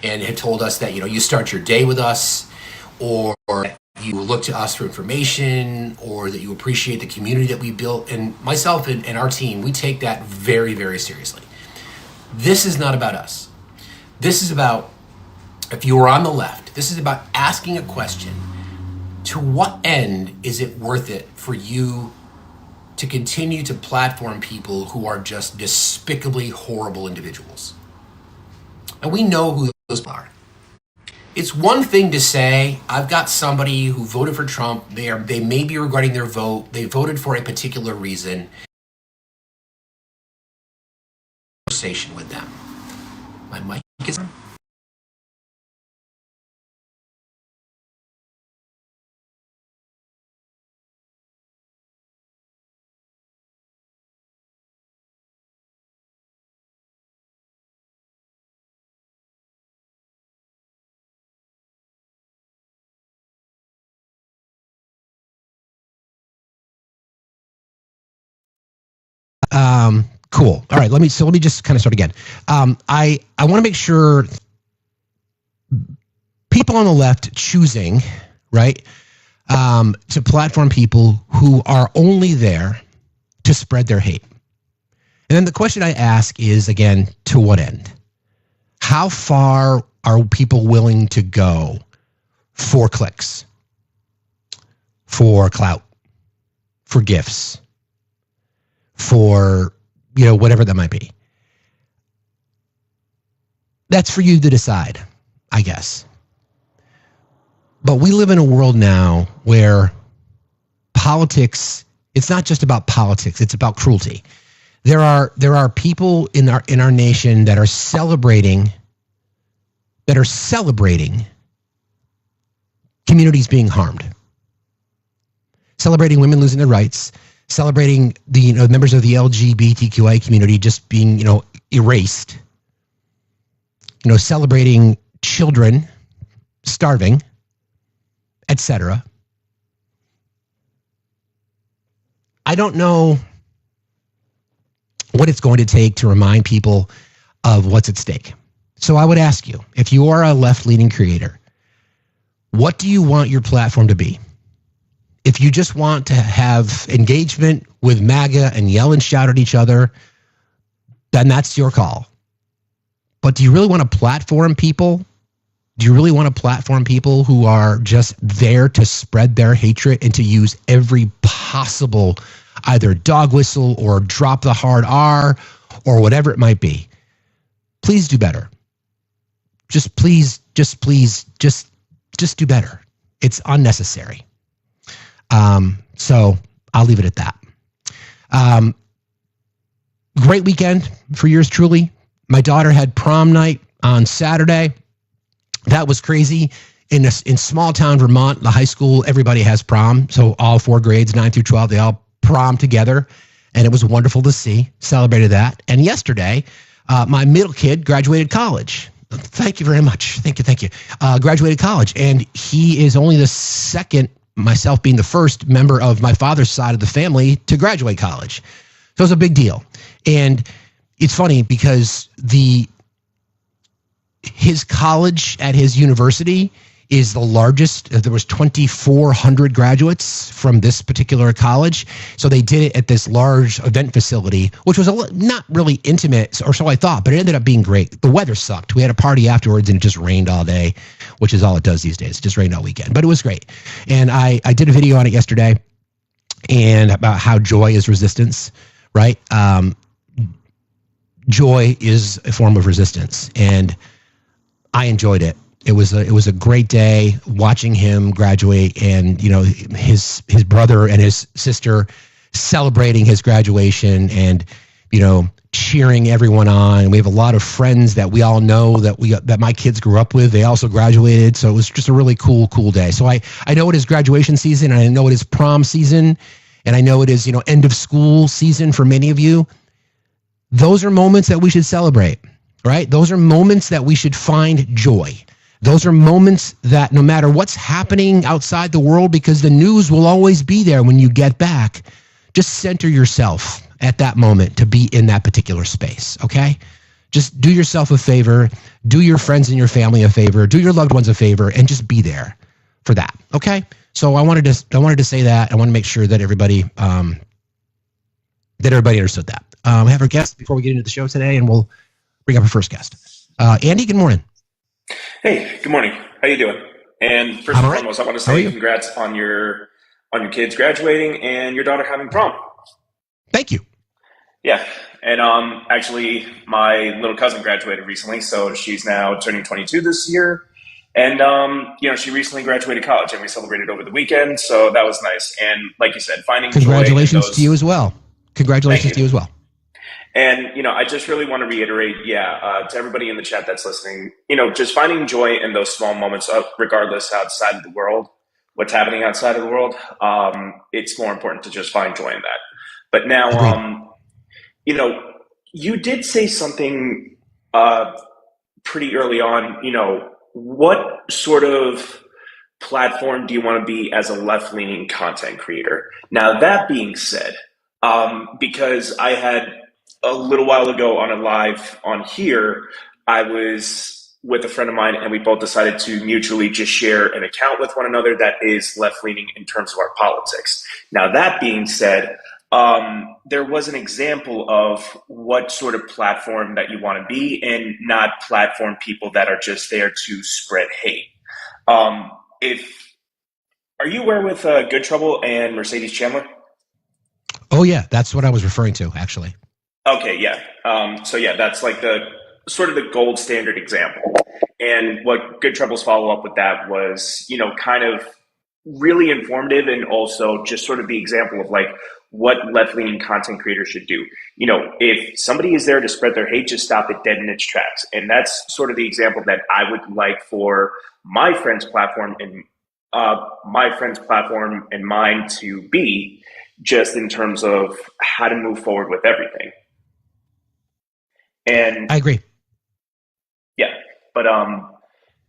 and have told us that, you start your day with us, or you look to us for information, or that you appreciate the community that we built. And myself and our team, we take that very, very seriously. This is not about us. This is about, if you were on the left, this is about asking a question. To what end is it worth it for you to continue to platform people who are just despicably horrible individuals? And we know who those are. It's one thing to say, I've got somebody who voted for Trump. They may be regretting their vote. They voted for a particular reason. Conversation with them. My mic is on. Cool. All right. Let me just kind of start again. I want to make sure people on the left choosing, right, to platform people who are only there to spread their hate. And then the question I ask is, again, to what end? How far are people willing to go for clicks, for clout, for gifts, for, whatever that might be? That's for you to decide, I guess. But we live in a world now where politics, it's not just about politics, it's about cruelty. There are people in our nation that are celebrating communities being harmed. Celebrating women losing their rights, celebrating the members of the LGBTQI community just being erased, celebrating children starving, etc. I don't know what it's going to take to remind people of what's at stake. So I would ask you, if you are a left-leaning creator, what do you want your platform to be? If you just want to have engagement with MAGA and yell and shout at each other, then that's your call. But do you really want to platform people? Do you really want to platform people who are just there to spread their hatred and to use every possible either dog whistle or drop the hard R or whatever it might be? Please do better. Just do better. It's unnecessary. So I'll leave it at that. Great weekend for yours truly. My daughter had prom night on Saturday. That was crazy. In small town Vermont, the high school, everybody has prom. So all 4 grades, 9 through 12, they all prom together. And it was wonderful to see. Celebrated that. And yesterday, my middle kid graduated college. Thank you very much. Thank you. Graduated college. And he is only the second, myself being the first member of my father's side of the family to graduate college. So it was a big deal. And it's funny because his college at his university is the largest. There was 2,400 graduates from this particular college. So they did it at this large event facility, which was not really intimate, or so I thought, but it ended up being great. The weather sucked. We had a party afterwards and it just rained all day, which is all it does these days. It just rained all weekend, but it was great. And I did a video on it yesterday and about how joy is resistance, right? Joy is a form of resistance, and I enjoyed it. It was a great day watching him graduate, and his brother and his sister celebrating his graduation, and cheering everyone on. We have a lot of friends that we all know that my kids grew up with. They also graduated, so it was just a really cool day. So I know it is graduation season, and I know it is prom season, and I know it is end of school season for many of you. Those are moments that we should celebrate, right? Those are moments that we should find joy. Those are moments that no matter what's happening outside the world, because the news will always be there when you get back, just center yourself at that moment to be in that particular space, okay? Just do yourself a favor, do your friends and your family a favor, do your loved ones a favor, and just be there for that. Okay. So I wanted to say that. I want to make sure that everybody understood that. We have our guest before we get into the show today, and we'll bring up our first guest. Andy, good morning. Hey, good morning. How you doing? And first and foremost, I want to say congrats on your kids graduating and your daughter having prom. Thank you. Yeah, and actually, my little cousin graduated recently, so she's now turning 22 this year. And she recently graduated college, and we celebrated over the weekend, so that was nice. And like you said, finding congratulations to you as well. Congratulations to you as well. And, I just really want to reiterate, to everybody in the chat that's listening, just finding joy in those small moments, regardless outside of the world, what's happening outside of the world, it's more important to just find joy in that. But now, you did say something pretty early on, what sort of platform do you want to be as a left-leaning content creator? Now, that being said, because I had a little while ago on a live on here, I was with a friend of mine and we both decided to mutually just share an account with one another that is left-leaning in terms of our politics. Now, that being said, there was an example of what sort of platform that you want to be and not platform people that are just there to spread hate. Are you aware with Good Trouble and Mercedes Chandler? Oh, yeah. That's what I was referring to, actually. Okay, yeah. That's like the sort of the gold standard example. And what Good Trouble's follow-up with that was, kind of really informative and also just sort of the example of like what left-leaning content creators should do. If somebody is there to spread their hate, just stop it dead in its tracks. And that's sort of the example that I would like for my friend's platform and mine to be, just in terms of how to move forward with everything. And I agree. Yeah, but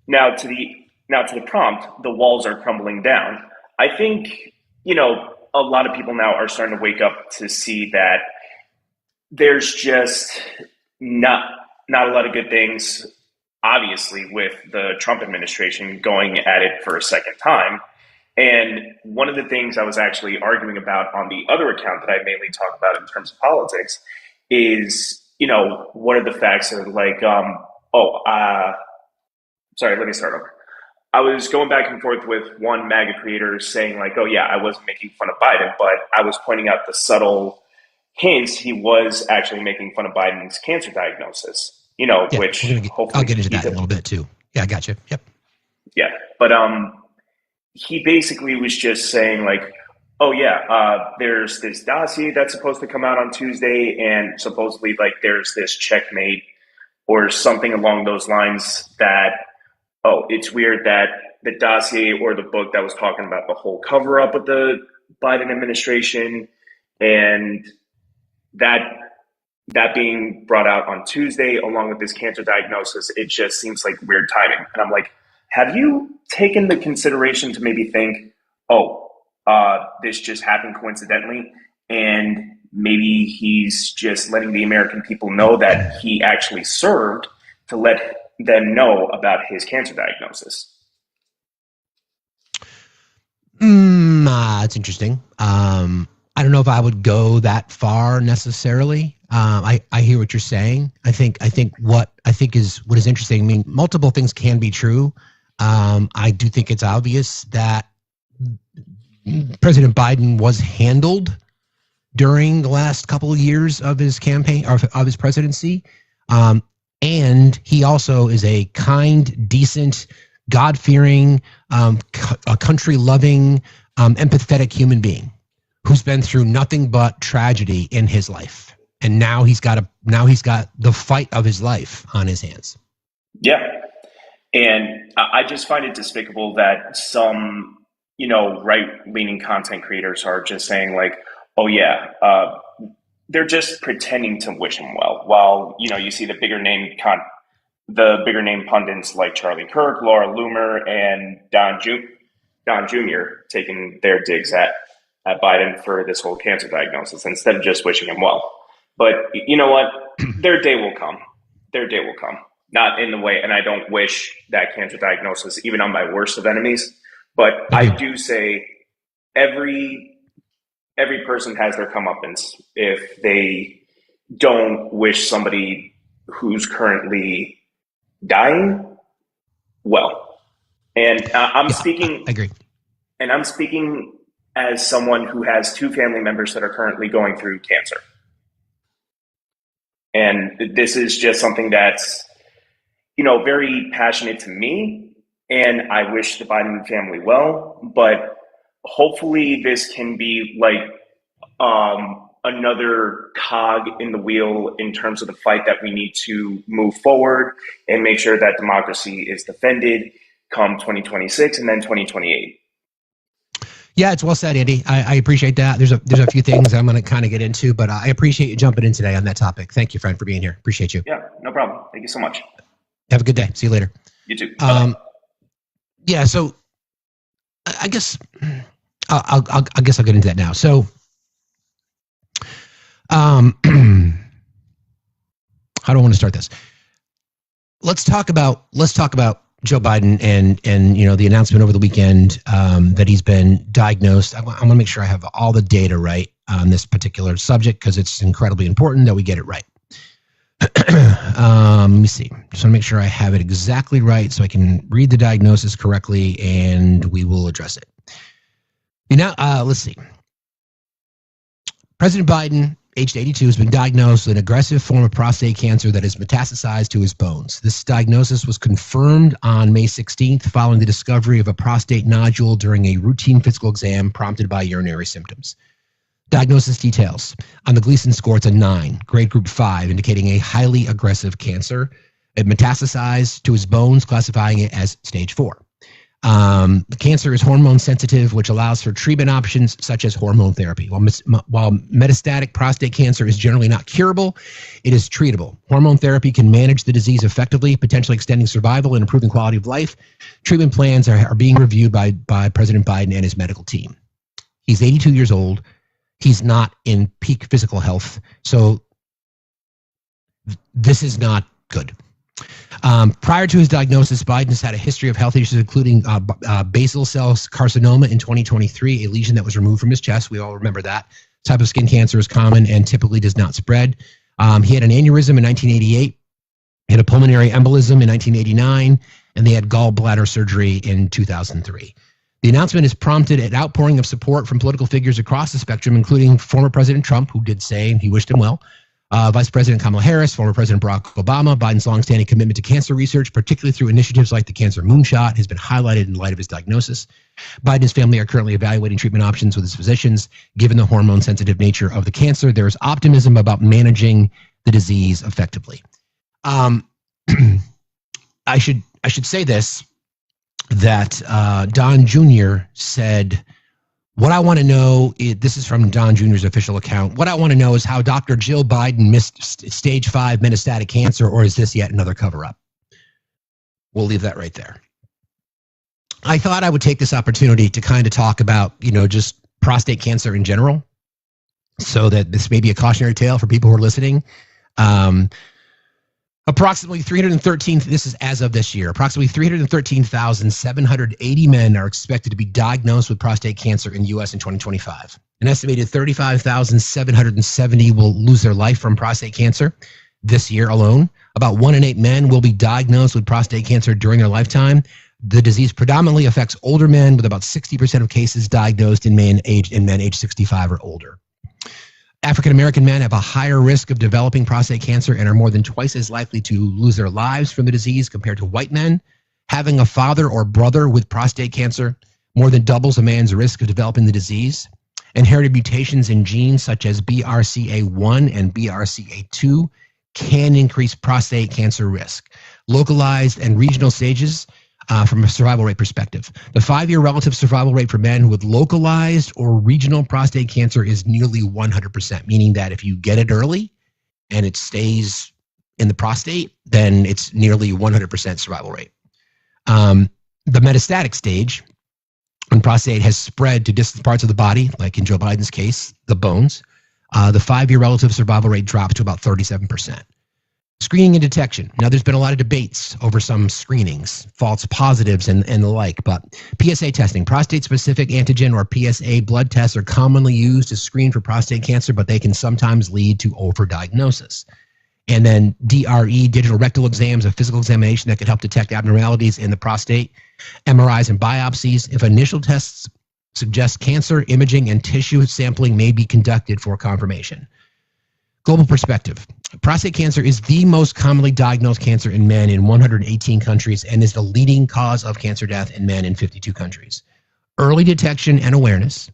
now to the prompt, the walls are crumbling down. I think a lot of people now are starting to wake up to see that there's just not a lot of good things, obviously, with the Trump administration going at it for a second time. And one of the things I was actually arguing about on the other account that I mainly talk about in terms of politics is, what are the facts that are like, sorry, let me start over. I was going back and forth with one MAGA creator saying like, oh yeah, I wasn't making fun of Biden, but I was pointing out the subtle hints he was actually making fun of Biden's cancer diagnosis, which hopefully I'll get into that in a little bit too. Yeah, I got you. Yep. Yeah. But he basically was just saying like, oh yeah, there's this dossier that's supposed to come out on Tuesday, and supposedly like there's this checkmate or something along those lines that, oh, it's weird that the dossier or the book that was talking about the whole cover up of the Biden administration and that being brought out on Tuesday along with this cancer diagnosis, it just seems like weird timing. And I'm like, have you taken the consideration to maybe think, this just happened coincidentally, and maybe he's just letting the American people know that he actually served to let them know about his cancer diagnosis? It's interesting. I don't know if I would go that far necessarily. I hear what you're saying. I think what is interesting. I mean, multiple things can be true. I do think it's obvious that President Biden was handled during the last couple of years of his campaign or of his presidency. And he also is a kind, decent, God-fearing, a country-loving, empathetic human being who's been through nothing but tragedy in his life. And now he's got the fight of his life on his hands. Yeah. And I just find it despicable that some, right-leaning content creators are just saying like, oh yeah, they're just pretending to wish him well. While, you see the bigger name pundits like Charlie Kirk, Laura Loomer, and Don Jr. taking their digs at Biden for this whole cancer diagnosis instead of just wishing him well. But you know what? Their day will come. their day will come. Not in the way, and I don't wish that cancer diagnosis even on my worst of enemies, but I do say every person has their comeuppance if they don't wish somebody who's currently dying well. And I'm speaking. I agree. And I'm speaking as someone who has 2 family members that are currently going through cancer. And this is just something that's, very passionate to me. And I wish the Biden family well, but hopefully this can be like another cog in the wheel in terms of the fight that we need to move forward and make sure that democracy is defended come 2026 and then 2028. Yeah, it's well said, Andy. I appreciate that. There's a few things I'm going to kind of get into, but I appreciate you jumping in today on that topic. Thank you, friend, for being here. Appreciate you. Yeah, no problem. Thank you so much. Have a good day. See you later. You too. Yeah, so I guess I'll get into that now. So, how do I want to start this? Let's talk about Joe Biden and the announcement over the weekend that he's been diagnosed. I want to make sure I have all the data right on this particular subject because it's incredibly important that we get it right. Let me see. Just want to make sure I have it exactly right so I can read the diagnosis correctly and we will address it. Let's see. President Biden, aged 82, has been diagnosed with an aggressive form of prostate cancer that has metastasized to his bones. This diagnosis was confirmed on May 16th following the discovery of a prostate nodule during a routine physical exam prompted by urinary symptoms. Diagnosis details. On the Gleason score, it's a 9, grade group 5, indicating a highly aggressive cancer. It metastasized to his bones, classifying it as stage 4. The cancer is hormone sensitive, which allows for treatment options such as hormone therapy. While metastatic prostate cancer is generally not curable, it is treatable. Hormone therapy can manage the disease effectively, potentially extending survival and improving quality of life. Treatment plans are being reviewed by President Biden and his medical team. He's 82 years old. He's not in peak physical health, so this is not good. Prior to his diagnosis, Biden has had a history of health issues, including basal cell carcinoma in 2023, a lesion that was removed from his chest. We all remember that. Type of skin cancer is common and typically does not spread. He had an aneurysm in 1988, he had a pulmonary embolism in 1989, and they had gallbladder surgery in 2003. The announcement has prompted an outpouring of support from political figures across the spectrum, including former President Trump, who did say he wished him well, Vice President Kamala Harris, former President Barack Obama. Biden's longstanding commitment to cancer research, particularly through initiatives like the Cancer Moonshot, has been highlighted in light of his diagnosis. Biden and his family are currently evaluating treatment options with his physicians. Given the hormone-sensitive nature of the cancer, there is optimism about managing the disease effectively. I should say this, that Don Jr. said, what I want to know, this is from Don Jr.'s official account, what I want to know is how Dr. Jill Biden missed stage 5 metastatic cancer, or is this yet another cover-up? We'll leave that right there. I thought I would take this opportunity to kind of talk about, just prostate cancer in general, so that this may be a cautionary tale for people who are listening. Approximately 313, this is as of this year, approximately 313,780 men are expected to be diagnosed with prostate cancer in the U.S. in 2025. An estimated 35,770 will lose their life from prostate cancer this year alone. About 1 in 8 men will be diagnosed with prostate cancer during their lifetime. The disease predominantly affects older men, with about 60% of cases diagnosed in men aged 65 or older. African-American men have a higher risk of developing prostate cancer and are more than twice as likely to lose their lives from the disease compared to white men. Having a father or brother with prostate cancer more than doubles a man's risk of developing the disease. Inherited mutations in genes such as BRCA1 and BRCA2 can increase prostate cancer risk. Localized and regional stages from a survival rate perspective. The 5-year relative survival rate for men with localized or regional prostate cancer is nearly 100%, meaning that if you get it early and it stays in the prostate, then it's nearly 100% survival rate. The metastatic stage, when prostate has spread to distant parts of the body, like in Joe Biden's case, the bones, the 5-year relative survival rate drops to about 37%. Screening and detection. Now, there's been a lot of debates over some screenings, false positives and the like, but PSA testing, prostate-specific antigen or PSA blood tests are commonly used to screen for prostate cancer, but they can sometimes lead to overdiagnosis. And then DRE, digital rectal exams, a physical examination that could help detect abnormalities in the prostate, MRIs and biopsies. If initial tests suggest cancer, imaging and tissue sampling may be conducted for confirmation. Global perspective. Prostate cancer is the most commonly diagnosed cancer in men in 118 countries and is the leading cause of cancer death in men in 52 countries. Early detection and awareness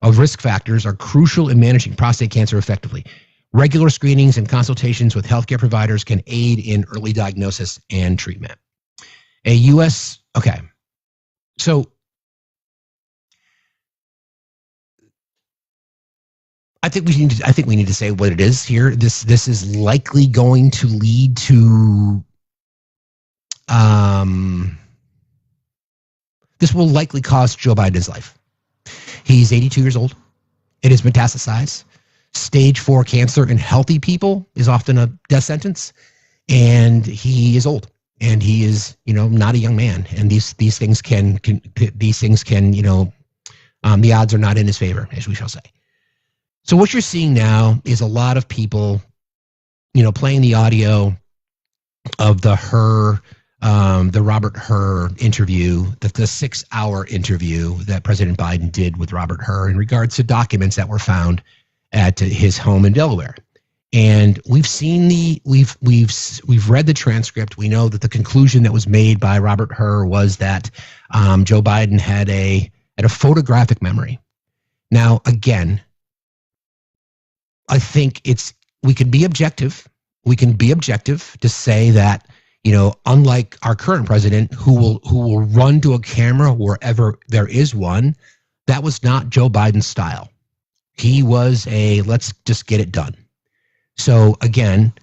of risk factors are crucial in managing prostate cancer effectively. Regular screenings and consultations with healthcare providers can aid in early diagnosis and treatment. So I think we need to say what it is here. This is likely going to lead to this will likely cost Joe Biden his life. He's 82 years old. It is metastasized. Stage 4 cancer in healthy people is often a death sentence, and he is old, and he is not a young man, and these things can the odds are not in his favor, as we shall say. So what you're seeing now is a lot of people, playing the audio of the Robert Hur interview, the 6-hour interview that President Biden did with Robert Hur in regards to documents that were found at his home in Delaware. And we've read the transcript. We know that the conclusion that was made by Robert Hur was that Joe Biden had a photographic memory. Now, again, I think we can be objective. We can be objective to say that, unlike our current president who will run to a camera wherever there is one, that was not Joe Biden's style. He was let's just get it done. So again,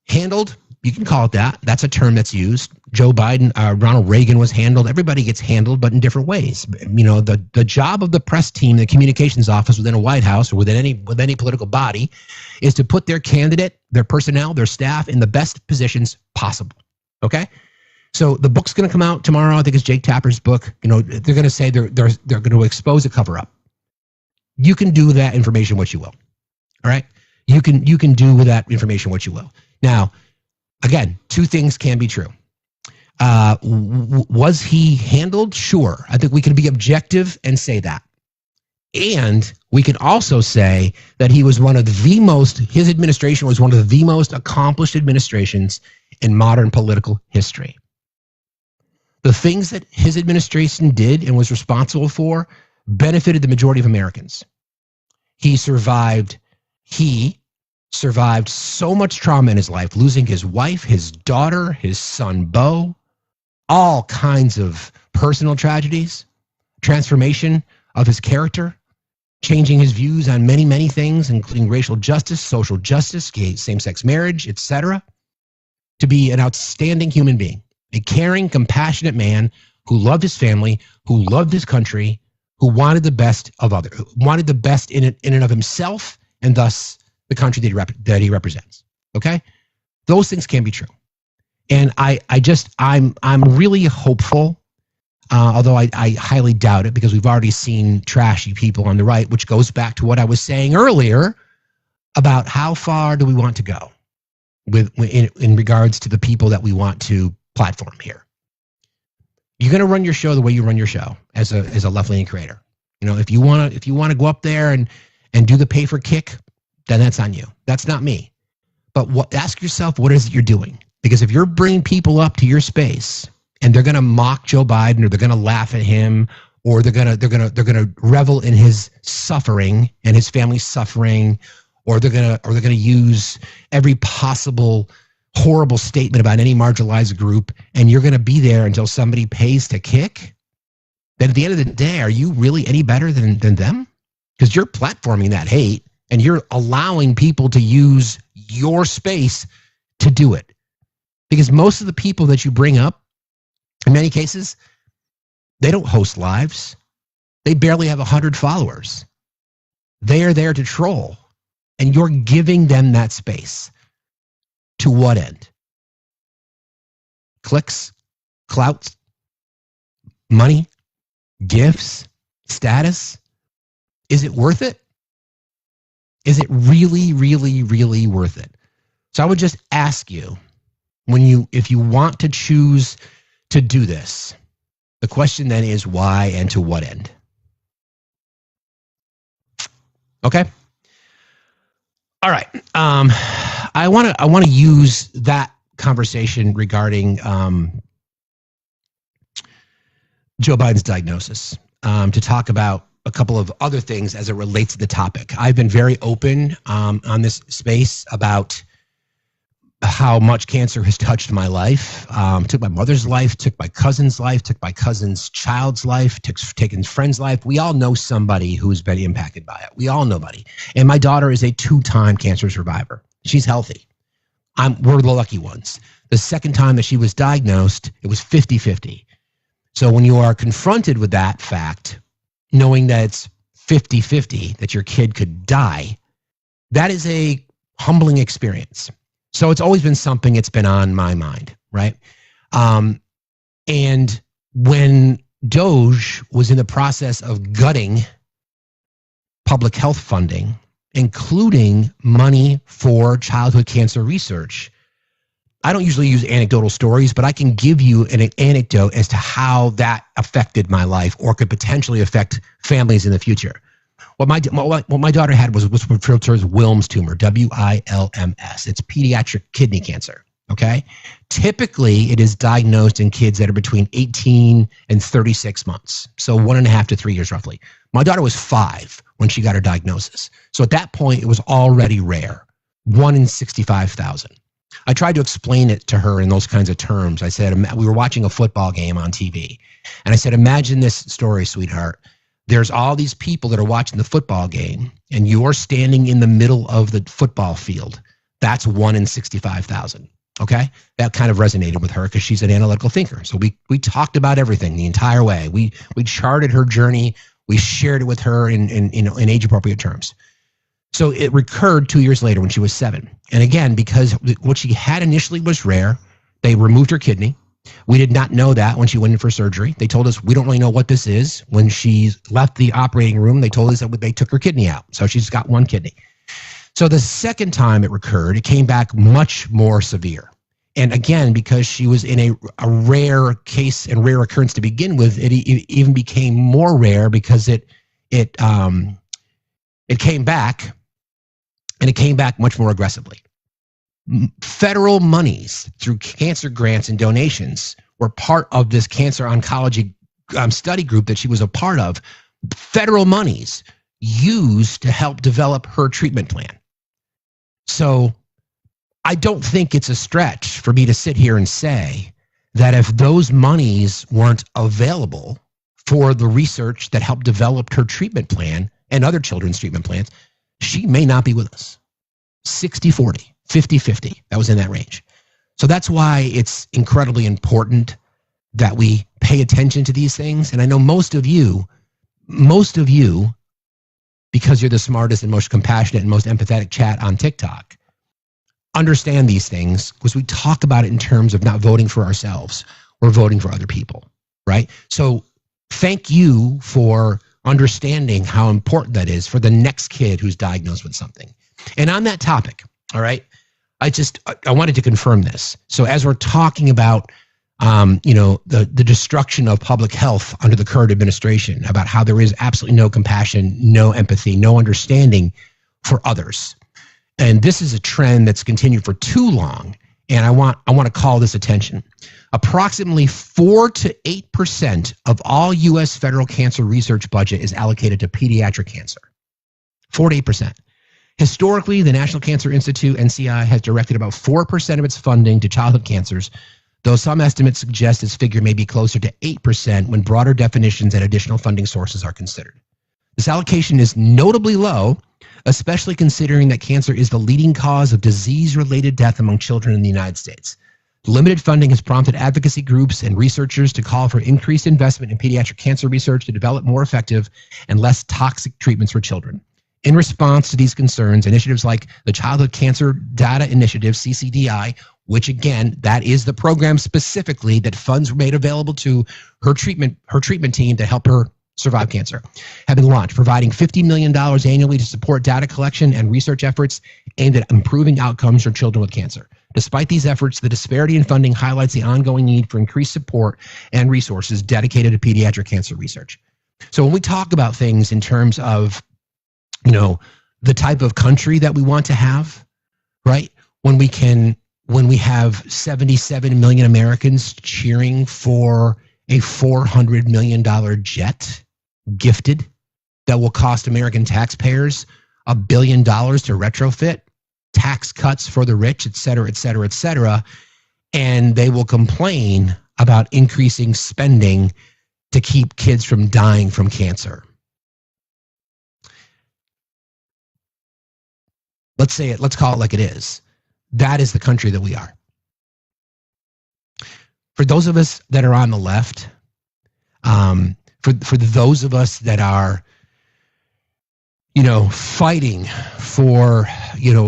handled, you can call it that. That's a term that's used. Joe Biden, Ronald Reagan was handled. Everybody gets handled, but in different ways. The job of the press team, the communications office within a White House or with any political body, is to put their candidate, their personnel, their staff in the best positions possible. Okay, so the book's going to come out tomorrow. I think it's Jake Tapper's book. They're going to say they're going to expose a cover up. You can do with that information what you will. All right, you can do with that information what you will. Now, again, two things can be true. Was he handled? Sure. I think we can be objective and say that. And we can also say that his administration was one of the most accomplished administrations in modern political history. The things that his administration did and was responsible for benefited the majority of Americans. He survived so much trauma in his life, losing his wife, his daughter, his son, Beau, all kinds of personal tragedies, transformation of his character, changing his views on many, many things, including racial justice, social justice, same-sex marriage, etc., to be an outstanding human being, a caring, compassionate man who loved his family, who loved his country, who wanted the best of others, who wanted the best in and of himself, and thus the country that he represents. Okay? Those things can be true. And I'm really hopeful, although I highly doubt it, because we've already seen trashy people on the right, which goes back to what I was saying earlier about how far do we want to go in regards to the people that we want to platform here. You're going to run your show the way you run your show as a left-leaning creator. If you want to go up there and do the pay for kick, then that's on you. That's not me. But ask yourself, what is it you're doing? Because if you're bringing people up to your space and they're going to mock Joe Biden, or they're going to laugh at him, or they're going to revel in his suffering and his family's suffering, or they're going to use every possible horrible statement about any marginalized group, and you're going to be there until somebody pays to kick, then at the end of the day, are you really any better than them? Because you're platforming that hate and you're allowing people to use your space to do it. Because most of the people that you bring up, in many cases, they don't host lives. They barely have 100 followers. They are there to troll, and you're giving them that space. To what end? Clicks, clout, money, gifts, status? Is it worth it? Is it really, really, really worth it? So I would just ask you, if you want to choose to do this, the question then is why and to what end? Okay. All right. I want to use that conversation regarding Joe Biden's diagnosis to talk about a couple of other things as it relates to the topic. I've been very open on this space about how much cancer has touched my life, took my mother's life, took my cousin's life, took my cousin's child's life, taken friend's life. We all know somebody who's been impacted by it. We all know somebody. And my daughter is a 2-time cancer survivor. She's healthy. We're the lucky ones. The second time that she was diagnosed, it was 50-50. So when you are confronted with that fact, knowing that it's 50-50, that your kid could die, that is a humbling experience. So it's always been something that's been on my mind, right? And when Doge was in the process of gutting public health funding, including money for childhood cancer research, I don't usually use anecdotal stories, but I can give you an anecdote as to how that affected my life or could potentially affect families in the future. What my daughter had was referred to as Wilms tumor, WILMS. It's pediatric kidney cancer, okay? Typically, it is diagnosed in kids that are between 18 and 36 months, so 1.5 to 3 years roughly. My daughter was 5 when she got her diagnosis. So at that point, it was already rare, 1 in 65,000. I tried to explain it to her in those kinds of terms. I said, we were watching a football game on TV, and I said, imagine this story, sweetheart. There's all these people that are watching the football game, and you're standing in the middle of the football field. That's 1 in 65,000. Okay? That kind of resonated with her because she's an analytical thinker. So we talked about everything the entire way. We charted her journey. We shared it with her in age-appropriate terms. So it recurred 2 years later when she was 7. And again, because what she had initially was rare, they removed her kidney. We did not know that when she went in for surgery. They told us we don't really know what this is. When she left the operating room, they told us that they took her kidney out. So she's got 1 kidney. So the second time it recurred, it came back much more severe. And again, because she was in a rare case and rare occurrence to begin with, it even became more rare because it came back, and it came back much more aggressively. Federal monies through cancer grants and donations were part of this cancer oncology study group that she was a part of. Federal monies used to help develop her treatment plan. So I don't think it's a stretch for me to sit here and say that if those monies weren't available for the research that helped develop her treatment plan and other children's treatment plans, she may not be with us. 60-40. 50-50. That was in that range. So that's why it's incredibly important that we pay attention to these things. And I know most of you, because you're the smartest and most compassionate and most empathetic chat on TikTok, understand these things because we talk about it in terms of not voting for ourselves or voting for other people, right? So thank you for understanding how important that is for the next kid who's diagnosed with something. And on that topic, all right, I wanted to confirm this. So as we're talking about, the destruction of public health under the current administration, about how there is absolutely no compassion, no empathy, no understanding for others. And this is a trend that's continued for too long. And I want to call this attention. Approximately 4 to 8% of all U.S. federal cancer research budget is allocated to pediatric cancer. 4 to 8%. Historically, the National Cancer Institute, NCI, has directed about 4% of its funding to childhood cancers, though some estimates suggest this figure may be closer to 8% when broader definitions and additional funding sources are considered. This allocation is notably low, especially considering that cancer is the leading cause of disease-related death among children in the United States. Limited funding has prompted advocacy groups and researchers to call for increased investment in pediatric cancer research to develop more effective and less toxic treatments for children. In response to these concerns, initiatives like the Childhood Cancer Data Initiative, CCDI, which again, that is the program specifically that funds were made available to her treatment team to help her survive cancer, have been launched, providing $50 million annually to support data collection and research efforts aimed at improving outcomes for children with cancer. Despite these efforts, the disparity in funding highlights the ongoing need for increased support and resources dedicated to pediatric cancer research. So when we talk about things in terms of, the type of country that we want to have, right? When we have 77 million Americans cheering for a $400 million jet gifted that will cost American taxpayers $1 billion to retrofit, tax cuts for the rich, et cetera, et cetera, et cetera, and they will complain about increasing spending to keep kids from dying from cancer. Let's call it like it is. That is the country that we are. For those of us that are on the left, for those of us that are, fighting for,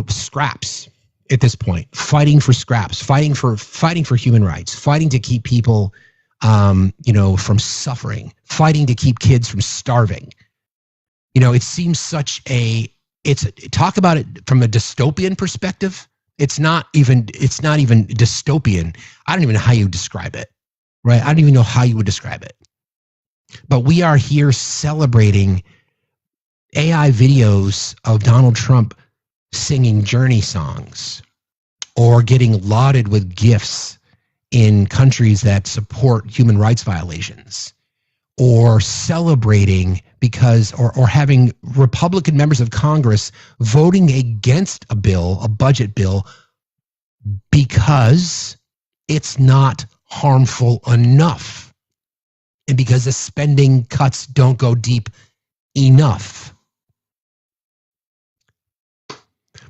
scraps at this point, fighting for scraps, fighting for human rights, fighting to keep people, from suffering, fighting to keep kids from starving. It seems talk about it from a dystopian perspective. It's not even dystopian. I don't even know how you describe it, right? I don't even know how you would describe it. But we are here celebrating AI videos of Donald Trump singing Journey songs or getting lauded with gifts in countries that support human rights violations, or celebrating because, or having Republican members of Congress voting against a budget bill, because it's not harmful enough. And because the spending cuts don't go deep enough.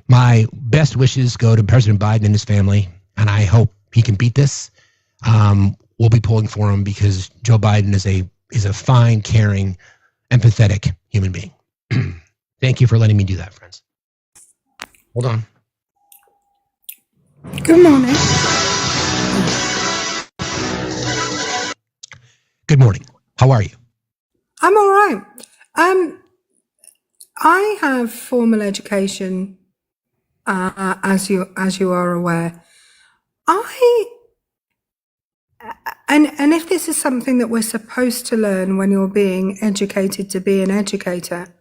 My best wishes go to President Biden and his family, and I hope he can beat this. We'll be pulling for him because Joe Biden is a fine, caring, empathetic human being. Thank you for letting me do that, friends. Hold on. Good morning. Good morning. How are you? I'm all right. I have formal education, as you are aware. And if this is something that we're supposed to learn when you're being educated to be an educator,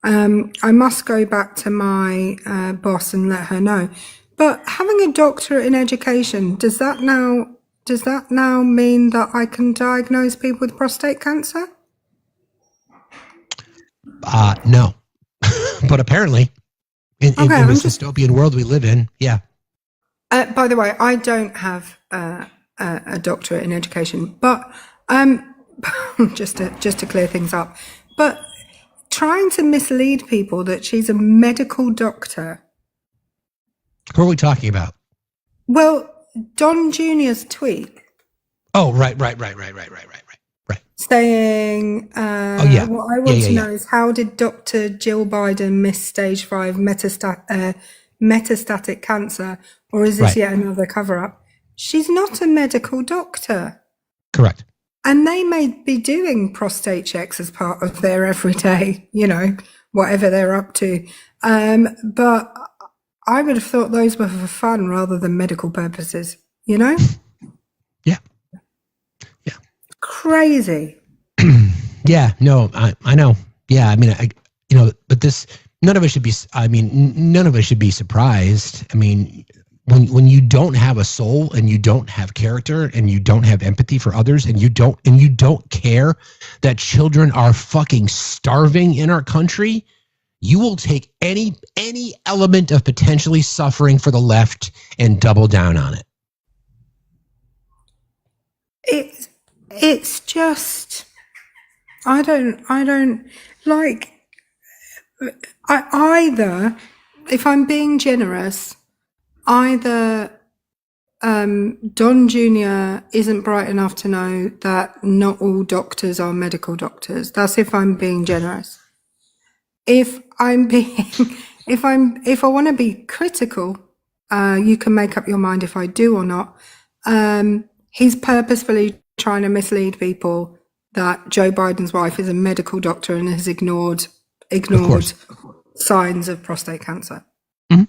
I must go back to my boss and let her know. But having a doctorate in education, does that now mean that I can diagnose people with prostate cancer? No. But apparently, in this dystopian world we live in, yeah. By the way, I don't have a doctorate in education, but just to clear things up, but trying to mislead people that she's a medical doctor. Who are we talking about? Well, Don Jr.'s tweet. Oh, right. Saying, what I want to know is, how did Dr. Jill Biden miss stage 5 metastatic cancer, or is this yet another cover-up? She's not a medical doctor. Correct. And they may be doing prostate checks as part of their everyday, whatever they're up to. But I would have thought those were for fun rather than medical purposes, Yeah. Crazy. Yeah, no, I know. Yeah, I mean, but none of us should be surprised. I mean, when you don't have a soul and you don't have character and you don't have empathy for others and you don't care that children are fucking starving in our country, you will take any element of potentially suffering for the left and double down on it. It's just, I don't like, either, if I'm being generous, either Don Jr. isn't bright enough to know that not all doctors are medical doctors. That's if I'm being generous. if I'm being, if I want to be critical, you can make up your mind if I do or not. He's purposefully trying to mislead people that Joe Biden's wife is a medical doctor and has ignored signs of prostate cancer. Mm-hmm.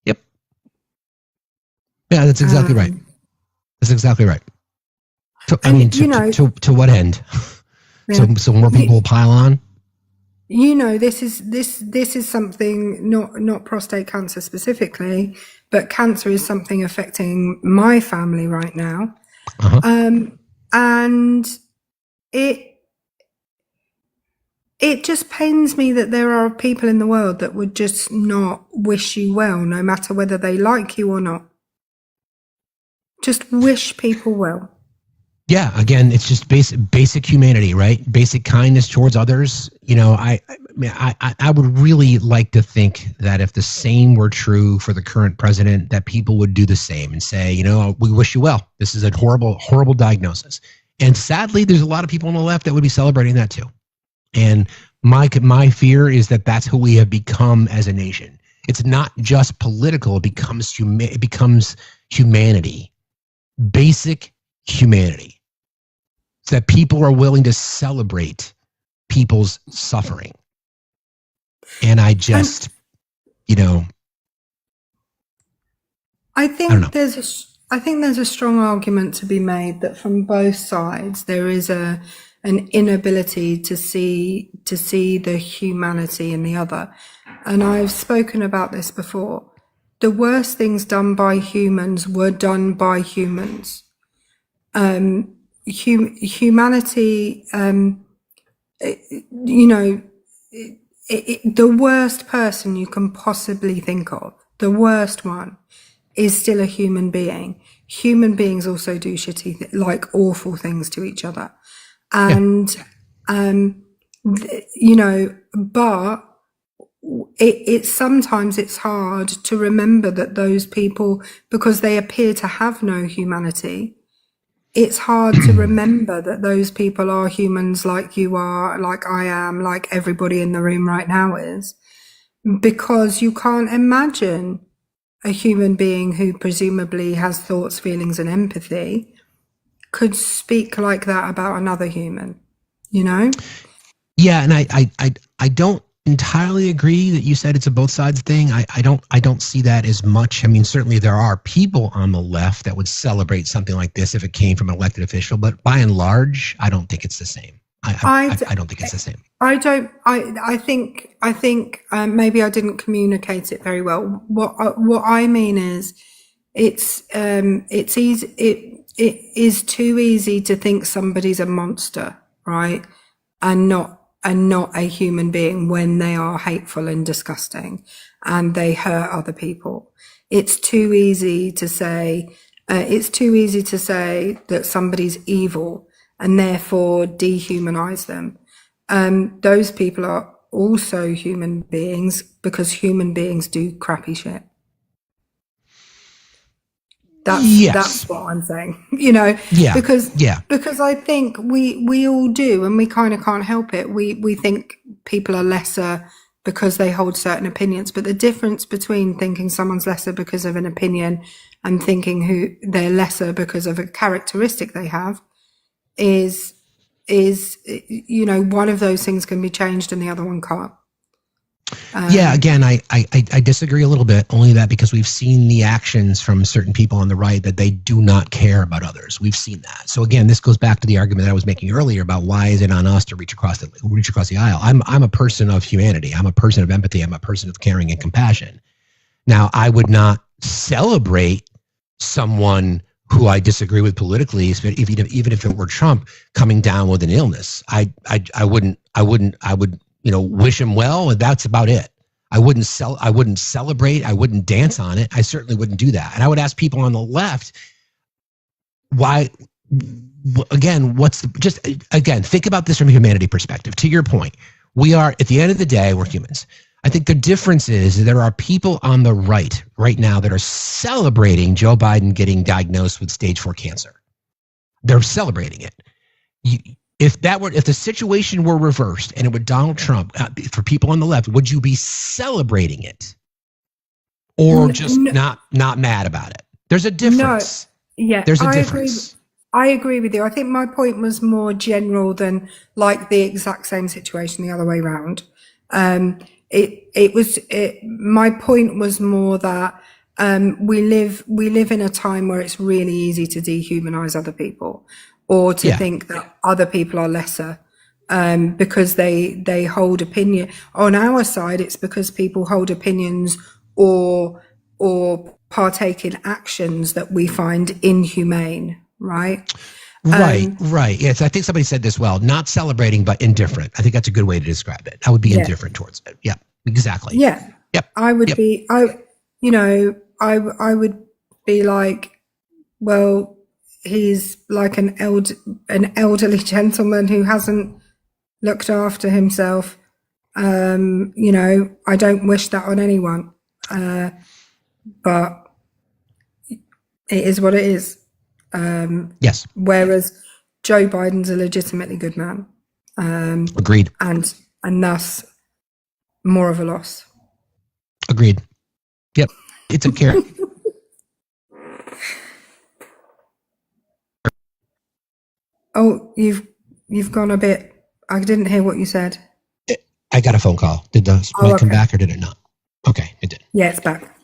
Yep. Yeah, that's exactly right. That's exactly right. I mean, to what end? Yeah. So more people will pile on. This is something not prostate cancer specifically, but cancer is something affecting my family right now. And it just pains me that there are people in the world that would just not wish you well, no matter whether they like you or not. Just wish people well. Yeah, again, it's just basic humanity, right? Basic kindness towards others. I would really like to think that if the same were true for the current president, that people would do the same and say, we wish you well. This is a horrible diagnosis. And sadly, there's a lot of people on the left that would be celebrating that too. And my fear is that that's who we have become as a nation. It's not just political; it becomes humanity, basic humanity. So that people are willing to celebrate people's suffering. And I just, I think there's a strong argument to be made that from both sides there is an inability to see the humanity in the other. And I've spoken about this before. The worst things done by humans were done by humans. Humanity, the worst person you can possibly think of, the worst one, is still a human being. Human beings also do awful things to each other. And, but sometimes it's hard to remember that those people, because they appear to have no humanity, it's hard to remember that those people are humans like you are, like I am, like everybody in the room right now is, because you can't imagine a human being who presumably has thoughts, feelings, and empathy could speak like that about another human, Yeah, and I don't entirely agree that you said it's a both sides thing. I don't see that as much. I mean, certainly there are people on the left that would celebrate something like this if it came from an elected official, but by and large, I don't think it's the same. I don't think it's the same. I think maybe I didn't communicate it very well. What I mean is, it's easy. It is too easy to think somebody's a monster, right? And not a human being when they are hateful and disgusting and they hurt other people. It's too easy to say that somebody's evil and therefore dehumanize them. Those people are also human beings because human beings do crappy shit. That's what I'm saying, because I think we all do, and we kind of can't help it. We think people are lesser because they hold certain opinions, but the difference between thinking someone's lesser because of an opinion and thinking who they're lesser because of a characteristic they have is one of those things can be changed and the other one can't. Again, I disagree a little bit, only that because we've seen the actions from certain people on the right that they do not care about others. We've seen that. So again, this goes back to the argument that I was making earlier about why is it on us to reach across the aisle. I'm a person of humanity. I'm a person of empathy. I'm a person of caring and compassion. Now, I would not celebrate someone who I disagree with politically, even if it were Trump coming down with an illness. I would wish him well, and that's about it. I wouldn't celebrate. I wouldn't dance on it. I certainly wouldn't do that. And I would ask people on the left, why? Again, think about this from a humanity perspective. To your point, we are, at the end of the day, we're humans. I think the difference is there are people on the right now that are celebrating Joe Biden getting diagnosed with stage 4 cancer. They're celebrating it. If the situation were reversed and it were Donald Trump, for people on the left, would you be celebrating it or just not mad about it? There's a difference. No, yeah, there's a difference. I agree with you. I think my point was more general than like the exact same situation the other way around. My point was more that we live in a time where it's really easy to dehumanize other people or to think that other people are lesser because they hold opinion. On our side, it's because people hold opinions or partake in actions that we find inhumane, right? Right. Yes, I think somebody said this well. Not celebrating, but indifferent. I think that's a good way to describe it. I would be indifferent towards it. Yeah, exactly. Yeah. Yep. I would be. I would be like, well, he's like an elderly gentleman who hasn't looked after himself. I don't wish that on anyone. But it is what it is. Yes. Whereas Joe Biden's a legitimately good man. Agreed. And thus more of a loss. Agreed. Yep. It's a carrot. Oh, you've gone a bit. I didn't hear what you said. I got a phone call. Did the mic come back or did it not? Okay, it did. Yeah, it's back.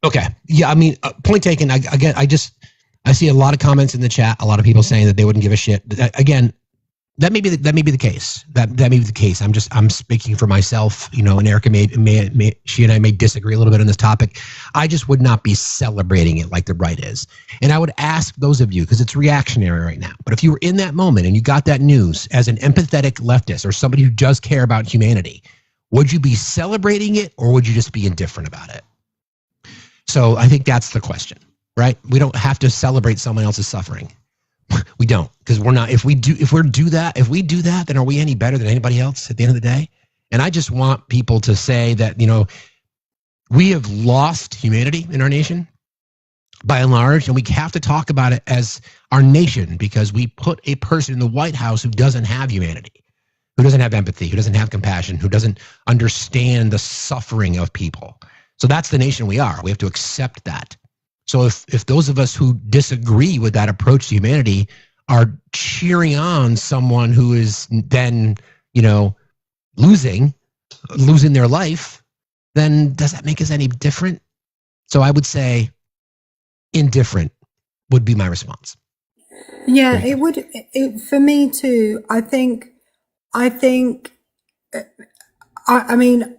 Okay. Yeah, I mean, point taken. I see a lot of comments in the chat. A lot of people saying that they wouldn't give a shit. Again, that may be the case. That may be the case. I'm speaking for myself. And Erica she and I may disagree a little bit on this topic. I just would not be celebrating it like the right is. And I would ask those of you, because it's reactionary right now. But if you were in that moment and you got that news as an empathetic leftist or somebody who does care about humanity, would you be celebrating it or would you just be indifferent about it? So I think that's the question, right? We don't have to celebrate someone else's suffering. We don't, because we're not. If we do that, then are we any better than anybody else at the end of the day? And I just want people to say that, we have lost humanity in our nation by and large, and we have to talk about it as our nation because we put a person in the White House who doesn't have humanity, who doesn't have empathy, who doesn't have compassion, who doesn't understand the suffering of people. So that's the nation we are. We have to accept that. So if those of us who disagree with that approach to humanity are cheering on someone who is then, losing their life, then does that make us any different? So I would say indifferent would be my response. Yeah, it would. For me too. I mean,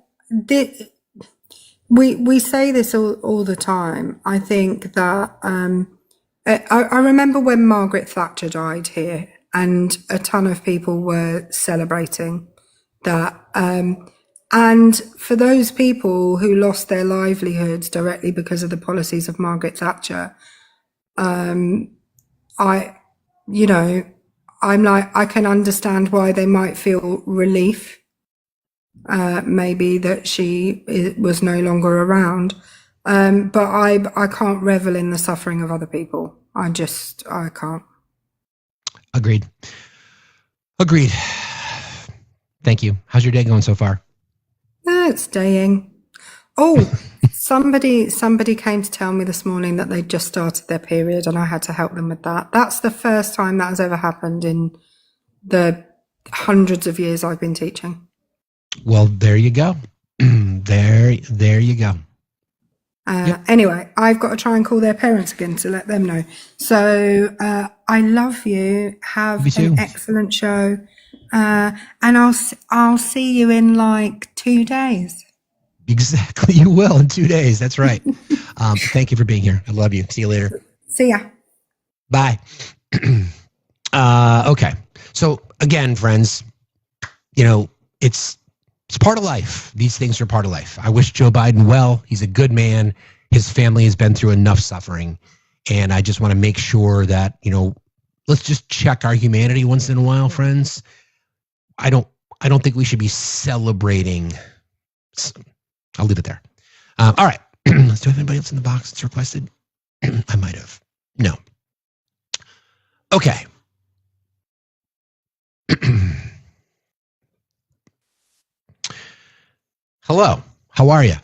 we say this all the time. I think that I remember when Margaret Thatcher died here, and a ton of people were celebrating that. And for those people who lost their livelihoods directly because of the policies of Margaret Thatcher, I'm like, I can understand why they might feel relief. Maybe that she was no longer around. But I can't revel in the suffering of other people. I can't. Agreed. Thank you. How's your day going so far? It's daying. Oh, somebody came to tell me this morning that they'd just started their period and I had to help them with that. That's the first time that has ever happened in the hundreds of years I've been teaching. Well, there you go. There you go. Anyway, I've got to try and call their parents again to let them know. So I love you. Have an excellent show. And I'll see you in like 2 days. Exactly. You will in 2 days. That's right. Thank you for being here. I love you. See you later. See ya. Bye. Okay. So again, friends, it's part of life. These things are part of life. I wish Joe Biden well. He's a good man. His family has been through enough suffering. And I just want to make sure that, let's just check our humanity once in a while, friends. I don't think we should be celebrating. I'll leave it there. All right. Do I have anybody else in the box that's requested? I might have. No. Okay. Hello. How are you?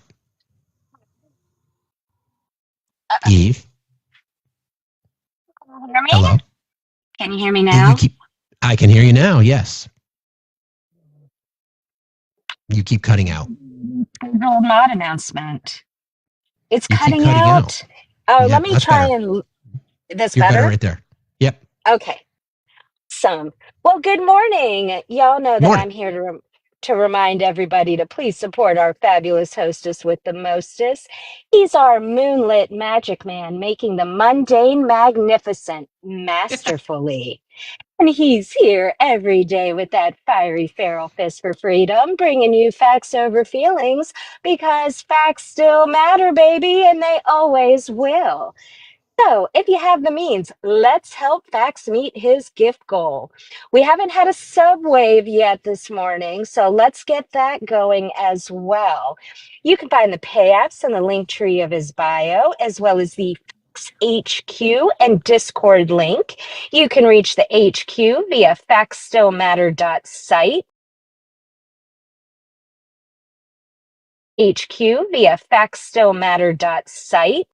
Eve. Can you hear me? Hello. Can you hear me You now? keep. I can hear you now. Yes. You keep cutting out. Google not announcement. It's You keep cutting cutting out. out. Oh, let Yep, me that's try better. and this You're better better? right there. Yep. Okay. Well, good morning. Y'all know that Morning. I'm here to remind everybody to please support our fabulous hostess with the mostest. He's our moonlit magic man, making the mundane magnificent masterfully. And he's here every day with that fiery feral fist for freedom, bringing you facts over feelings because facts still matter, baby, and they always will. So, if you have the means, let's help Fax meet his gift goal. We haven't had a sub wave yet this morning, so let's get that going as well. You can find the pay apps in the link tree of his bio, as well as the Fax HQ and Discord link. You can reach the HQ via FactsStillMatter.site. HQ via FactsStillMatter.site.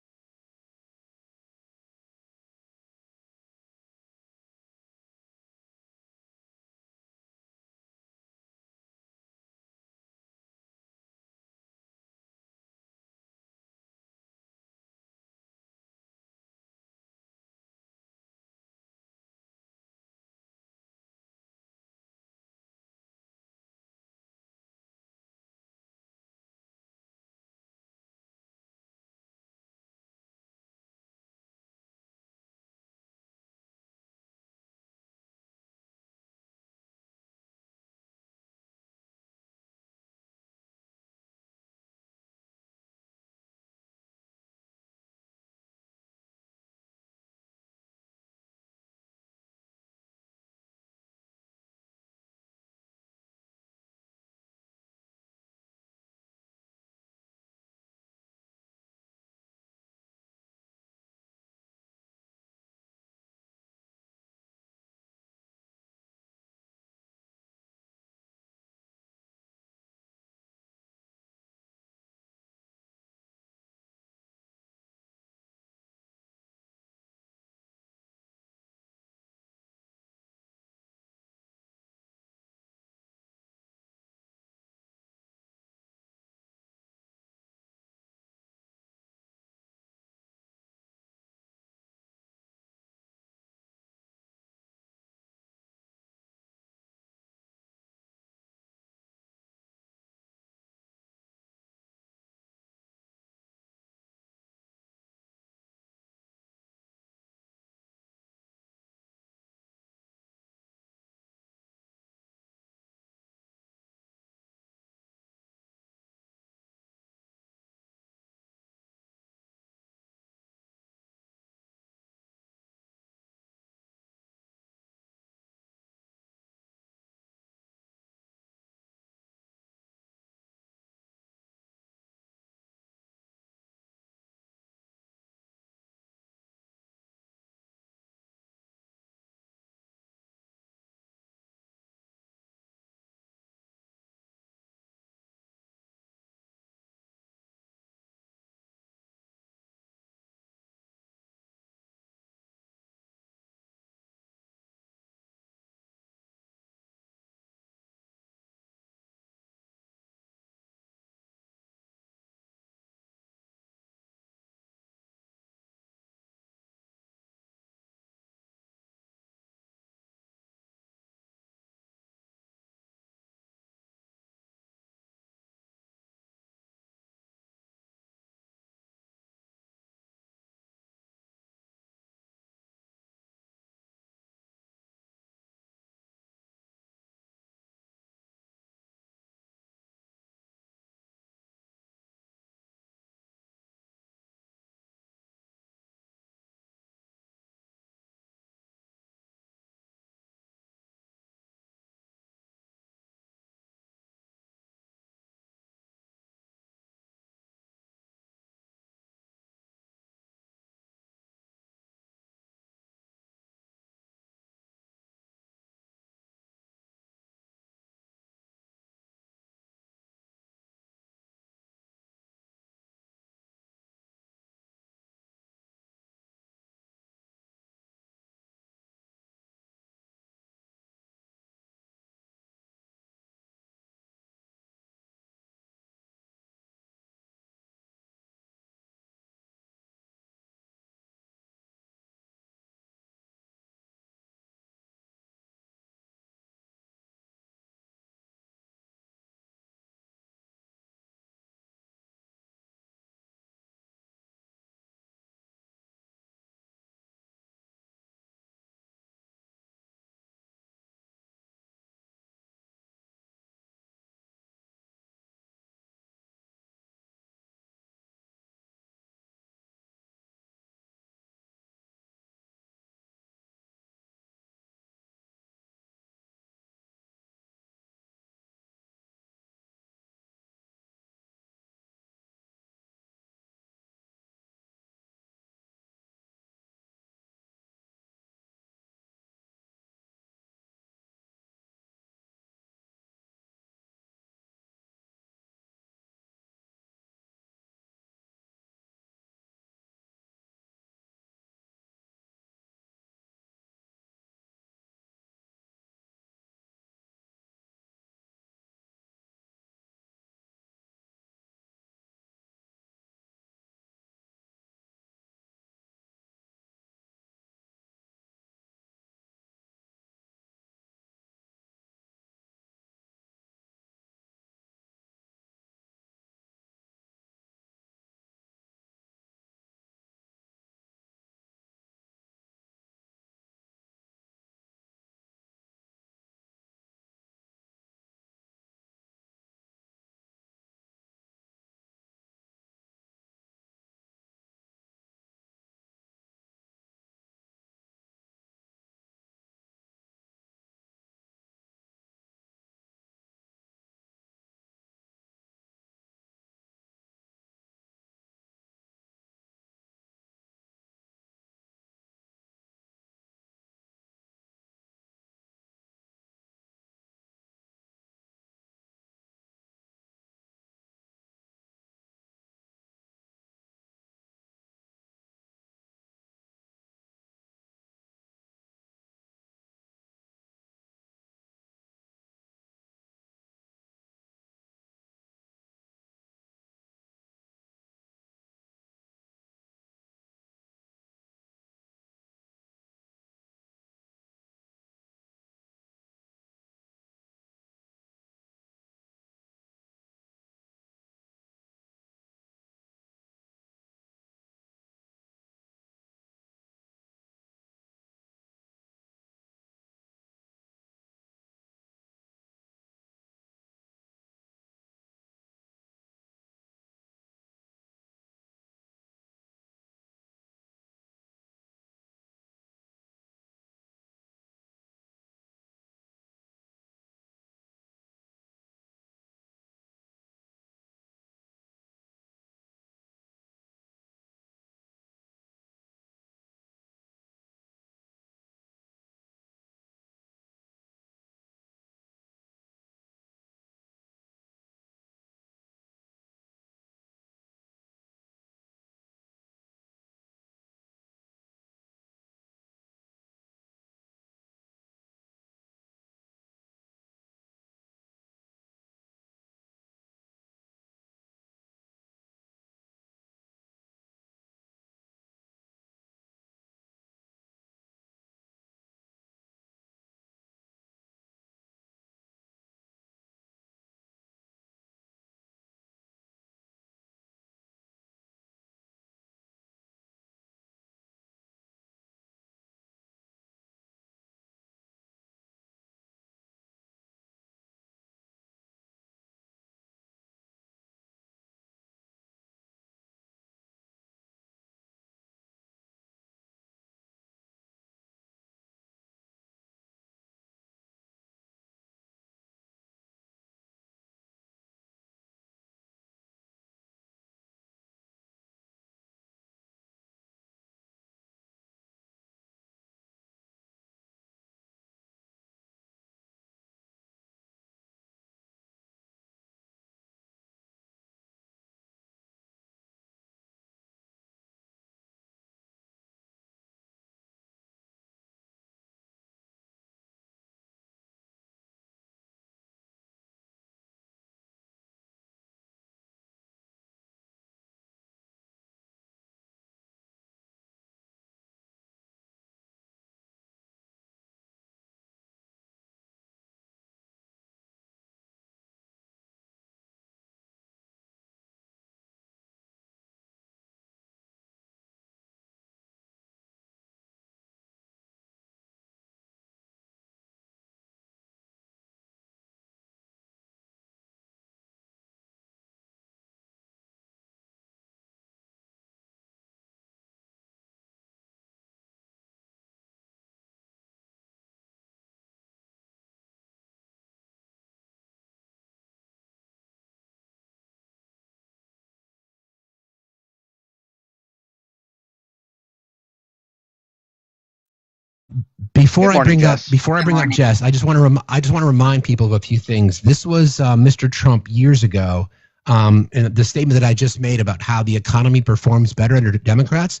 Before I bring up morning. Jess, I just want to remind people of a few things. This was Mr. Trump years ago, and the statement that I just made about how the economy performs better under Democrats.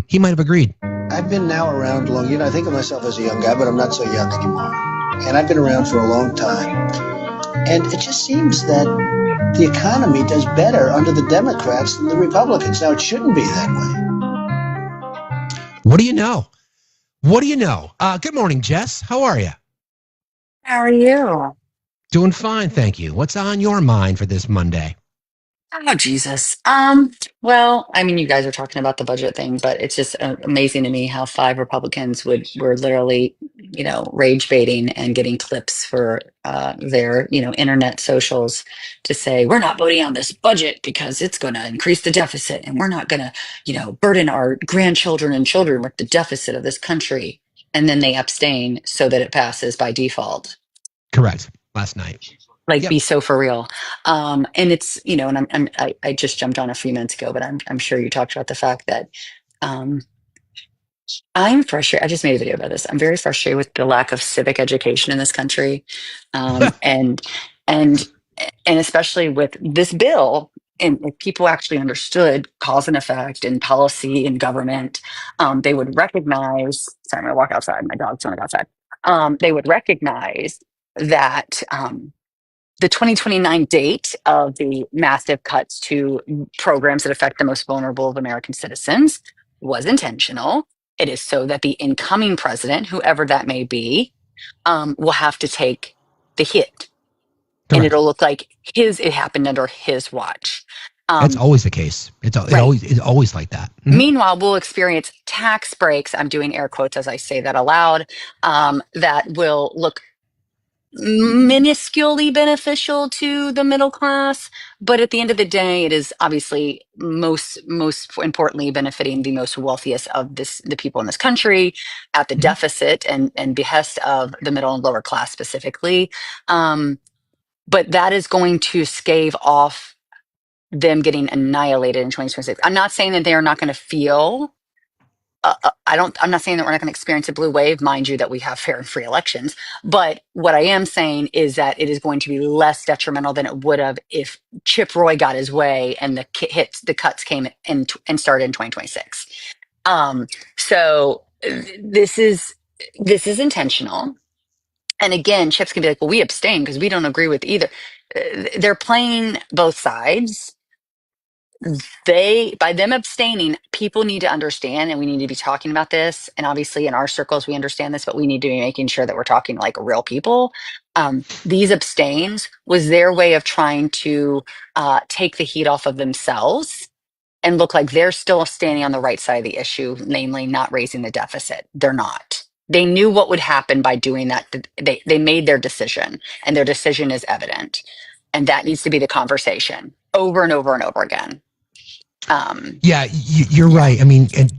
He might have agreed. I've been now around long. I think of myself as a young guy, but I'm not so young anymore. And I've been around for a long time. And it just seems that the economy does better under the Democrats than the Republicans. Now, it shouldn't be that way. What do you know? Good morning, Jess. How are you? How are you? Doing fine, thank you. What's on your mind for this Monday? Oh, Jesus. Well, I mean, you guys are talking about the budget thing, but it's just amazing to me how 5 Republicans were literally, rage baiting and getting clips for their, internet socials to say, we're not voting on this budget because it's going to increase the deficit and we're not going to, burden our grandchildren and children with the deficit of this country. And then they abstain so that it passes by default. Correct. Last night. Like, be so for real. And it's, and I just jumped on a few minutes ago, but I'm sure you talked about the fact that I'm frustrated. I just made a video about this. I'm very frustrated with the lack of civic education in this country. And especially with this bill, and if people actually understood cause and effect and policy and government, they would recognize, sorry, I'm gonna walk outside. My dog's going to go outside. They would recognize that, the 2029 date of the massive cuts to programs that affect the most vulnerable of American citizens was intentional. It is so that the incoming president, whoever that may be, will have to take the hit. Correct. And it'll look like it happened under his watch. That's always the case. It's always like that. Mm-hmm. Meanwhile, we'll experience tax breaks. I'm doing air quotes as I say that aloud. That will look minusculely beneficial to the middle class, but at the end of the day, it is obviously most importantly benefiting the most wealthiest of the people in this country at the deficit and behest of the middle and lower class specifically. But that is going to scave off them getting annihilated in 2026. I'm not saying that they are not going to feel I'm not saying that we're not going to experience a blue wave, mind you, that we have fair and free elections. But what I am saying is that it is going to be less detrimental than it would have if Chip Roy got his way and the cuts came in and started in 2026. So this is intentional. And again, Chip's gonna be like, well, we abstain because we don't agree with either. They're playing both sides. By them abstaining, people need to understand, and we need to be talking about this. And obviously in our circles, we understand this, but we need to be making sure that we're talking like real people. These abstains was their way of trying to take the heat off of themselves and look like they're still standing on the right side of the issue, namely not raising the deficit. They're not. They knew what would happen by doing that. They made their decision, and their decision is evident. And that needs to be the conversation over and over and over again. You're right. I mean, and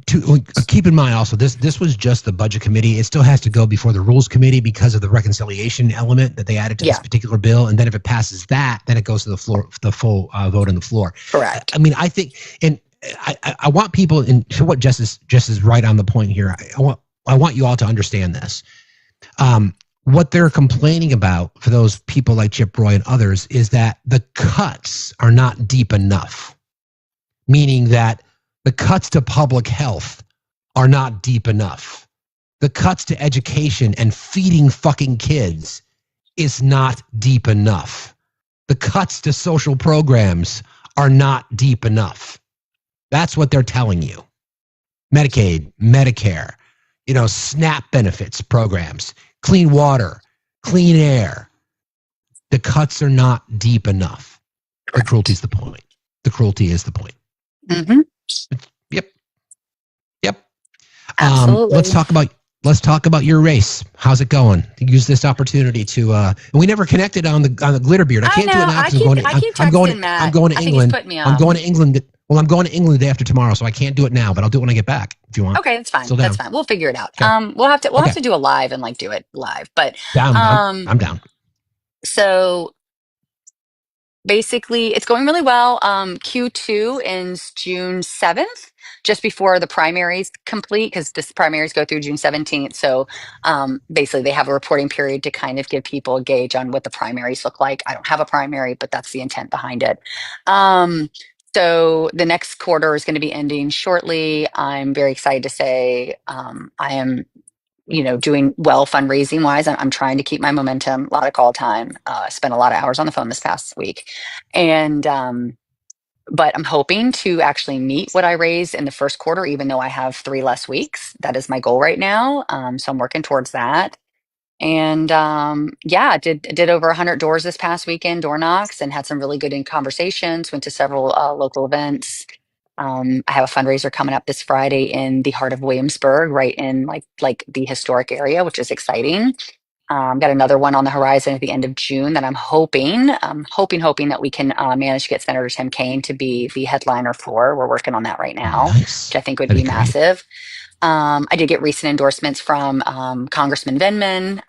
keep in mind also, this was just the budget committee. It still has to go before the rules committee because of the reconciliation element that they added to this particular bill. And then if it passes that, then it goes to the floor, the full vote on the floor. Correct. I mean, I think, and I want people, and to what Jess is right on the point here. I want you all to understand this. What they're complaining about for those people like Chip Roy and others is that the cuts are not deep enough. Meaning that the cuts to public health are not deep enough. The cuts to education and feeding fucking kids is not deep enough. The cuts to social programs are not deep enough. That's what they're telling you. Medicaid, Medicare, SNAP benefits programs, clean water, clean air. The cuts are not deep enough. The cruelty is the point. The cruelty is the point. Mm-hmm. Yep. Absolutely. Let's talk about your race. How's it going? Use this opportunity to. We never connected on the glitter beard. I can't do it now because I'm going to England. I'm going to England. Well, I'm going to England the day after tomorrow, so I can't do it now. But I'll do it when I get back. If you want. Okay, that's fine. That's fine. We'll figure it out. Okay. We'll have to do a live and do it live. But I'm down. So Basically, it's going really well. Q2 ends June 7th, just before the primaries complete, because this primaries go through June 17th. So basically, they have a reporting period to kind of give people a gauge on what the primaries look like. I don't have a primary, but that's the intent behind it. So the next quarter is going to be ending shortly. I'm very excited to say I am doing well fundraising wise. I'm trying to keep my momentum, a lot of call time. Spent a lot of hours on the phone this past week. And, but I'm hoping to actually meet what I raised in the first quarter, even though I have 3 less weeks. That is my goal right now. So I'm working towards that. And yeah, did over 100 doors this past weekend, door knocks, and had some really good conversations. Went to several local events. I have a fundraiser coming up this Friday in the heart of Williamsburg, right in like the historic area, which is exciting. Got another one on the horizon at the end of June that I'm hoping that we can manage to get Senator Tim Kaine to be the headliner for. We're working on that right now, Nice. which I think would That'd be be great. massive. I did get recent endorsements from Congressman Vindman,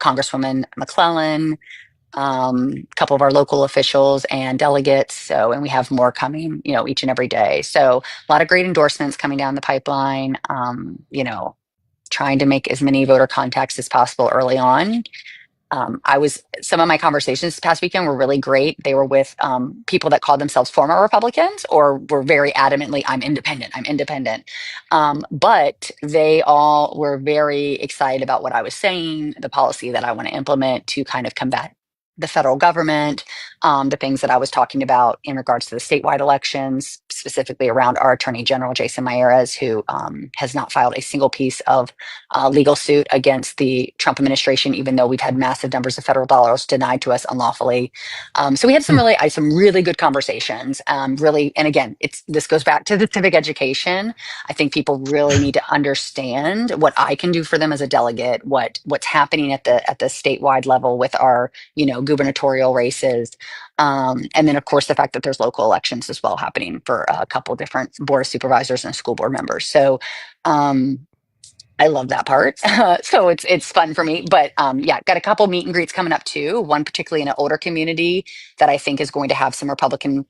Congresswoman McClellan, a couple of our local officials and delegates. So, and we have more coming, each and every day. So, a lot of great endorsements coming down the pipeline. Trying to make as many voter contacts as possible early on. Some of my conversations this past weekend were really great. They were with people that called themselves former Republicans or were very adamantly, I'm independent, I'm independent. But they all were very excited about what I was saying, the policy that I want to implement to kind of combat the federal government, the things that I was talking about in regards to the statewide elections, specifically around our Attorney General, Jason Miyares, who has not filed a single piece of legal suit against the Trump administration, even though we've had massive numbers of federal dollars denied to us unlawfully. So we had some really good conversations. Really, and again, this goes back to the civic education. I think people really need to understand what I can do for them as a delegate, what's happening at the statewide level with our gubernatorial races. And then, of course, the fact that there's local elections as well happening for a couple of different board of supervisors and school board members. So I love that part. So it's fun for me. But yeah, got a couple meet and greets coming up too. One particularly in an older community that I think is going to have some Republican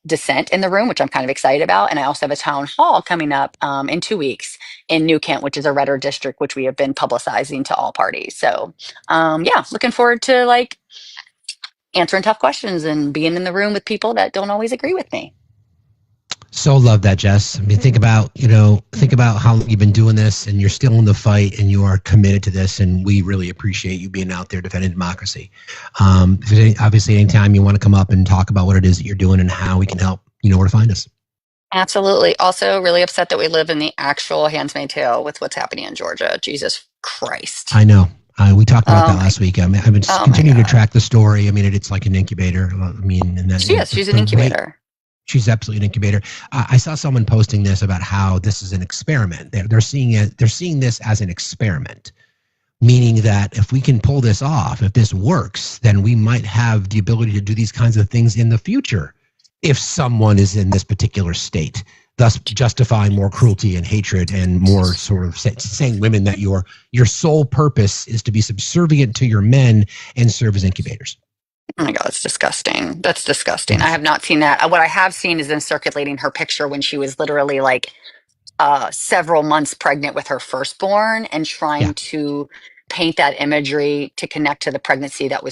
dissent in the room, which I'm kind of excited about. And I also have a town hall coming up in 2 weeks in New Kent, which is a redder district, which we have been publicizing to all parties. So yeah, looking forward to answering tough questions and being in the room with people that don't always agree with me. So love that, Jess. I mean, think about how you've been doing this and you're still in the fight and you are committed to this. And we really appreciate you being out there defending democracy. Obviously, anytime you want to come up and talk about what it is that you're doing and how we can help, you know where to find us. Absolutely. Also, really upset that we live in the actual Handmaid's Tale with what's happening in Georgia. Jesus Christ. I know. We talked about that last week. I mean, I've been continuing to track the story. I mean, it's like an incubator. I mean, and that she's an incubator. She's absolutely an incubator. I saw someone posting this about how this is an experiment. They're seeing it. They're seeing this as an experiment, meaning that if we can pull this off, if this works, then we might have the ability to do these kinds of things in the future. If someone is in this particular state, thus justifying more cruelty and hatred and more sort of saying women that your sole purpose is to be subservient to your men and serve as incubators. Oh my God, that's disgusting. That's disgusting. Yes. I have not seen that. What I have seen is them circulating her picture when she was literally several months pregnant with her firstborn and trying to paint that imagery to connect to the pregnancy that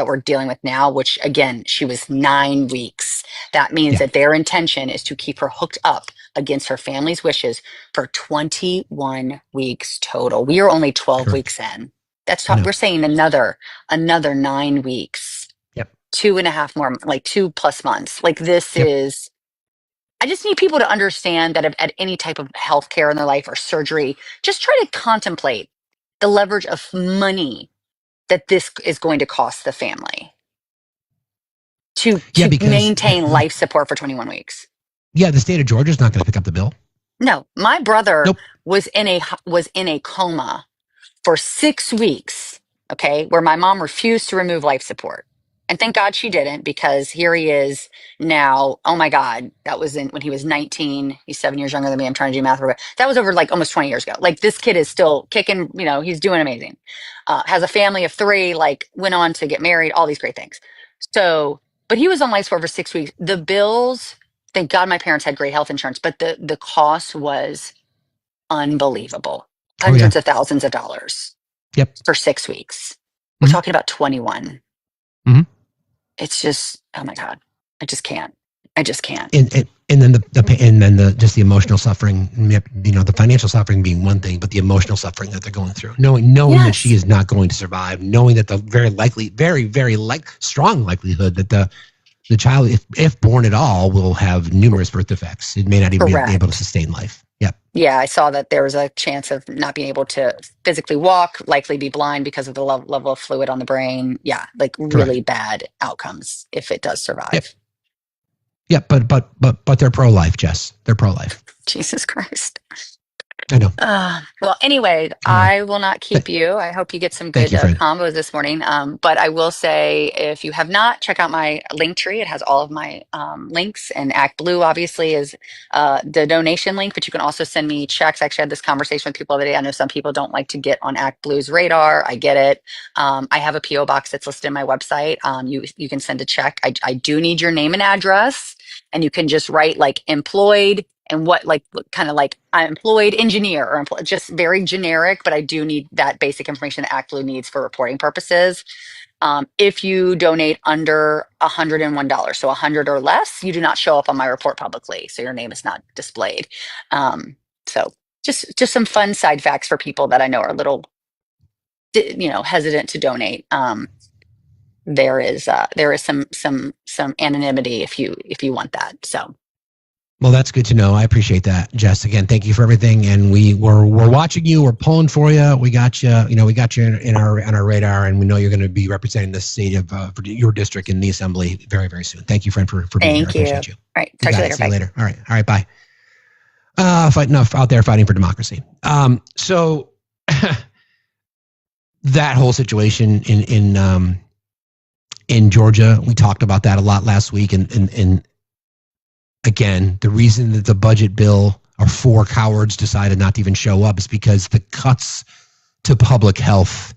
we're dealing with now, which again, she was 9 weeks. That means that their intention is to keep her hooked up against her family's wishes for 21 weeks total. We are only 12 weeks in. We're saying another 9 weeks. 2.5 more, 2+ months. This is, I just need people to understand that at any type of healthcare in their life or surgery, just try to contemplate the leverage of money that this is going to cost the family to maintain life support for 21 weeks. Yeah, the state of Georgia is not going to pick up the bill. No, my brother was in a coma for 6 weeks, okay, where my mom refused to remove life support. And thank God she didn't, because here he is now. Oh my God, that was when he was 19. He's 7 years younger than me. I'm trying to do math. That was over almost 20 years ago. This kid is still kicking, he's doing amazing. Has a family of 3, went on to get married, all these great things. So But he was on life support for 6 weeks. The bills, thank God my parents had great health insurance, but the cost was unbelievable. Oh yeah. Hundreds of thousands of dollars Yep. for 6 weeks. We're Mhm. talking about 21. Mhm. It's just, oh my God. I just can't. I just can't. And then the just the emotional suffering, the financial suffering being one thing, but the emotional suffering that they're going through, knowing that she Yes. is not going to survive, knowing that the very strong likelihood that the child, if born at all, will have numerous birth defects. It may not even be able to Correct. sustain life. Yep. Yeah, I saw that there was a chance of not being able to physically walk, likely be blind because of the level of fluid on the brain. Yeah, like Correct. really bad outcomes if it does survive. Yep. Yep. But they're pro-life, Jess. They're pro-life. Jesus Christ. I know. Well, anyway, I will not keep you. I hope you get some good combos this morning. But I will say, if you have not, check out my link tree. It has all of my links, and Act Blue obviously is the donation link, but you can also send me checks. I actually had this conversation with people the other day. I know some people don't like to get on Act Blue's radar. I get it. I have a PO box that's listed on my website. You can send a check. I do need your name and address, and you can just write like employed and what, like, kind of like I'm employed engineer or just very generic, but I do need that basic information that Act Blue needs for reporting purposes. If you donate under $101, so 100 or less, you do not show up on my report publicly, so your name is not displayed. So just some fun side facts for people that I know are a little, hesitant to donate. There is some anonymity if you want that. So. Well, that's good to know. I appreciate that, Jess. Again, thank you for everything. And we're watching you. We're pulling for you. We got you. We got you on our radar, and we know you're going to be representing the state of your district in the assembly very, very soon. Thank you, friend, for being here. I appreciate you. All right. Talk to you later. See you later. All right. Bye. Out there fighting for democracy. So that whole situation in Georgia, we talked about that a lot last week, and again, the reason that the budget bill or 4 cowards decided not to even show up is because the cuts to public health,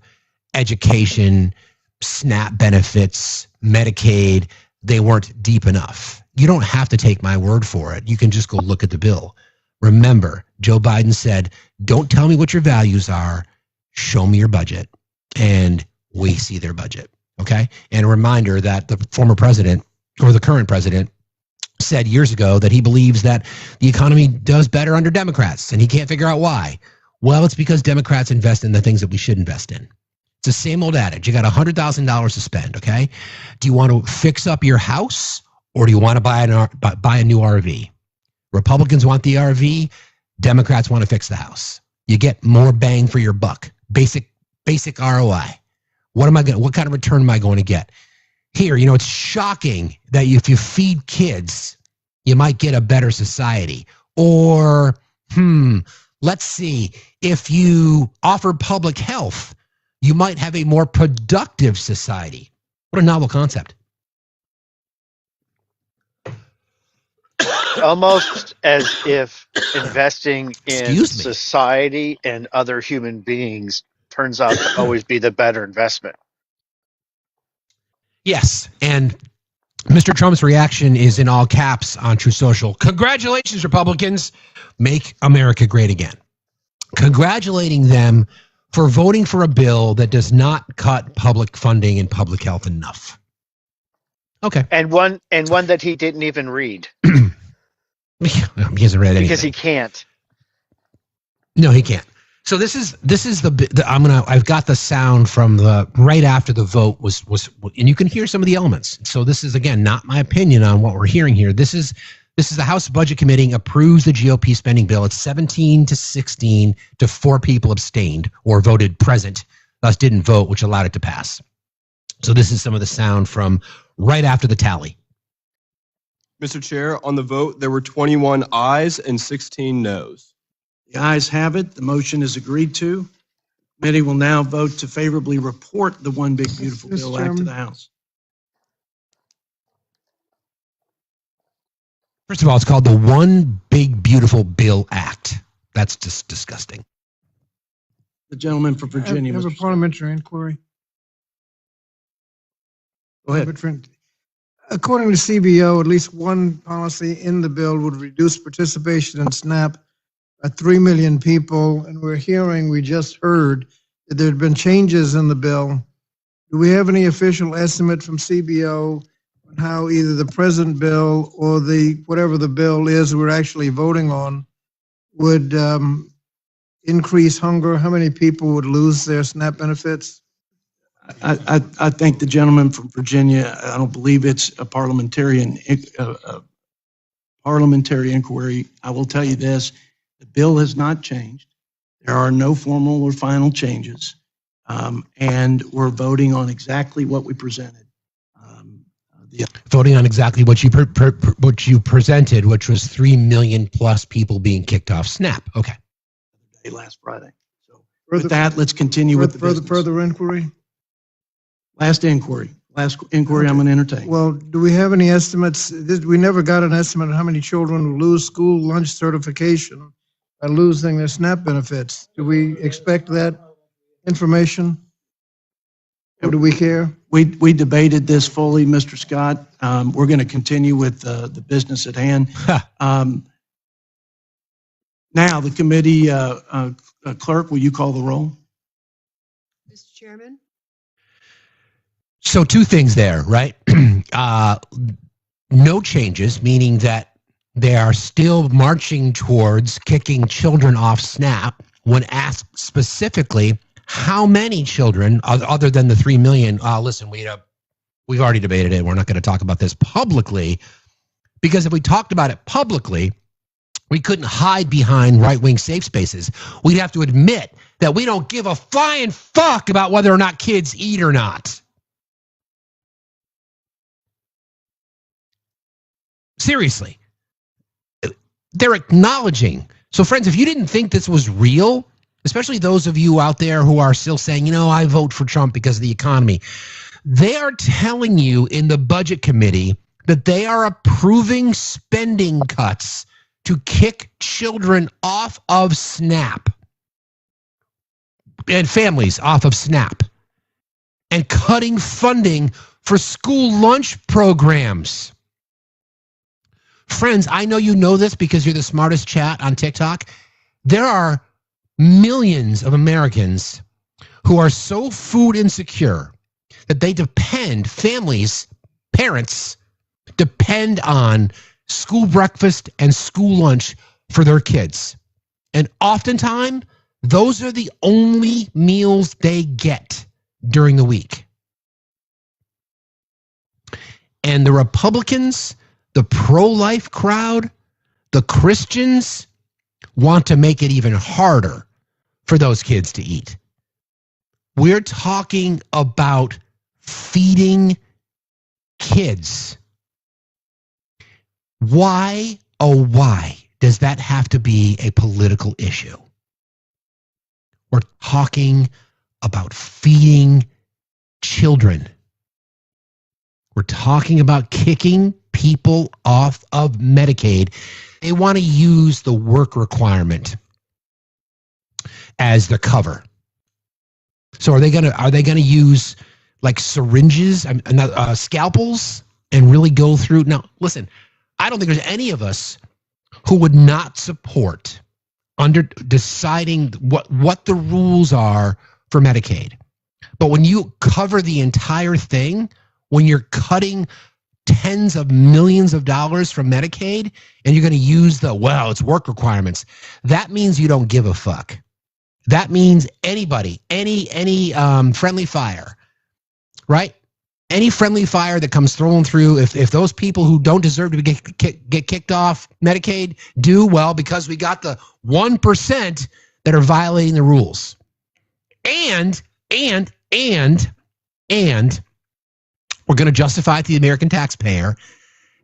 education, SNAP benefits, Medicaid, they weren't deep enough. You don't have to take my word for it. You can just go look at the bill. Remember, Joe Biden said, don't tell me what your values are. Show me your budget. And we see their budget. Okay? And a reminder that the former president or the current president said years ago that he believes that the economy does better under Democrats, and he can't figure out why. Well, it's because Democrats invest in the things that we should invest in. It's the same old adage. You got $100,000 to spend, okay? Do you want to fix up your house, or do you want to buy a new RV? Republicans want the RV. Democrats want to fix the house. You get more bang for your buck. Basic ROI. What kind of return am I going to get? Here, it's shocking that if you feed kids, you might get a better society. Or, let's see, if you offer public health, you might have a more productive society. What a novel concept. Almost as if investing in society and other human beings turns out to always be the better investment. Yes, and Mr. Trump's reaction is in all caps on True Social. Congratulations, Republicans. Make America great again. Congratulating them for voting for a bill that does not cut public funding and public health enough. Okay. And one that he didn't even read. He hasn't read anything. Because he can't. No, he can't. So this is I've got the sound from the right after the vote was, and you can hear some of the elements. So this is, again, not my opinion on what we're hearing here. This is the House Budget Committee approves the GOP spending bill. It's 17-16 to 4 people abstained or voted present, thus didn't vote, which allowed it to pass. So this is some of the sound from right after the tally. Mr. Chair, on the vote, there were 21 ayes and 16 noes. The ayes have it. The motion is agreed to. The committee will now vote to favorably report the One Big Beautiful Bill Act to the House. First of all, it's called the One Big Beautiful Bill Act. That's just disgusting. The gentleman from Virginia. I have a parliamentary inquiry. Go ahead. according to CBO, at least one policy in the bill would reduce participation in SNAP by 3 million people. And we just heard that there had been changes in the bill. Do we have any official estimate from CBO on how either the present bill or whatever the bill is we're actually voting on would increase hunger? How many people would lose their SNAP benefits? I think the gentleman from Virginia, I don't believe it's a parliamentary inquiry. I will tell you this, the bill has not changed. There are no formal or final changes. And we're voting on exactly what we presented. Voting on exactly what you presented, which was 3 million plus people being kicked off SNAP. Okay. Last Friday. So with that, let's continue with the business. Further inquiry? Last inquiry. Okay. I'm going to entertain. Well, do we have any estimates? We never got an estimate of how many children will lose school lunch certification by losing their SNAP benefits. Do we expect that information? Or do we care? We debated this fully, Mr. Scott. We're going to continue with the business at hand. Now, the committee clerk, will you call the roll? Mr. Chairman? So 2 things there, right? No changes, meaning that they are still marching towards kicking children off SNAP when asked specifically how many children, other than the 3 million, listen, we've already debated it. We're not going to talk about this publicly, because if we talked about it publicly, we couldn't hide behind right-wing safe spaces. We'd have to admit that we don't give a flying fuck about whether or not kids eat or not. Seriously. They're acknowledging. So friends, if you didn't think this was real, especially those of you out there who are still saying, I vote for Trump because of the economy, they are telling you in the budget committee that they are approving spending cuts to kick children off of SNAP and families off of SNAP and cutting funding for school lunch programs. Friends, I know you know this because you're the smartest chat on TikTok. There are millions of Americans who are so food insecure that they families, parents, depend on school breakfast and school lunch for their kids. And oftentimes, those are the only meals they get during the week. And the Republicans, the pro-life crowd, the Christians want to make it even harder for those kids to eat. We're talking about feeding kids. Why, oh why, does that have to be a political issue? We're talking about feeding children. We're talking about kicking people off of Medicaid. They want to use the work requirement as the cover. So are they gonna use like syringes, scalpels, and really go through? Now, listen, I don't think there's any of us who would not support under deciding what the rules are for Medicaid. But when you cover the entire thing, when you're cutting tens of millions of dollars from Medicaid and you're going to use it's work requirements, that means you don't give a fuck. That means anybody, any friendly fire, right? Any friendly fire that comes thrown through, if those people who don't deserve to get kicked off Medicaid do, well, because we got the 1% that are violating the rules. And we're going to justify to the American taxpayer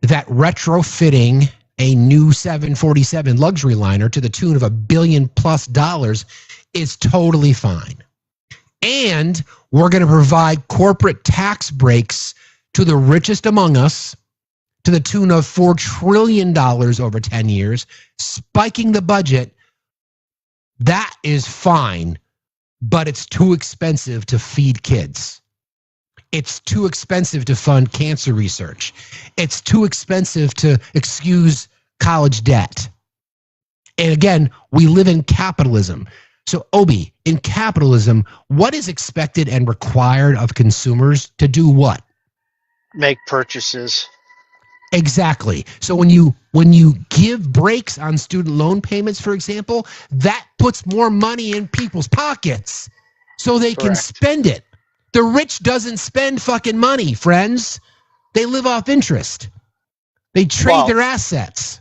that retrofitting a new 747 luxury liner to the tune of $1 billion+ is totally fine. And we're going to provide corporate tax breaks to the richest among us to the tune of $4 trillion over 10 years, spiking the budget. That is fine, but it's too expensive to feed kids. It's too expensive to fund cancer research. It's too expensive to excuse college debt. And again, we live in capitalism. So, Obi, in capitalism, what is expected and required of consumers to do what? Make purchases. Exactly. So when you give breaks on student loan payments, for example, that puts more money in people's pockets so they can spend it. The rich doesn't spend fucking money, friends. They live off interest. They trade their assets.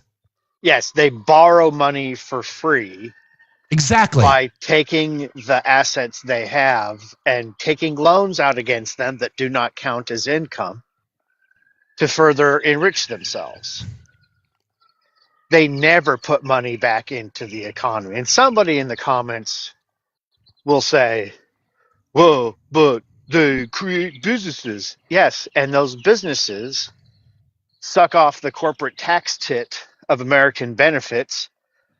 Yes, they borrow money for free. Exactly. By taking the assets they have and taking loans out against them that do not count as income to further enrich themselves. They never put money back into the economy. And somebody in the comments will say, well, but they create businesses. Yes, and those businesses suck off the corporate tax tit of American benefits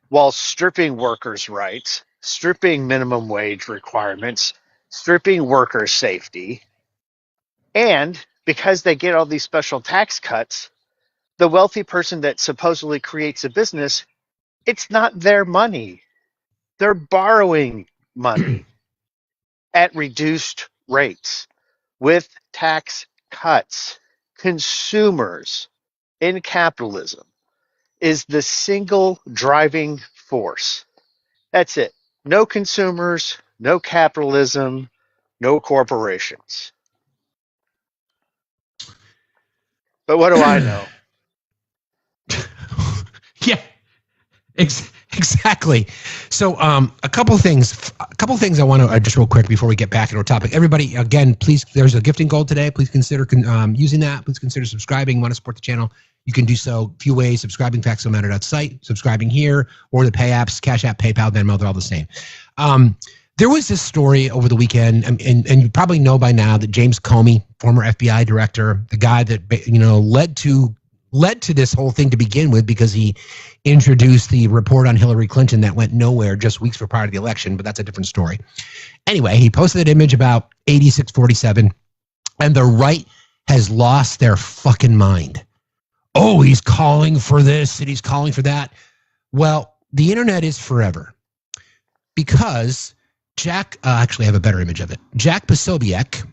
while stripping workers' rights, stripping minimum wage requirements, stripping worker safety. And because they get all these special tax cuts, the wealthy person that supposedly creates a business, it's not their money. They're borrowing money at reduced rates with tax cuts. Consumers in capitalism is the single driving force. That's it. No consumers, no capitalism, no corporations. But what do I know? Yeah, exactly. So a couple of things I want to just real quick before we get back into our topic. Everybody, again, please, there's a gifting goal today. Please consider using that. Please consider subscribing. Want to support the channel, you can do so a few ways: subscribing to FactsStillMatter.site, subscribing here, or the pay apps, Cash App, PayPal, Venmo, they're all the same. There was this story over the weekend, and you probably know by now that James Comey, former FBI director, the guy that led to this whole thing to begin with, because he introduced the report on Hillary Clinton that went nowhere just weeks prior to the election, but that's a different story. Anyway, he posted an image about 8647, and the right has lost their fucking mind. Oh, he's calling for this and he's calling for that. Well, the internet is forever, because Jack, actually I have a better image of it. Jack Posobiec,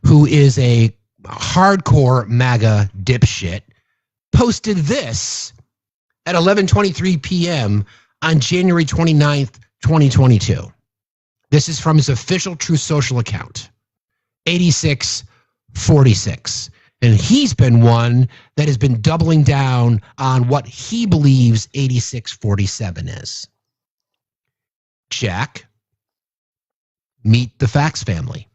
who is a hardcore MAGA dipshit, posted this at 11:23 p.m. on January 29th, 2022. This is from his official Truth Social account, 8646. And he's been one that has been doubling down on what he believes 8647 is. Jack, meet the Facts family.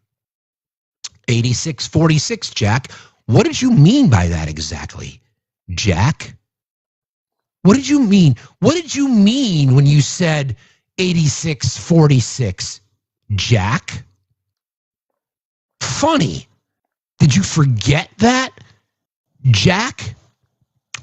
8646, Jack. What did you mean by that exactly, Jack? What did you mean? What did you mean when you said 8646, Jack? Funny. Did you forget that, Jack?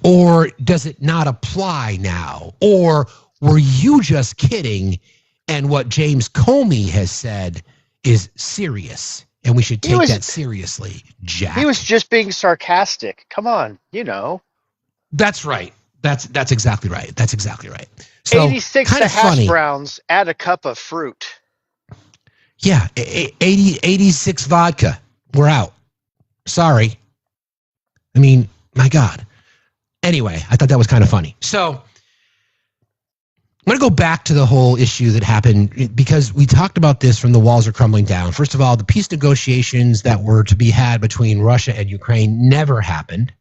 Or does it not apply now? Or were you just kidding, and what James Comey has said is serious, and we should take that seriously, Jack? He was just being sarcastic. Come on, you know. That's right. That's exactly right. That's exactly right. So, 86 to hash browns, add a cup of fruit. Yeah, 86 vodka. We're out. Sorry. I mean, my God. Anyway, I thought that was kind of funny. So I'm going to go back to the whole issue that happened, because we talked about this from the walls are crumbling down. First of all, the peace negotiations that were to be had between Russia and Ukraine never happened.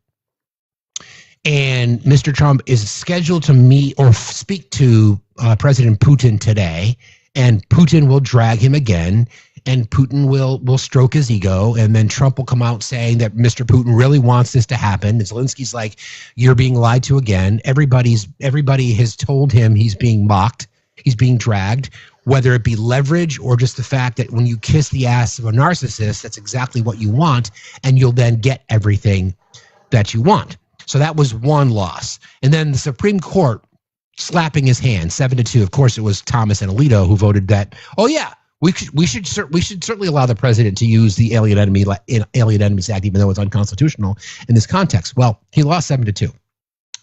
And Mr. Trump is scheduled to meet or speak to President Putin today, and Putin will drag him again, and Putin will stroke his ego, and then Trump will come out saying that Mr. Putin really wants this to happen. And Zelensky's like, you're being lied to again. Everybody has told him he's being mocked. He's being dragged, whether it be leverage or just the fact that when you kiss the ass of a narcissist, that's exactly what you want, and you'll then get everything that you want. So that was one loss. And then the Supreme Court slapping his hand, 7-2. Of course, it was Thomas and Alito who voted that, oh yeah, We should certainly allow the president to use the Alien Enemies Act, even though it's unconstitutional in this context. Well, he lost 7-2.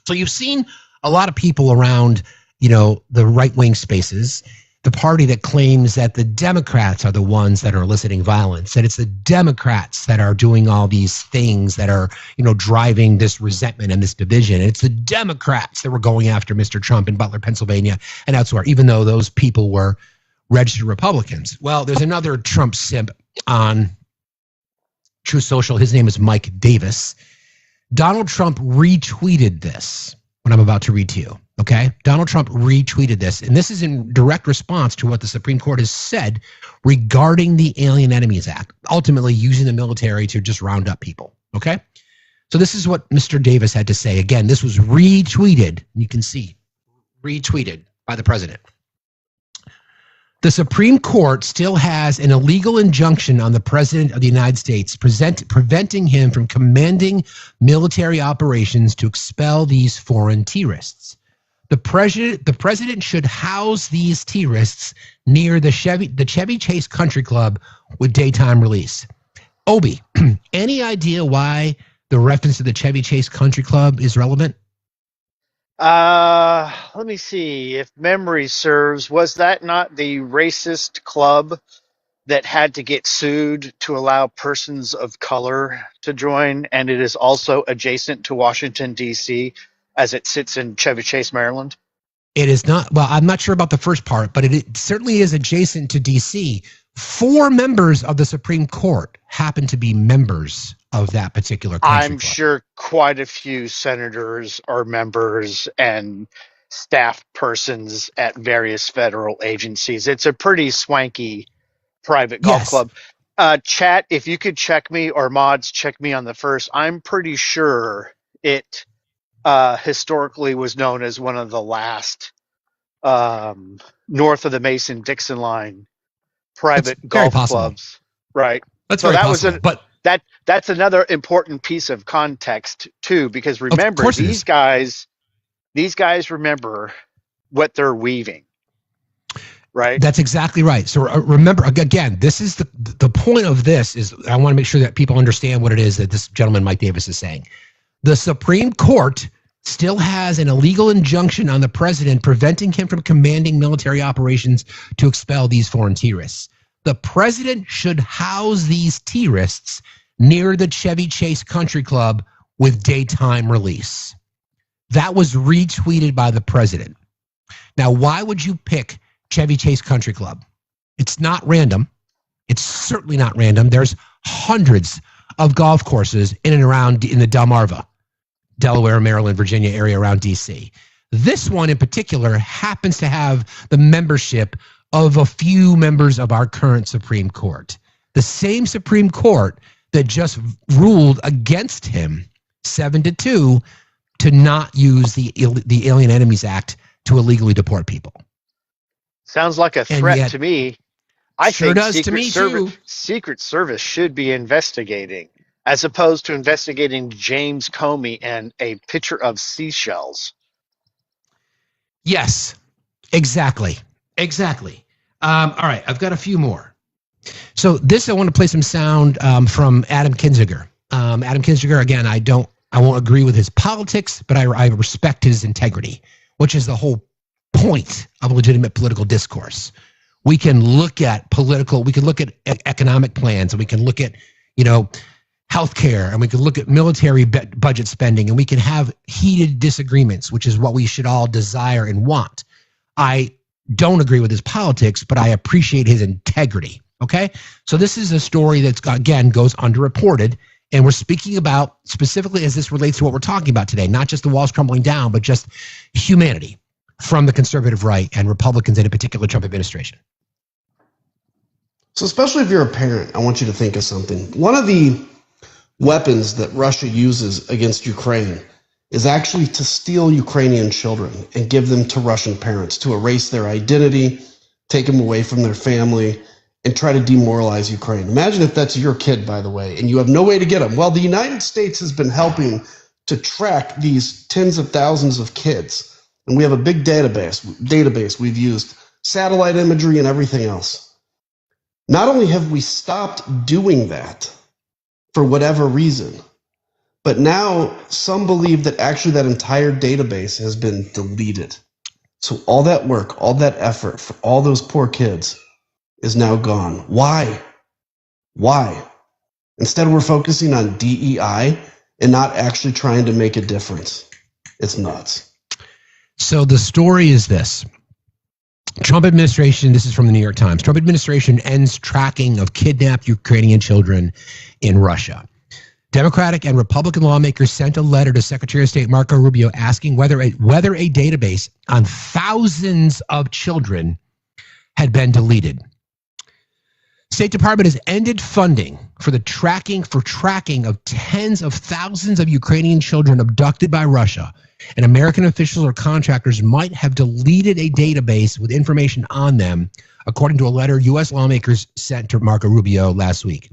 So you've seen a lot of people around, the right-wing spaces, the party that claims that the Democrats are the ones that are eliciting violence, that it's the Democrats that are doing all these things that are, driving this resentment and this division. And it's the Democrats that were going after Mr. Trump in Butler, Pennsylvania, and elsewhere, even though those people were registered Republicans. Well, there's another Trump simp on True Social. His name is Mike Davis. Donald Trump retweeted this, what I'm about to read to you. Okay? Donald Trump retweeted this, and this is in direct response to what the Supreme Court has said regarding the Alien Enemies Act, ultimately using the military to just round up people. Okay? So this is what Mr. Davis had to say. Again, this was retweeted. You can see, retweeted by the president. The Supreme Court still has an illegal injunction on the President of the United States, preventing him from commanding military operations to expel these foreign terrorists. The president should house these terrorists near the Chevy Chase Country Club with daytime release. Obi, any idea why the reference to the Chevy Chase Country Club is relevant? Let me see if memory serves. Was that not the racist club that had to get sued to allow persons of color to join? And it is also adjacent to Washington, D.C., as it sits in Chevy Chase, Maryland. It is not. Well, I'm not sure about the first part, but it certainly is adjacent to D.C. 4 members of the Supreme Court happen to be members of that particular country I'm club. sure quite a few senators are members and staff persons at various federal agencies. It's a pretty swanky private golf club. Chat, if you could check me, or mods check me on the first, I'm pretty sure it historically was known as one of the last north of the Mason-Dixon line private golf clubs. Right. That's so very that possible. That's another important piece of context too, because remember, these guys remember what they're weaving. Right. That's exactly right. So remember, again, this is the point of this is I want to make sure that people understand what it is that this gentleman, Mike Davis, is saying. The Supreme Court still has an illegal injunction on the president preventing him from commanding military operations to expel these foreign terrorists. The president should house these terrorists near the Chevy Chase Country Club with daytime release. That was retweeted by the president. Now, why would you pick Chevy Chase Country Club? It's not random. It's certainly not random. There's hundreds of golf courses in and around in the Delmarva, Delaware, Maryland, Virginia area around D.C. This one in particular happens to have the membership of a few members of our current Supreme Court. The same Supreme Court that just ruled against him 7-2 to not use the Alien Enemies Act to illegally deport people. Sounds like a threat to me. I sure think does to me too. Secret Service should be investigating, as opposed to investigating James Comey and a picture of seashells. Yes, exactly. All right, I've got a few more. So this, I want to play some sound from Adam Kinzinger. Adam Kinzinger, again, I won't agree with his politics, but I respect his integrity, which is the whole point of legitimate political discourse. We can look at economic plans, and we can look at, healthcare, and we can look at military budget spending, and we can have heated disagreements, which is what we should all desire and want. I don't agree with his politics, but I appreciate his integrity. Okay? So this is a story that's, again, goes underreported, and we're speaking about specifically as this relates to what we're talking about today, not just the walls crumbling down, but just humanity from the conservative right and Republicans in a particular Trump administration. So especially if you're a parent, I want you to think of something. One of the weapons that Russia uses against Ukraine is actually to steal Ukrainian children and give them to Russian parents, to erase their identity, take them away from their family, and try to demoralize Ukraine. Imagine if that's your kid, by the way, and you have no way to get them. Well, the United States has been helping to track these tens of thousands of kids, and we have a big database. We've used satellite imagery and everything else. Not only have we stopped doing that for whatever reason, but now some believe that actually that entire database has been deleted. So all that work, all that effort for all those poor kids is now gone. Why? Why? Instead, we're focusing on DEI and not actually trying to make a difference. It's nuts. So the story is this. Trump administration, this is from the New York Times, Trump administration ends tracking of kidnapped Ukrainian children in Russia. Democratic and Republican lawmakers sent a letter to Secretary of State Marco Rubio asking whether a database on thousands of children had been deleted. State Department has ended funding for the tracking of tens of thousands of Ukrainian children abducted by Russia, and American officials or contractors might have deleted a database with information on them, according to a letter U.S. lawmakers sent to Marco Rubio last week.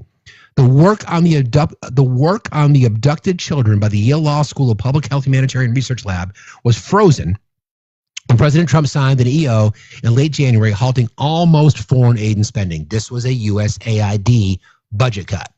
The work on the abducted children by the Yale Law School of Public Health Humanitarian Research Lab was frozen when President Trump signed an EO in late January, halting almost foreign aid and spending. This was a USAID budget cut.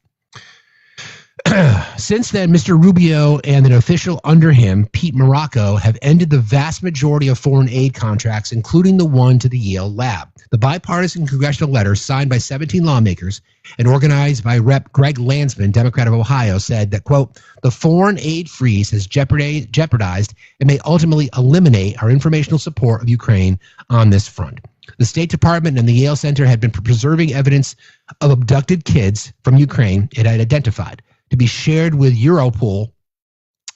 Since then, Mr. Rubio and an official under him, Pete Morocco, have ended the vast majority of foreign aid contracts, including the one to the Yale lab. The bipartisan congressional letter signed by 17 lawmakers and organized by Rep. Greg Landsman, Democrat of Ohio, said that, quote, the foreign aid freeze has jeopardized and may ultimately eliminate our informational support of Ukraine on this front. The State Department and the Yale Center had been preserving evidence of abducted kids from Ukraine it had identified to be shared with Europol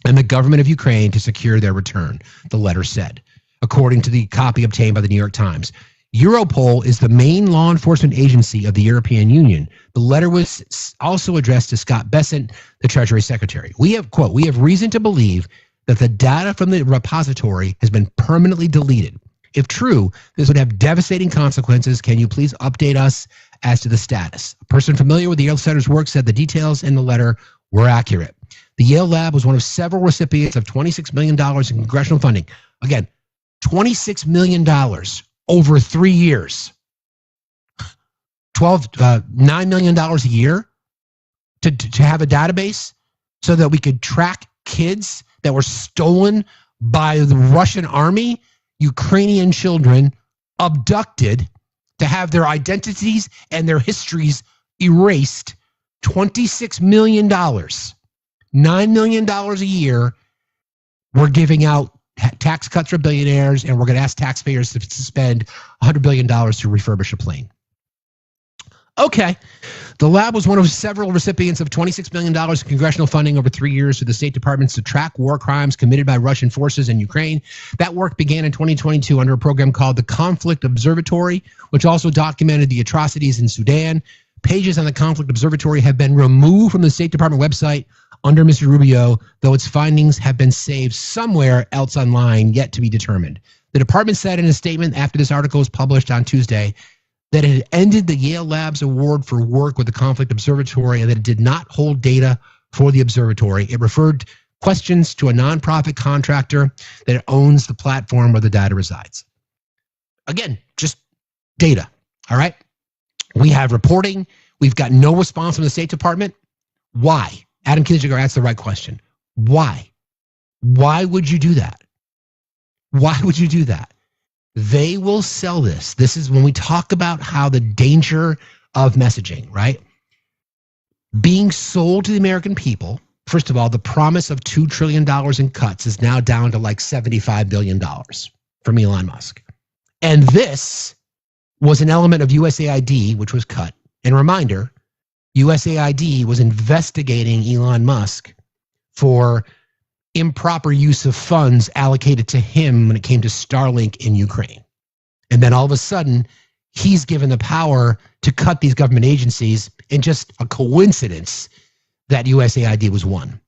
and the government of Ukraine to secure their return, the letter said, according to the copy obtained by the New York Times. Europol is the main law enforcement agency of the European Union. The letter was also addressed to Scott Bessent, the Treasury Secretary. We have, quote, we have reason to believe that the data from the repository has been permanently deleted. If true, this would have devastating consequences. Can you please update us as to the status? A person familiar with the Yale Center's work said the details in the letter were accurate. The Yale Lab was one of several recipients of $26 million in congressional funding. Again, $26 million over 3 years. $9 million a year to have a database so that we could track kids that were stolen by the Russian army, Ukrainian children abducted, to have their identities and their histories erased. $26 million, $9 million a year. We're giving out tax cuts for billionaires, and we're going to ask taxpayers to spend $100 billion to refurbish a plane. Okay. The lab was one of several recipients of $26 million in congressional funding over 3 years to the State Department to track war crimes committed by Russian forces in Ukraine. That work began in 2022 under a program called the Conflict Observatory, which also documented the atrocities in Sudan. Pages on the Conflict Observatory have been removed from the State Department website under Mr. Rubio, though its findings have been saved somewhere else online, yet to be determined. The department said in a statement after this article was published on Tuesday that it had ended the Yale Lab's award for work with the Conflict Observatory and that it did not hold data for the observatory. It referred questions to a nonprofit contractor that owns the platform where the data resides. Again, just data, all right? We have reporting. We've got no response from the State Department. Why? Adam Kinzinger asked the right question. Why? Why would you do that? Why would you do that? They will sell this. This is when we talk about how the danger of messaging, right? Being sold to the American people. First of all, the promise of $2 trillion in cuts is now down to like $75 billion from Elon Musk. And this was an element of USAID, which was cut. And reminder, USAID was investigating Elon Musk for improper use of funds allocated to him when it came to Starlink in Ukraine. And then all of a sudden, he's given the power to cut these government agencies, and just a coincidence that USAID was one.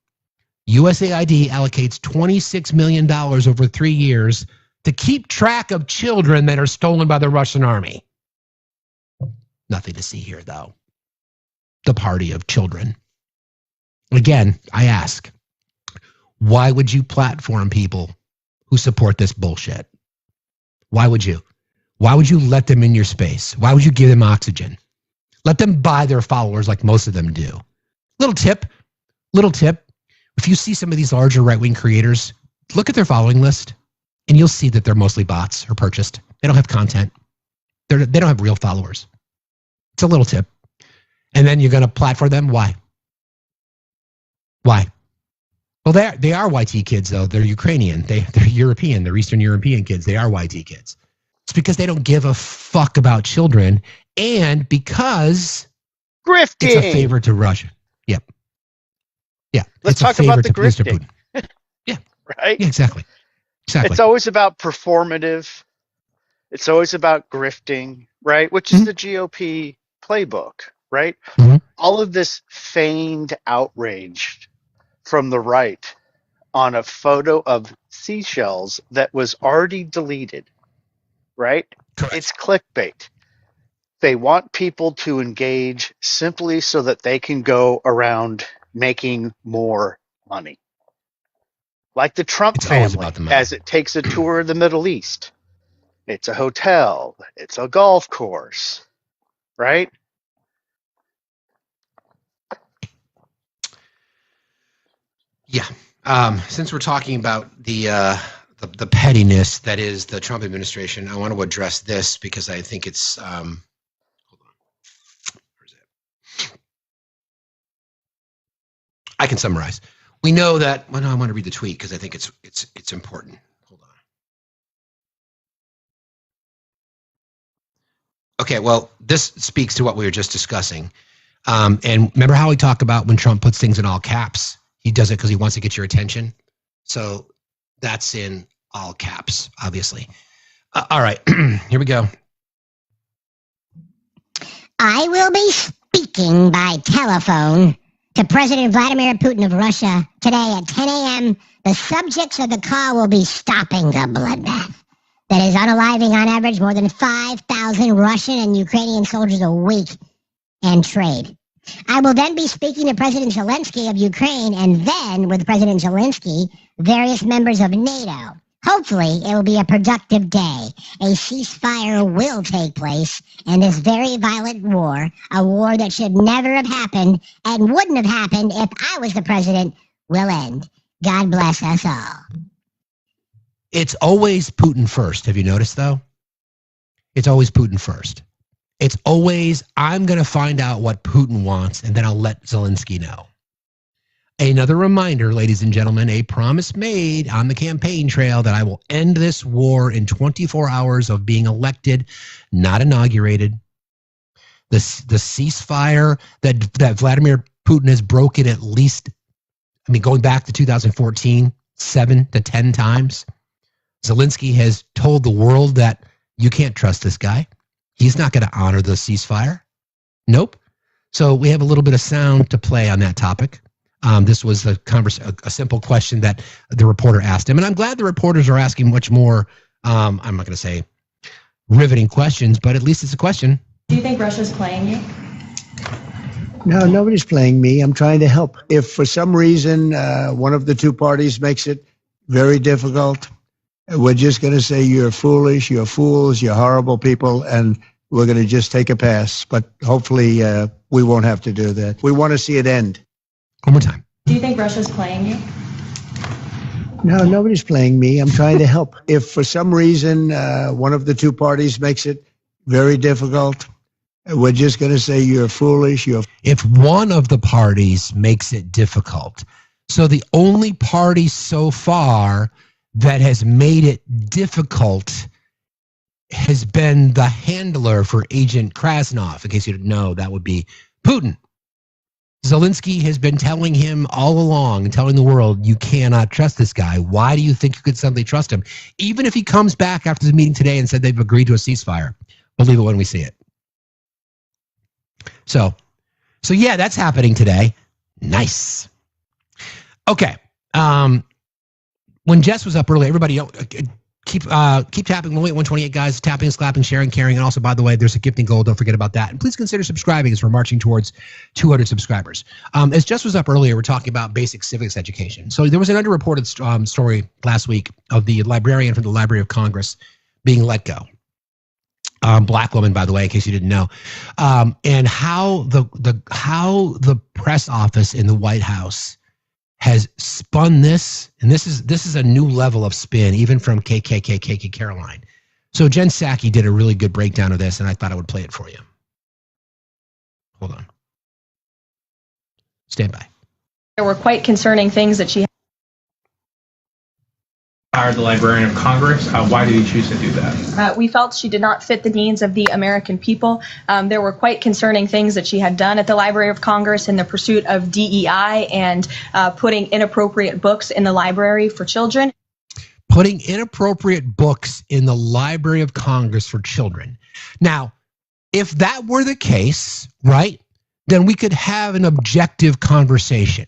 USAID allocates $26 million over 3 years to keep track of children that are stolen by the Russian army. Nothing to see here, though. The party of children. Again, I ask, why would you platform people who support this bullshit? Why would you? Why would you let them in your space? Why would you give them oxygen? Let them buy their followers like most of them do. Little tip. If you see some of these larger right-wing creators, look at their following list, and you'll see that they're mostly bots or purchased. They don't have content. They don't have real followers. It's a little tip. And then you're going to platform them. Why? Well, they are YT kids, though. They're Ukrainian. They're European. They're Eastern European kids. They are YT kids. It's because they don't give a fuck about children, and because grifting. It's a favor to Russia. Yep. Yeah. Let's talk about the grifting. Yeah. Right? Yeah, exactly. It's always about performative. It's always about grifting, right? Which is the GOP playbook, right? Mm-hmm. All of this feigned outrage from the right on a photo of seashells that was already deleted, right? Correct. It's clickbait. They want people to engage simply so that they can go around making more money. Like the Trump family, as it takes a tour of the Middle East. It's a hotel. It's a golf course, right? Yeah. Since we're talking about the pettiness that is the Trump administration, I want to address this because I think it's hold on. Where's it? I can summarize. We know that. Well, no, I want to read the tweet because I think it's important. Hold on. Okay. Well, this speaks to what we were just discussing. And remember how we talked about when Trump puts things in all caps? He does it because he wants to get your attention. So that's in all caps, obviously. All right, here we go. I will be speaking by telephone to President Vladimir Putin of Russia today at 10 a.m. The subjects of the call will be stopping the bloodbath that is unaliving on average more than 5,000 Russian and Ukrainian soldiers a week and trade. I will then be speaking to President Zelensky of Ukraine and then with President Zelensky, various members of NATO. Hopefully, it will be a productive day. A ceasefire will take place, and this very violent war, a war that should never have happened and wouldn't have happened if I was the president, will end. God bless us all. It's always Putin first. Have you noticed, though? It's always Putin first. It's always, I'm going to find out what Putin wants, and then I'll let Zelensky know. Another reminder, ladies and gentlemen, a promise made on the campaign trail that I will end this war in 24 hours of being elected, not inaugurated. The ceasefire that Vladimir Putin has broken at least, going back to 2014, 7 to 10 times. Zelensky has told the world that you can't trust this guy. He's not going to honor the ceasefire. Nope. So we have a little bit of sound to play on that topic. This was a simple question that the reporter asked him. And I'm glad the reporters are asking much more, I'm not going to say riveting questions, but at least it's a question. Do you think Russia's playing you? No, nobody's playing me. I'm trying to help. If for some reason one of the two parties makes it very difficult, we're just going to say you're foolish, you're fools, you're horrible people, and we're going to just take a pass. But hopefully we won't have to do that. We want to see it end. One more time. Do you think Russia's playing you? No, nobody's playing me. I'm trying to help. If for some reason one of the two parties makes it very difficult, we're just going to say you're foolish. If one of the parties makes it difficult, so the only party so far that has made it difficult has been the handler for Agent Krasnov. In case you didn't know, that would be Putin. Zelensky has been telling him all along, telling the world, you cannot trust this guy. Why do you think you could suddenly trust him? Even if he comes back after the meeting today and said they've agreed to a ceasefire, believe it when we see it. So yeah, that's happening today. Nice. Okay. When Jess was up early, everybody keep tapping. We'll wait 128 guys, tapping, clapping, sharing, caring. And also, by the way, there's a gifting goal. Don't forget about that. And please consider subscribing as we're marching towards 200 subscribers. As Jess was up earlier, we're talking about basic civics education. So there was an underreported story last week of the librarian from the Library of Congress being let go. Black woman, by the way, in case you didn't know, and how the press office in the White House has spun this, and this is a new level of spin, even from KK Caroline. So Jen Psaki did a really good breakdown of this, and I thought I would play it for you. Hold on. Stand by. There were quite concerning things that she hired the Librarian of Congress. Why did he choose to do that? We felt she did not fit the needs of the American people. There were quite concerning things that she had done at the Library of Congress in the pursuit of DEI and putting inappropriate books in the library for children. Putting inappropriate books in the Library of Congress for children. Now, if that were the case, right, then we could have an objective conversation.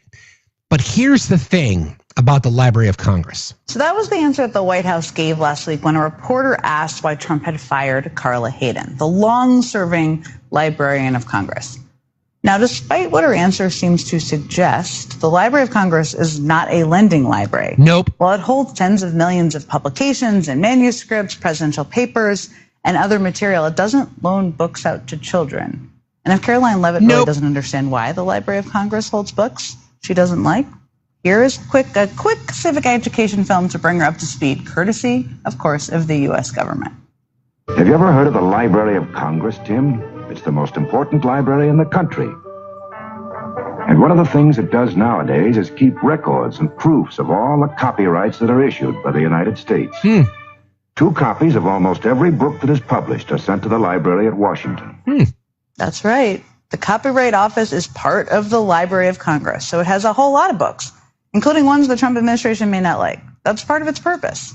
But here's the thing about the Library of Congress. So that was the answer that the White House gave last week when a reporter asked why Trump had fired Carla Hayden, the long-serving Librarian of Congress. Now, despite what her answer seems to suggest, the Library of Congress is not a lending library. Nope. While it holds tens of millions of publications and manuscripts, presidential papers, and other material, it doesn't loan books out to children. And if Caroline Leavitt really doesn't understand why the Library of Congress holds books she doesn't like, here is a quick civic education film to bring her up to speed, courtesy, of course, of the U.S. government. Have you ever heard of the Library of Congress, Tim? It's the most important library in the country. And one of the things it does nowadays is keep records and proofs of all the copyrights that are issued by the United States. 2 copies of almost every book that is published are sent to the library at Washington. That's right. The Copyright Office is part of the Library of Congress, so it has a whole lot of books, including ones the Trump administration may not like. That's part of its purpose.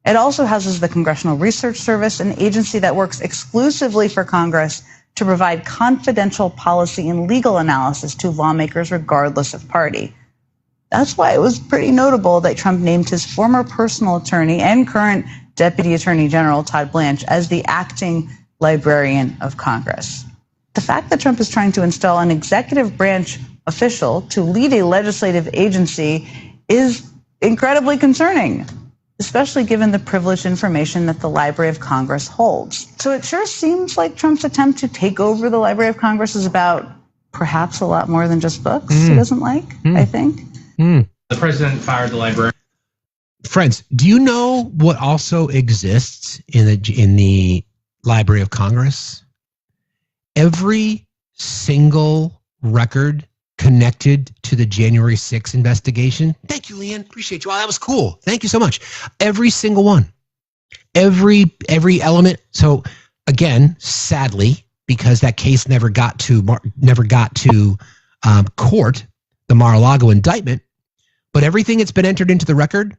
It also houses the Congressional Research Service, an agency that works exclusively for Congress to provide confidential policy and legal analysis to lawmakers regardless of party. That's why it was pretty notable that Trump named his former personal attorney and current Deputy Attorney General Todd Blanche as the acting Librarian of Congress. The fact that Trump is trying to install an executive branch official to lead a legislative agency is incredibly concerning, especially given the privileged information that the Library of Congress holds. So it sure seems like Trump's attempt to take over the Library of Congress is about perhaps a lot more than just books he doesn't like, I think. The president fired the librarian. Friends, do you know what also exists in the Library of Congress? Every single record connected to the January 6th investigation. Thank you, Leanne. Appreciate you. Wow, that was cool. Thank you so much. Every single one. Every element. So again, sadly, because that case never got to court, the Mar-a-Lago indictment, but everything that's been entered into the record,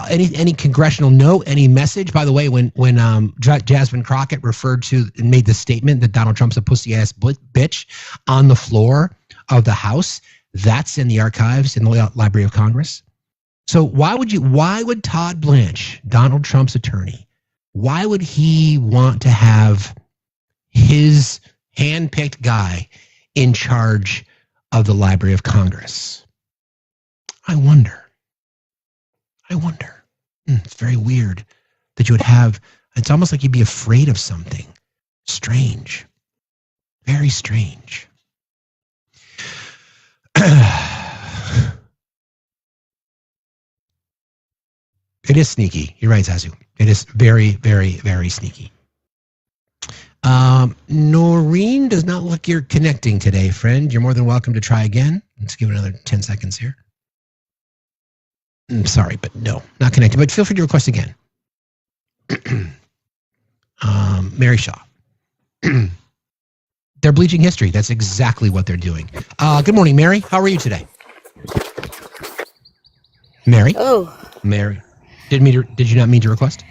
any congressional note, any message. By the way, when Jasmine Crockett referred to and made the statement that Donald Trump's a pussy ass bitch on the floor of the House, that's in the archives in the Library of Congress. So why would Todd Blanche, Donald Trump's attorney, why would he want to have his handpicked guy in charge of the Library of Congress? I wonder. It's very weird that you would have, it's almost like you'd be afraid of something. Strange. Very strange. It is sneaky. You're right, Zazu. It is very, very, very sneaky. Noreen does not look you're connecting today, friend. You're more than welcome to try again. Let's give it another 10 seconds here. I'm sorry, but no, not connected. But feel free to request again. Mary Shaw. They're bleaching history. That's exactly what they're doing. Good morning, Mary. How are you today? Mary? Oh. Mary. Did you not mean to request?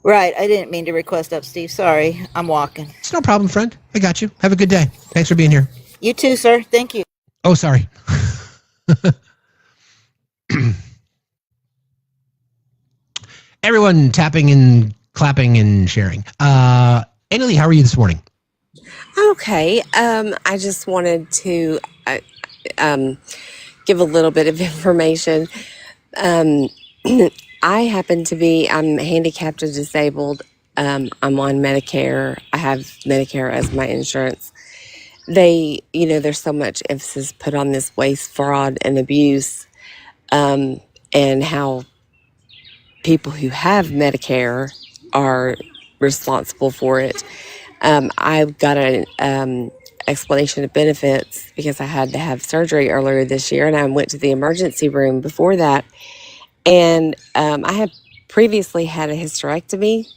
Right. I didn't mean to request up, Steve. Sorry. I'm walking. It's no problem, friend. I got you. Have a good day. Thanks for being here. You too, sir. Thank you. Oh, sorry. Everyone tapping and clapping and sharing. Annalie, how are you this morning? Okay. I just wanted to give a little bit of information. I'm handicapped and disabled, I'm on Medicare. I have Medicare as my insurance. There's so much emphasis put on this waste, fraud, and abuse, and how people who have Medicare are responsible for it. I've got an explanation of benefits because I had to have surgery earlier this year, and I went to the emergency room before that. And I had previously had a hysterectomy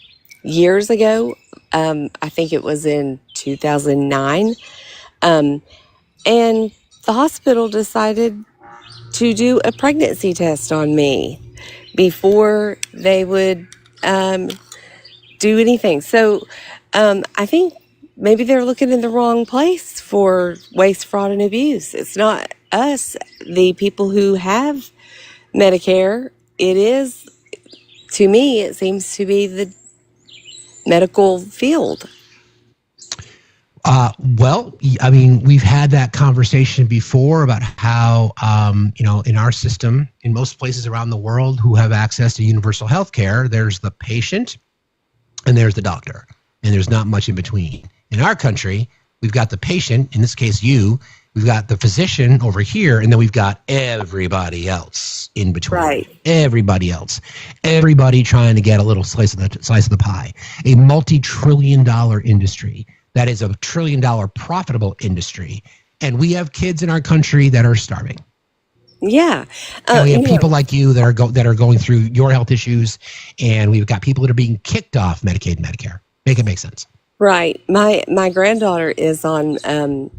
years ago. I think it was in 2009. And the hospital decided to do a pregnancy test on me before they would do anything. So I think maybe they're looking in the wrong place for waste, fraud, and abuse. It's not us, the people who have Medicare. It is, to me, it seems to be the medical field. Well, I mean, we've had that conversation before about how, in our system, in most places around the world who have access to universal health care, there's the patient and there's the doctor, and there's not much in between. In our country, we've got the patient, in this case you, we've got the physician over here, and then we've got everybody else in between. Right. Everybody else. Everybody trying to get a little slice of the pie. A multi-trillion-dollar industry. That is a $1 trillion profitable industry. And we have kids in our country that are starving. Yeah. And we have people like you that are going through your health issues, and we've got people that are being kicked off Medicaid and Medicare. Make it make sense. Right. My granddaughter is on well,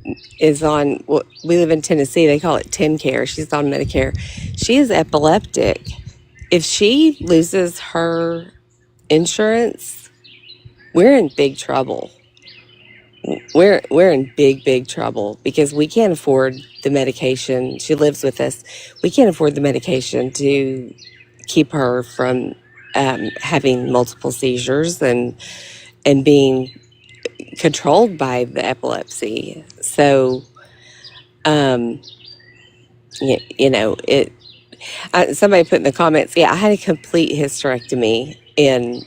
we live in Tennessee. They call it TennCare. She's on Medicare. She is epileptic. If she loses her insurance, we're in big trouble. We're in big trouble because we can't afford the medication. She lives with us. We can't afford the medication to keep her from having multiple seizures and being controlled by the epilepsy. So, somebody put in the comments, yeah, I had a complete hysterectomy, and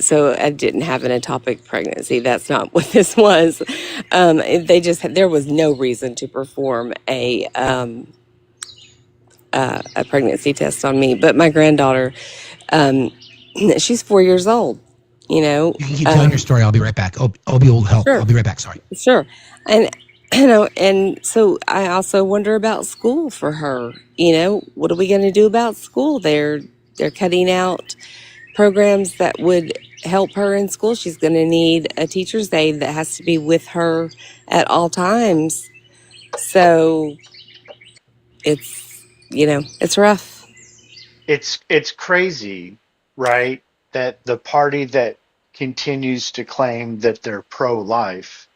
so I didn't have an ectopic pregnancy. That's not what this was. There was no reason to perform a pregnancy test on me. But my granddaughter, she's 4 years old. You can keep telling your story. I'll be right back. Obi will help. Sure. I'll be right back. Sorry. Sure. And and so I also wonder about school for her. What are we going to do about school? They're cutting out programs that would help her in school. She's going to need a teacher's aide that has to be with her at all times. So it's rough. It's crazy, right? That the party that continues to claim that they're pro-life,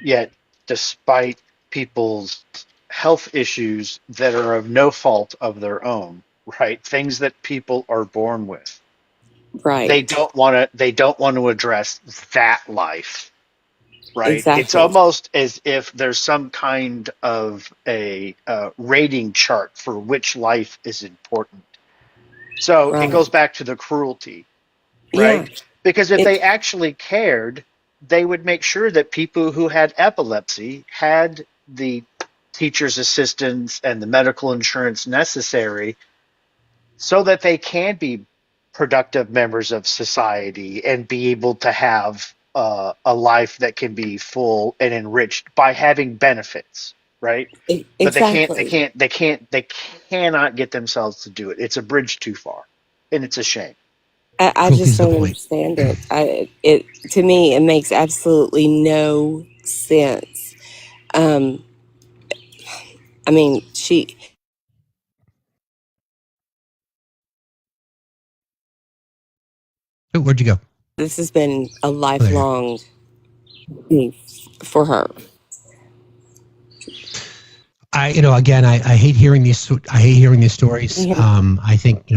yet despite people's health issues that are of no fault of their own, right? Things that people are born with. Right. They don't want to address that life. Right. Exactly. It's almost as if there's some kind of a rating chart for which life is important. So Right. It goes back to the cruelty, right? Yeah. Because if they actually cared, they would make sure that people who had epilepsy had the teacher's assistance and the medical insurance necessary so that they can be productive members of society and be able to have a life that can be full and enriched by having benefits, right? But Exactly. they cannot get themselves to do it. It's a bridge too far, and it's a shame. I just don't understand it. To me, it makes absolutely no sense. I mean, Where'd you go? this has been a lifelong thing for her. I hate hearing these. I hate hearing these stories. I think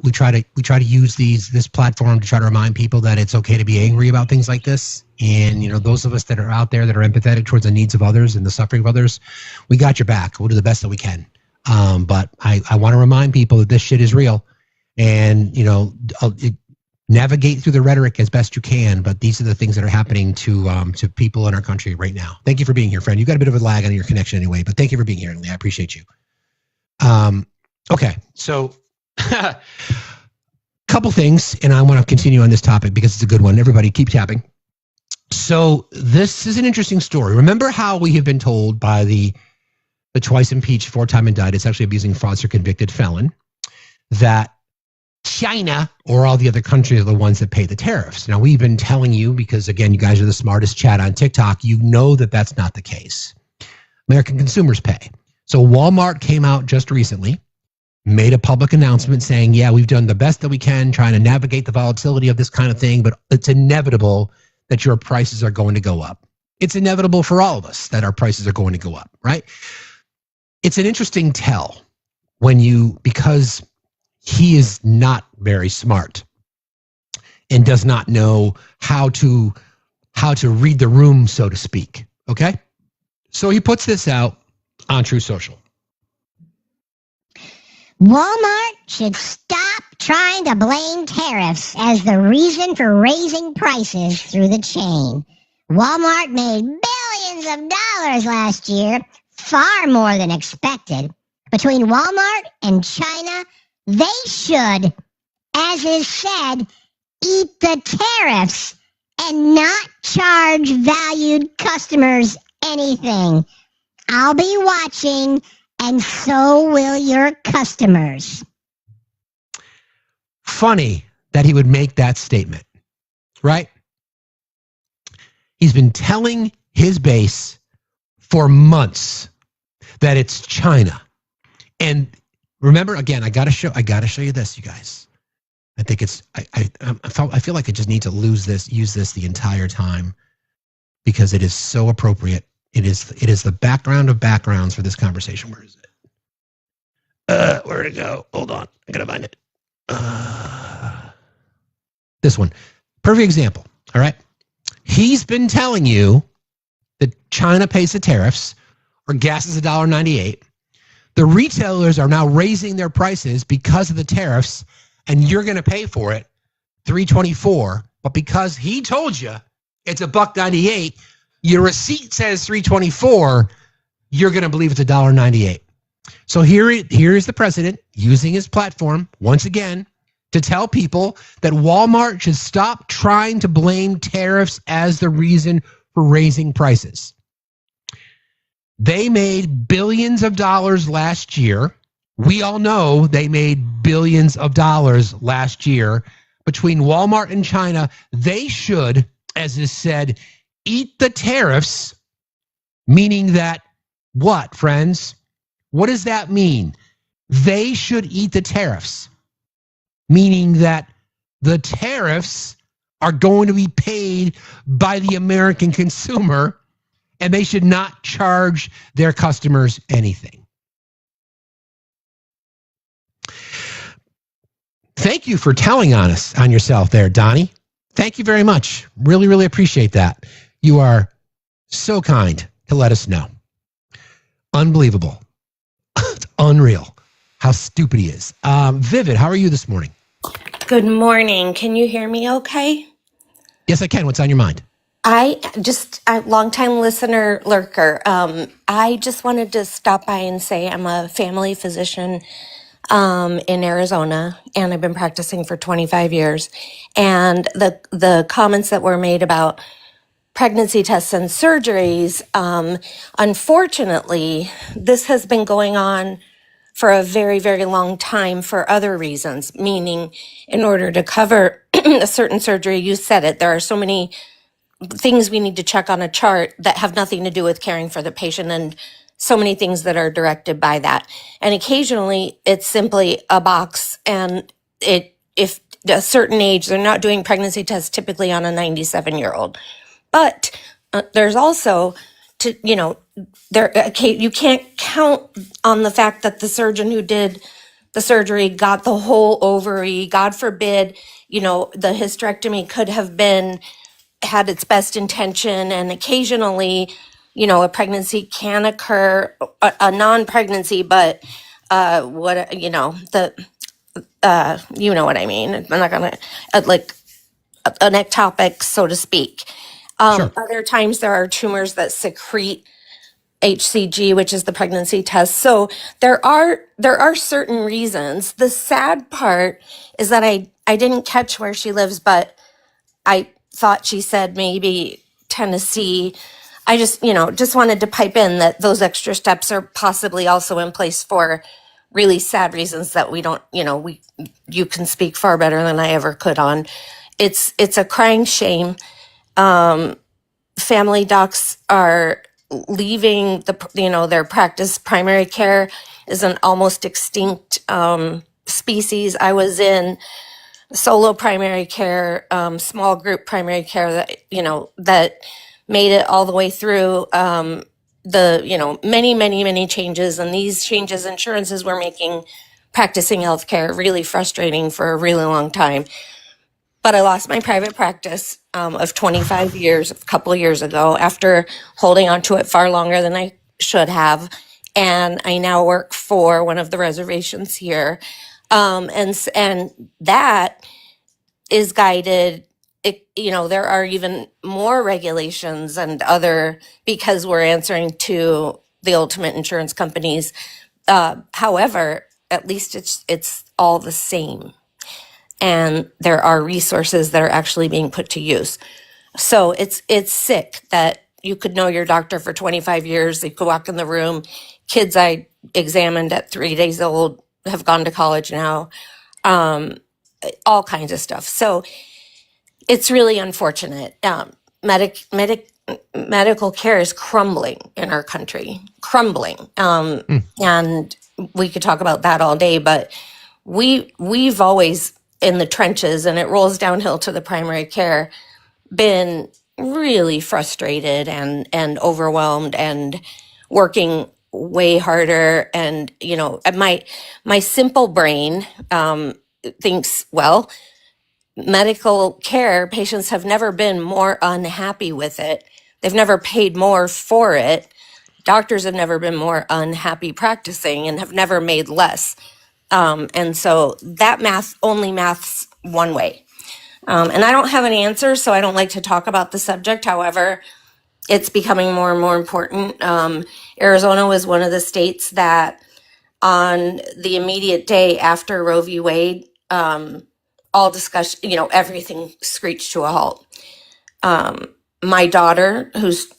we try to use this platform to try to remind people that it's okay to be angry about things like this. And those of us that are out there that are empathetic towards the needs of others and the suffering of others, we got your back. We'll do the best that we can. But I want to remind people that this shit is real, and navigate through the rhetoric as best you can, but these are the things that are happening to people in our country right now. Thank you for being here, friend. You got a bit of a lag on your connection anyway, but thank you for being here, Emily. I appreciate you. Okay, so couple things, and I want to continue on this topic because it's a good one. Everybody keep tapping. So this is an interesting story. Remember how we have been told by the twice impeached, 4-time indicted, sexually abusing fraudster convicted felon that China or all the other countries are the ones that pay the tariffs. Now, we've been telling you, because again, you guys are the smartest chat on TikTok, you know that that's not the case. American consumers pay. So Walmart came out just recently, made a public announcement saying, yeah, we've done the best that we can trying to navigate the volatility of this kind of thing, but it's inevitable that your prices are going to go up. It's inevitable for all of us that our prices are going to go up, right? It's an interesting tell because he is not very smart and does not know how to read the room, so to speak. Okay? So he puts this out on True Social. Walmart should stop trying to blame tariffs as the reason for raising prices through the chain. Walmart made billions of dollars last year, far more than expected. Between Walmart and China, they should, as is said, eat the tariffs and not charge valued customers anything. I'll be watching, and so will your customers. Funny that he would make that statement, right? He's been telling his base for months that it's China. And remember, again, I gotta show you this, you guys. I think I feel like I just need to use this the entire time because it is so appropriate. It is the background of backgrounds for this conversation. Where is it? Where'd it go? Hold on, I gotta find it. This one, perfect example. All right, he's been telling you that China pays the tariffs, or gas is $1.98. The retailers are now raising their prices because of the tariffs, and you're going to pay for it, $3.24. But because he told you it's $1.98, your receipt says $3.24. You're going to believe it's $1.98. So here is the president using his platform once again to tell people that Walmart should stop trying to blame tariffs as the reason for raising prices. They made billions of dollars last year. We all know they made billions of dollars last year. Between Walmart and China, they should, as is said, eat the tariffs, meaning that what, friends? What does that mean? They should eat the tariffs, meaning that the tariffs are going to be paid by the American consumer, and they should not charge their customers anything. Thank you for telling on yourself there, Donnie. Thank you very much. Really, really appreciate that. You are so kind to let us know. Unbelievable. It's unreal how stupid he is. Vivid, how are you this morning? Good morning. Can you hear me okay? Yes, I can. What's on your mind? A long-time listener lurker. I just wanted to stop by and say I'm a family physician in Arizona, and I've been practicing for 25 years. And the comments that were made about pregnancy tests and surgeries, unfortunately, this has been going on for a very, very long time for other reasons, meaning in order to cover a certain surgery, you said it, there are so many things we need to check on a chart that have nothing to do with caring for the patient, and so many things that are directed by that. And occasionally it's simply a box, and if a certain age, they're not doing pregnancy tests typically on a 97-year-old. But there's also, you can't count on the fact that the surgeon who did the surgery got the whole ovary. God forbid, the hysterectomy could have had its best intention, and occasionally, a pregnancy can occur, a non-pregnancy, but you know what I mean. I'm not gonna an ectopic, so to speak. Sure. Other times there are tumors that secrete HCG, which is the pregnancy test. So there are certain reasons. The sad part is that I didn't catch where she lives, but I thought she said maybe Tennessee. I just wanted to pipe in that those extra steps are possibly also in place for really sad reasons that we don't, you can speak far better than I ever could on. It's a crying shame. Family docs are leaving their practice. Primary care is an almost extinct species. I was in solo primary care, small group primary care that made it all the way through many changes, and these changes insurances were making practicing healthcare really frustrating for a really long time. But I lost my private practice of 25 years a couple of years ago after holding on to it far longer than I should have. And I now work for one of the reservations here. And that is guided. There are even more regulations and because we're answering to the ultimate insurance companies. However, at least it's all the same. And there are resources that are actually being put to use. So it's sick that you could know your doctor for 25 years. You could walk in the room. Kids I examined at 3 days old have gone to college now. All kinds of stuff. So it's really unfortunate. Medical care is crumbling in our country, crumbling. And we could talk about that all day, but we've always in the trenches, and it rolls downhill to the primary care, been really frustrated and overwhelmed and working way harder. And my simple brain thinks, well, medical care patients have never been more unhappy with it. They've never paid more for it. Doctors have never been more unhappy practicing and have never made less. And so that math only maths one way. And I don't have an answer, so I don't like to talk about the subject. However, it's becoming more and more important. Arizona was one of the states that on the immediate day after Roe v. Wade, all discussion, everything screeched to a halt. My daughter, who's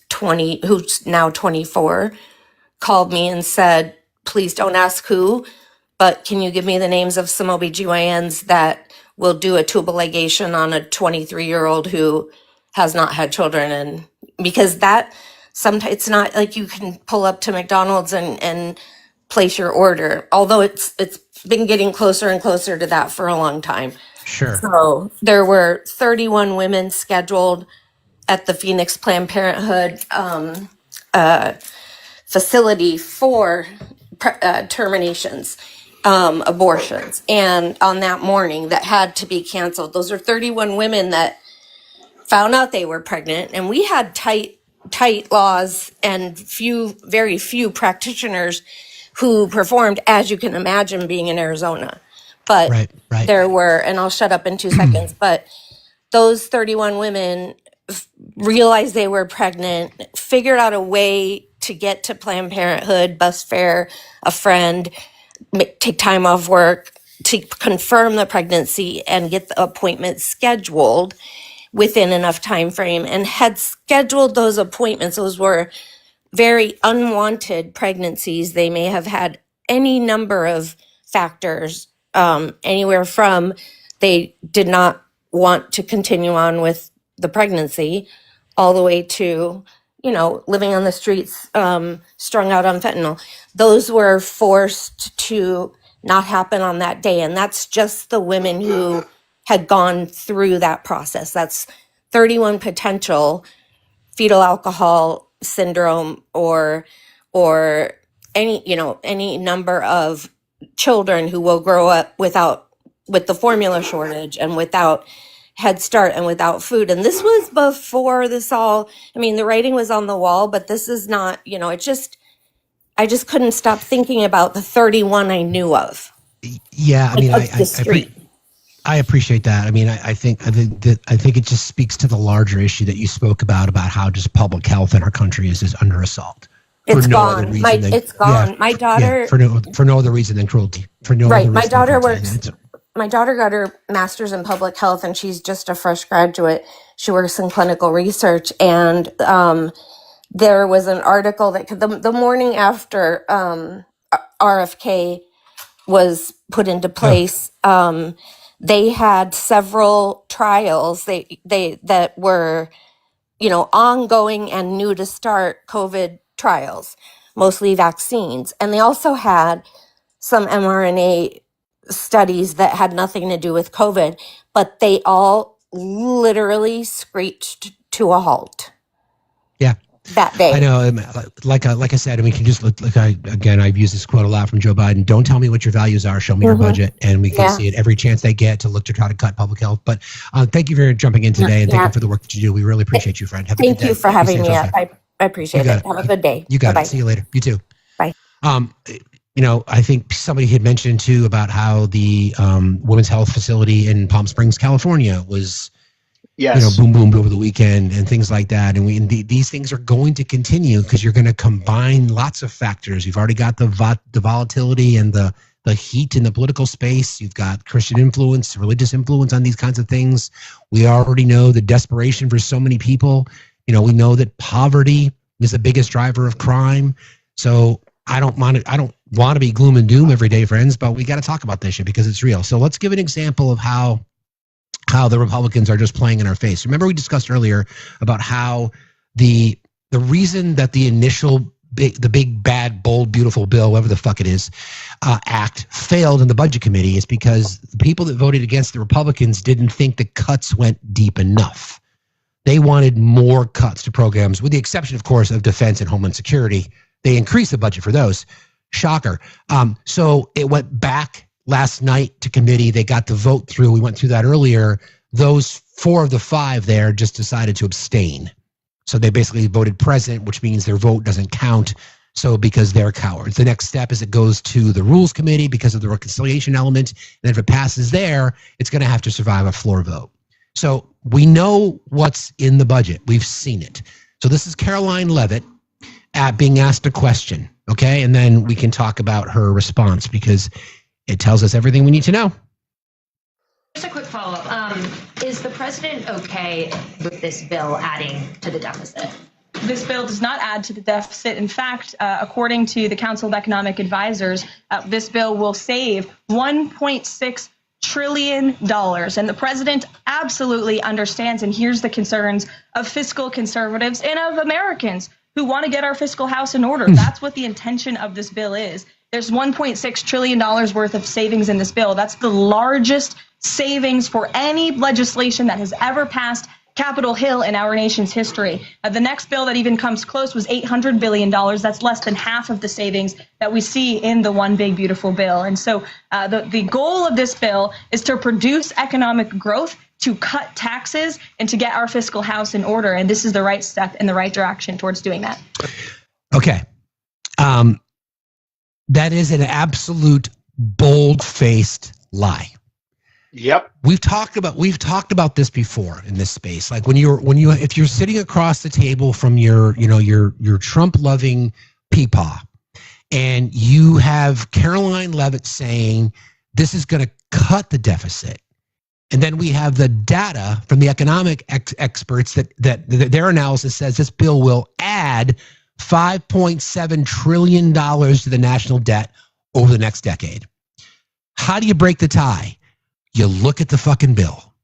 now 24, called me and said, please don't ask who, but can you give me the names of some OBGYNs that will do a tubal ligation on a 23-year-old who has not had children? And because that sometimes it's not like you can pull up to McDonald's and place your order, although it's been getting closer and closer to that for a long time. Sure. So there were 31 women scheduled at the Phoenix Planned Parenthood facility for terminations, abortions. And on that morning that had to be canceled, those are 31 women that found out they were pregnant. And we had tight laws and very few practitioners who performed, as you can imagine, being in Arizona. But right. There were, and I'll shut up in 2 seconds, but those 31 women realized they were pregnant, figured out a way to get to Planned Parenthood, bus fare, a friend, take time off work to confirm the pregnancy and get the appointment scheduled within enough time frame, and had scheduled those appointments. Those were very unwanted pregnancies. They may have had any number of factors, anywhere from they did not want to continue on with the pregnancy, all the way to, living on the streets, strung out on fentanyl. Those were forced to not happen on that day. And that's just the women who had gone through that process. That's 31 potential fetal alcohol syndrome or any number of children who will grow up with the formula shortage and without Head Start and without food. And this was before this all, the writing was on the wall, but this is not, I just couldn't stop thinking about the 31 I knew of. Yeah. Up the street. I appreciate that. I mean, I think it just speaks to the larger issue that you spoke about how just public health in our country is just under assault. It's gone. It's gone. My daughter, for no other reason than cruelty. For no other reason. My daughter than cruelty. works. My daughter got her master's in public health, and she's just a fresh graduate. She works in clinical research, and there was an article that the morning after RFK was put into place, they had several trials that were, ongoing and new to start COVID trials, mostly vaccines, and they also had some mRNA studies that had nothing to do with COVID, but they all literally screeched to a halt. Yeah. That day. I know, like I said, we can just I've used this quote a lot from Joe Biden. Don't tell me what your values are. Show me your budget, and we can see it every chance they get to look to try to cut public health. But thank you for jumping in today, and thank you for the work that you do. We really appreciate you, friend. Have a good day. Thank you for having me up. I appreciate it. Have a good day. You got Bye-bye. it. See you later. You too. Bye. I think somebody had mentioned too about how the women's health facility in Palm Springs, California, was. Yes. Boom over the weekend and things like that. And these things are going to continue because you're going to combine lots of factors. You've already got the volatility and the heat in the political space. You've got Christian influence, religious influence on these kinds of things. We already know the desperation for so many people. We know that poverty is the biggest driver of crime. So I don't want to be gloom and doom every day, friends, but we got to talk about this shit because it's real. So let's give an example of how the Republicans are just playing in our face. Remember we discussed earlier about how the reason that the initial big, bad, bold, beautiful bill, whatever the fuck it is, act failed in the budget committee is because the people that voted against the Republicans didn't think the cuts went deep enough. They wanted more cuts to programs, with the exception, of course, of defense and homeland security. They increased the budget for those. Shocker. So it went back last night to committee. They got the vote through. We went through that earlier. Those 4 of the 5 there just decided to abstain. So they basically voted present, which means their vote doesn't count. So because they're cowards. The next step is it goes to the Rules Committee because of the reconciliation element. And if it passes there, it's going to have to survive a floor vote. So we know what's in the budget. We've seen it. So this is Caroline Leavitt being asked a question. Okay. And then we can talk about her response because it tells us everything we need to know. Just a quick follow-up. Is the president okay with this bill adding to the deficit? This bill does not add to the deficit. In fact, according to the Council of Economic Advisors, this bill will save $1.6 trillion. And the president absolutely understands and hears the concerns of fiscal conservatives and of Americans who want to get our fiscal house in order. That's what the intention of this bill is. There's $1.6 trillion worth of savings in this bill. That's the largest savings for any legislation that has ever passed Capitol Hill in our nation's history. The next bill that even comes close was $800 billion. That's less than half of the savings that we see in the One Big Beautiful Bill. And so the goal of this bill is to produce economic growth, to cut taxes, and to get our fiscal house in order. And this is the right step in the right direction towards doing that. Okay. That is an absolute bold-faced lie. Yep. We've talked about this before in this space. Like if you're sitting across the table from your Trump-loving peepaw, and you have Caroline Leavitt saying this is going to cut the deficit, and then we have the data from the economic experts that their analysis says this bill will add $5.7 trillion to the national debt over the next decade. How do you break the tie? You look at the fucking bill.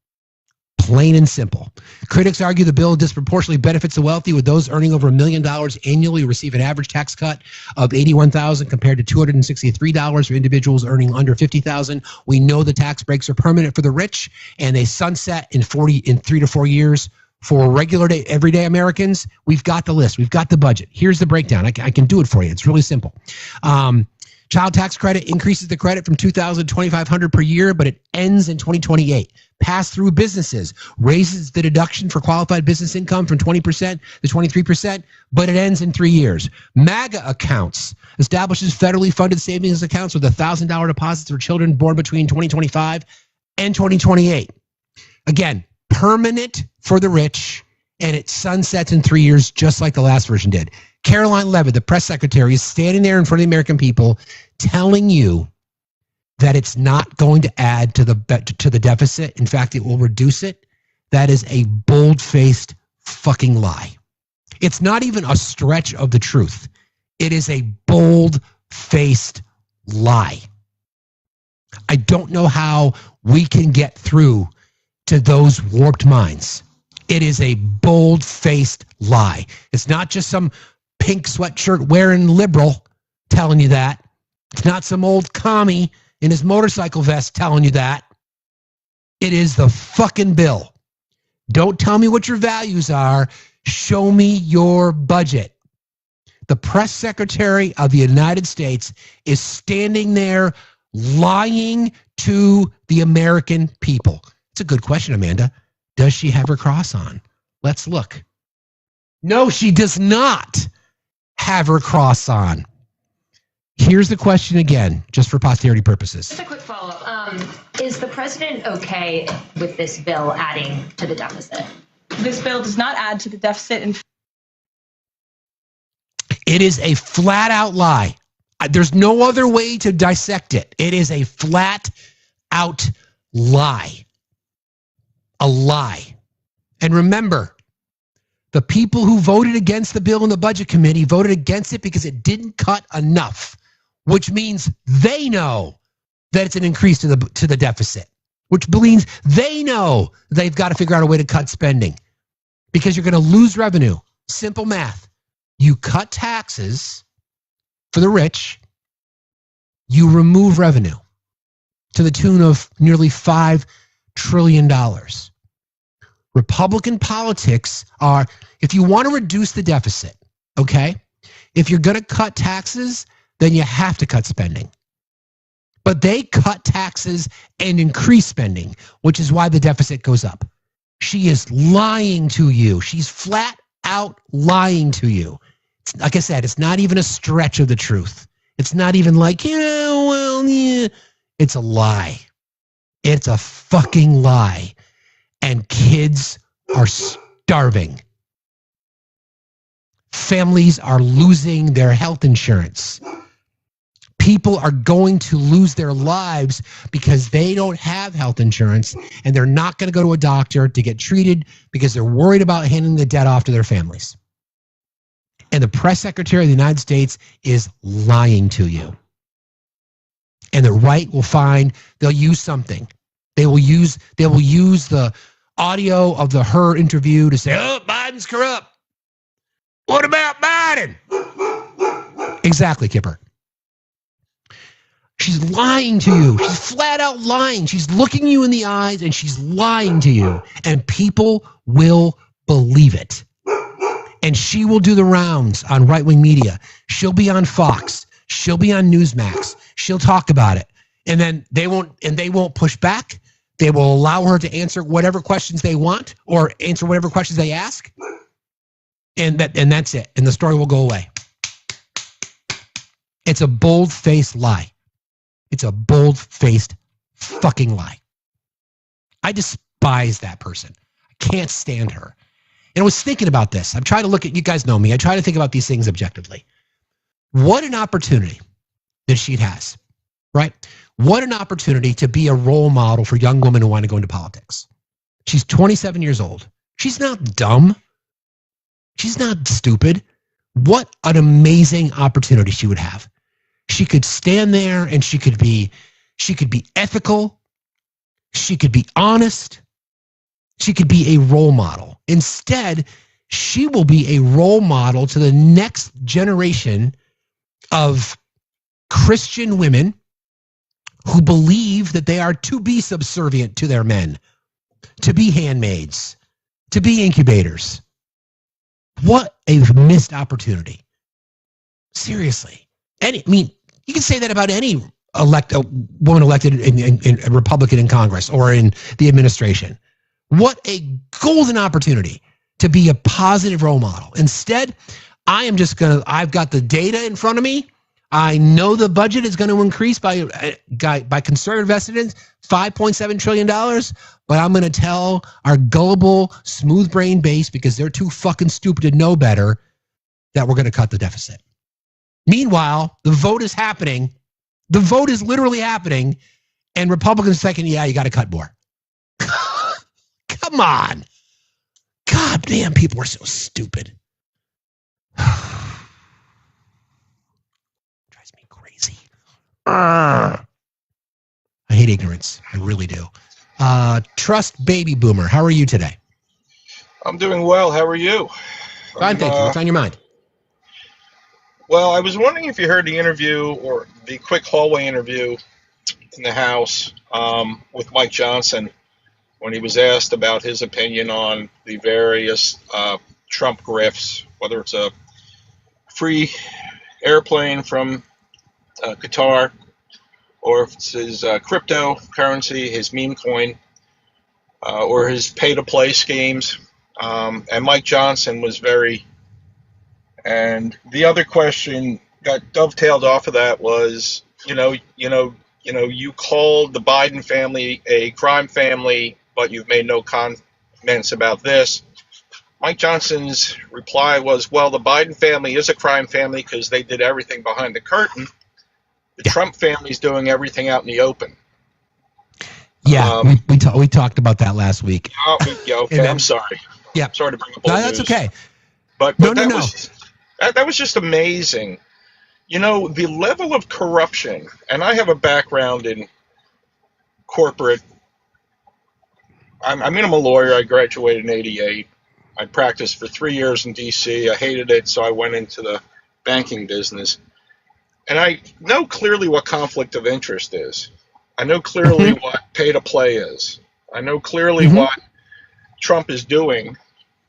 Plain and simple. Critics argue the bill disproportionately benefits the wealthy, with those earning over $1 million annually receive an average tax cut of $81,000 compared to $263 for individuals earning under $50,000. We know the tax breaks are permanent for the rich, and they sunset in 3 to 4 years for regular day, everyday Americans. We've got the list. We've got the budget. Here's the breakdown. I can do it for you. It's really simple. Child tax credit increases the credit from $2,000 to $2,500 per year, but it ends in 2028. Pass-through businesses raises the deduction for qualified business income from 20% to 23%, but it ends in 3 years. MAGA accounts establishes federally funded savings accounts with $1,000 deposits for children born between 2025 and 2028. Again, permanent for the rich, and it sunsets in 3 years, just like the last version did. Caroline Levitt, the press secretary, is standing there in front of the American people telling you that it's not going to add to the deficit. In fact, it will reduce it. That is a bold-faced fucking lie. It's not even a stretch of the truth. It is a bold-faced lie. I don't know how we can get through to those warped minds. It is a bold-faced lie. It's not just some pink sweatshirt wearing liberal telling you that. It's not some old commie in his motorcycle vest telling you that. It is the fucking bill. Don't tell me what your values are. Show me your budget. The press secretary of the United States is standing there lying to the American people. It's a good question, Amanda. Does she have her cross on? Let's look. No, she does not have her cross on. Here's the question again, just for posterity purposes. Just a quick follow-up. Is the president okay with this bill adding to the deficit? This bill does not add to the deficit. It is a flat-out lie. There's no other way to dissect it. It is a flat-out lie. A lie. And remember, the people who voted against the bill in the Budget Committee voted against it because it didn't cut enough, which means they know that it's an increase to the deficit, which means they know they've got to figure out a way to cut spending because you're going to lose revenue. Simple math. You cut taxes for the rich, you remove revenue to the tune of nearly $5 trillion. Republican politics are, if you want to reduce the deficit, okay, if you're going to cut taxes, then you have to cut spending. But they cut taxes and increase spending, which is why the deficit goes up. She is lying to you. She's flat out lying to you. Like I said, it's not even a stretch of the truth. It's not even like, yeah. It's a lie. It's a fucking lie. And kids are starving. Families are losing their health insurance. People are going to lose their lives because they don't have health insurance and they're not going to go to a doctor to get treated because they're worried about handing the debt off to their families. And the press secretary of the United States is lying to you. And the right will find, they'll use something. They will use the audio of her interview to say, oh, Biden's corrupt. What about Biden? Exactly, Kipper. She's lying to you. She's flat out lying. She's looking you in the eyes and she's lying to you. And people will believe it. And she will do the rounds on right-wing media. She'll be on Fox. She'll be on Newsmax. She'll talk about it. And then they won't push back. They will allow her to answer whatever questions they want or answer whatever questions they ask. And that's it. And the story will go away. It's a bold-faced lie. It's a bold-faced fucking lie. I despise that person. I can't stand her. And I was thinking about this. I'm trying to look at, you guys know me. I try to think about these things objectively. What an opportunity that she has, right? What an opportunity to be a role model for young women who want to go into politics. She's 27 years old. She's not dumb. She's not stupid. What an amazing opportunity she would have. She could stand there and she could be ethical. She could be honest. She could be a role model. Instead, she will be a role model to the next generation of Christian women who believe that they are to be subservient to their men, to be handmaids, to be incubators. What a missed opportunity. Seriously. You can say that about any woman elected in a Republican in Congress or in the administration. What a golden opportunity to be a positive role model. Instead, I've got the data in front of me. I know the budget is going to increase by conservative estimates, $5.7 trillion, but I'm going to tell our gullible, smooth brain base, because they're too fucking stupid to know better, that we're going to cut the deficit. Meanwhile, the vote is happening. The vote is literally happening, and Republicans thinking, yeah, you got to cut more. Come on. God damn, people are so stupid. Drives me crazy. I hate ignorance. I really do. Trust Baby Boomer, how are you today? I'm doing well. How are you? Fine, thank you. What's on your mind? Well, I was wondering if you heard the interview or the quick hallway interview in the House with Mike Johnson when he was asked about his opinion on the various Trump grifts, whether it's a free airplane from Qatar or if it's his cryptocurrency, his meme coin, or his pay-to-play schemes. And Mike Johnson was very... And the other question got dovetailed off of that was, you called the Biden family a crime family, but you've made no comments about this. Mike Johnson's reply was, well, the Biden family is a crime family because they did everything behind the curtain. The Trump family's doing everything out in the open. Yeah, we talked about that last week. Okay, I'm sorry. Yeah. Sorry to bring up No, old that's news. okay. But No. that was just amazing. The level of corruption, and I have a background in corporate. I'm a lawyer. I graduated in '88. I practiced for 3 years in D.C. I hated it, so I went into the banking business. And I know clearly what conflict of interest is. I know clearly what pay-to-play is. I know clearly what Trump is doing.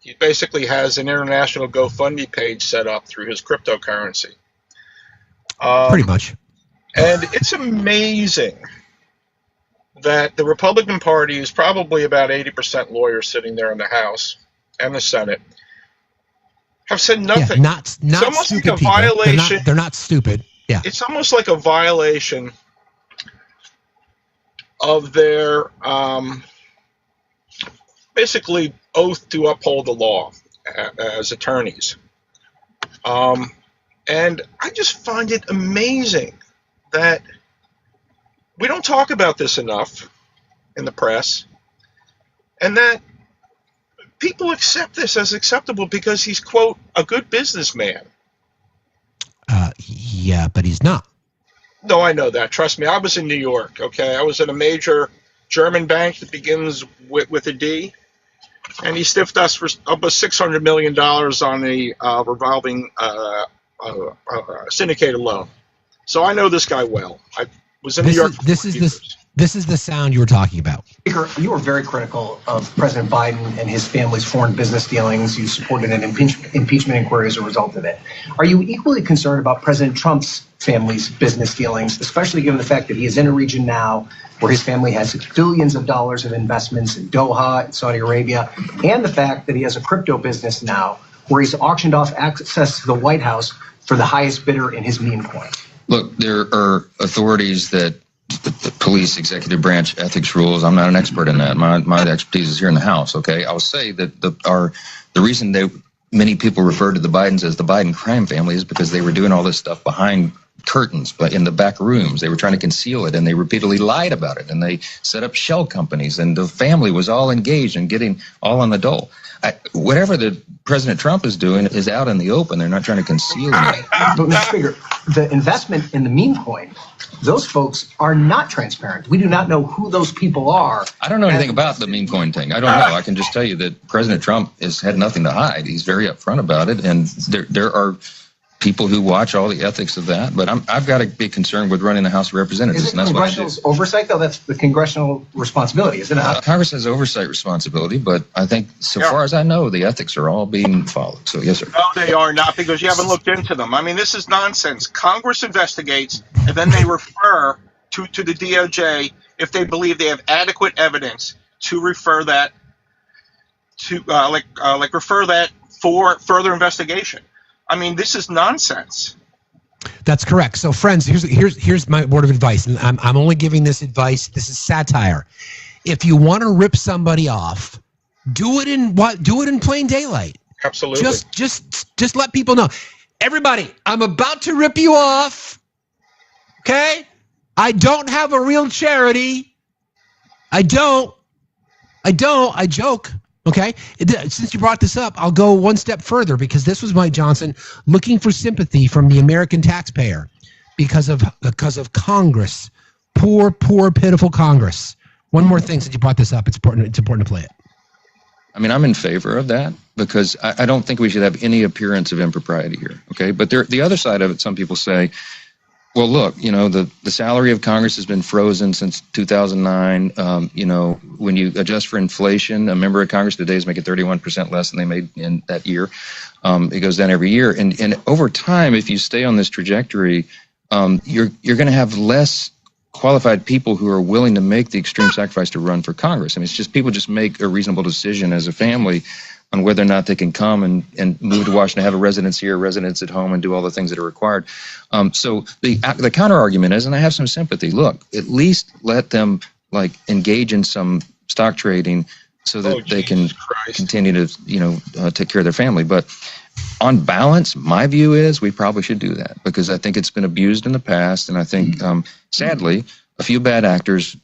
He basically has an international GoFundMe page set up through his cryptocurrency. Pretty much. And it's amazing that the Republican Party is probably about 80% lawyers sitting there in the House and the Senate have said nothing. Yeah, not it's almost stupid like a people. violation. They're not stupid. Yeah. It's almost like a violation of their basically oath to uphold the law as attorneys. And I just find it amazing that we don't talk about this enough in the press, and that people accept this as acceptable because he's, quote, a good businessman. Yeah, but he's not. No, I know that. Trust me. I was in New York, okay? I was at a major German bank that begins with a D, and he stiffed us for almost $600 million on a revolving syndicated loan. So I know this guy well. I was in New York for 4 years. This is the sound you were talking about. Speaker, you were very critical of President Biden and his family's foreign business dealings. You supported an impeachment inquiry as a result of it. Are you equally concerned about President Trump's family's business dealings, especially given the fact that he is in a region now where his family has billions of dollars of investments in Doha, in Saudi Arabia, and the fact that he has a crypto business now where he's auctioned off access to the White House for the highest bidder in his meme coin? Look, there are authorities that the police, executive branch, ethics rules. I'm not an expert in that. My expertise is here in the House. Okay, I will say that the reason that many people refer to the Bidens as the Biden crime family is because they were doing all this stuff behind curtains, but in the back rooms. They were trying to conceal it, and they repeatedly lied about it, and they set up shell companies, and the family was all engaged in getting all on the dole. Whatever the President Trump is doing is out in the open. They're not trying to conceal it. But Mr. Speaker, the investment in the meme coin, those folks are not transparent. We do not know who those people are. I don't know anything about the meme coin thing. I don't know. I can just tell you that President Trump has had nothing to hide. He's very upfront about it, and there are people who watch all the ethics of that, but I've got to be concerned with running the House of Representatives. Is it congressional oversight, though? That's the congressional responsibility, isn't it? Congress has oversight responsibility, but I think so far as I know, the ethics are all being followed. So, yes, sir. No, they are not, because you haven't looked into them. I mean, this is nonsense. Congress investigates, and then they refer to the DOJ if they believe they have adequate evidence to refer that to, refer that for further investigation. I mean, this is nonsense. That's correct. So, friends, here's my word of advice, and I'm only giving this advice. This is satire. If you want to rip somebody off, do it in plain daylight. Absolutely. Just let people know. Everybody, I'm about to rip you off. Okay? I don't have a real charity. I don't. I joke. Okay? Since you brought this up, I'll go one step further because this was Mike Johnson looking for sympathy from the American taxpayer because of Congress. Poor, pitiful Congress. One more thing, since you brought this up, it's important to play it. I mean, I'm in favor of that because I don't think we should have any appearance of impropriety here. Okay. But the other side of it, some people say, well, look, the salary of Congress has been frozen since 2009. When you adjust for inflation, a member of Congress today is making 31% less than they made in that year. It goes down every year. And over time, if you stay on this trajectory, you're going to have less qualified people who are willing to make the extreme sacrifice to run for Congress. I mean, it's just people just make a reasonable decision as a family on whether or not they can come and move to Washington, have a residence here, residence at home, and do all the things that are required. So the counter argument is, and I have some sympathy, look, at least let them engage in some stock trading so that they can continue to take care of their family. But on balance, my view is we probably should do that because I think it's been abused in the past, and I think sadly a few bad actors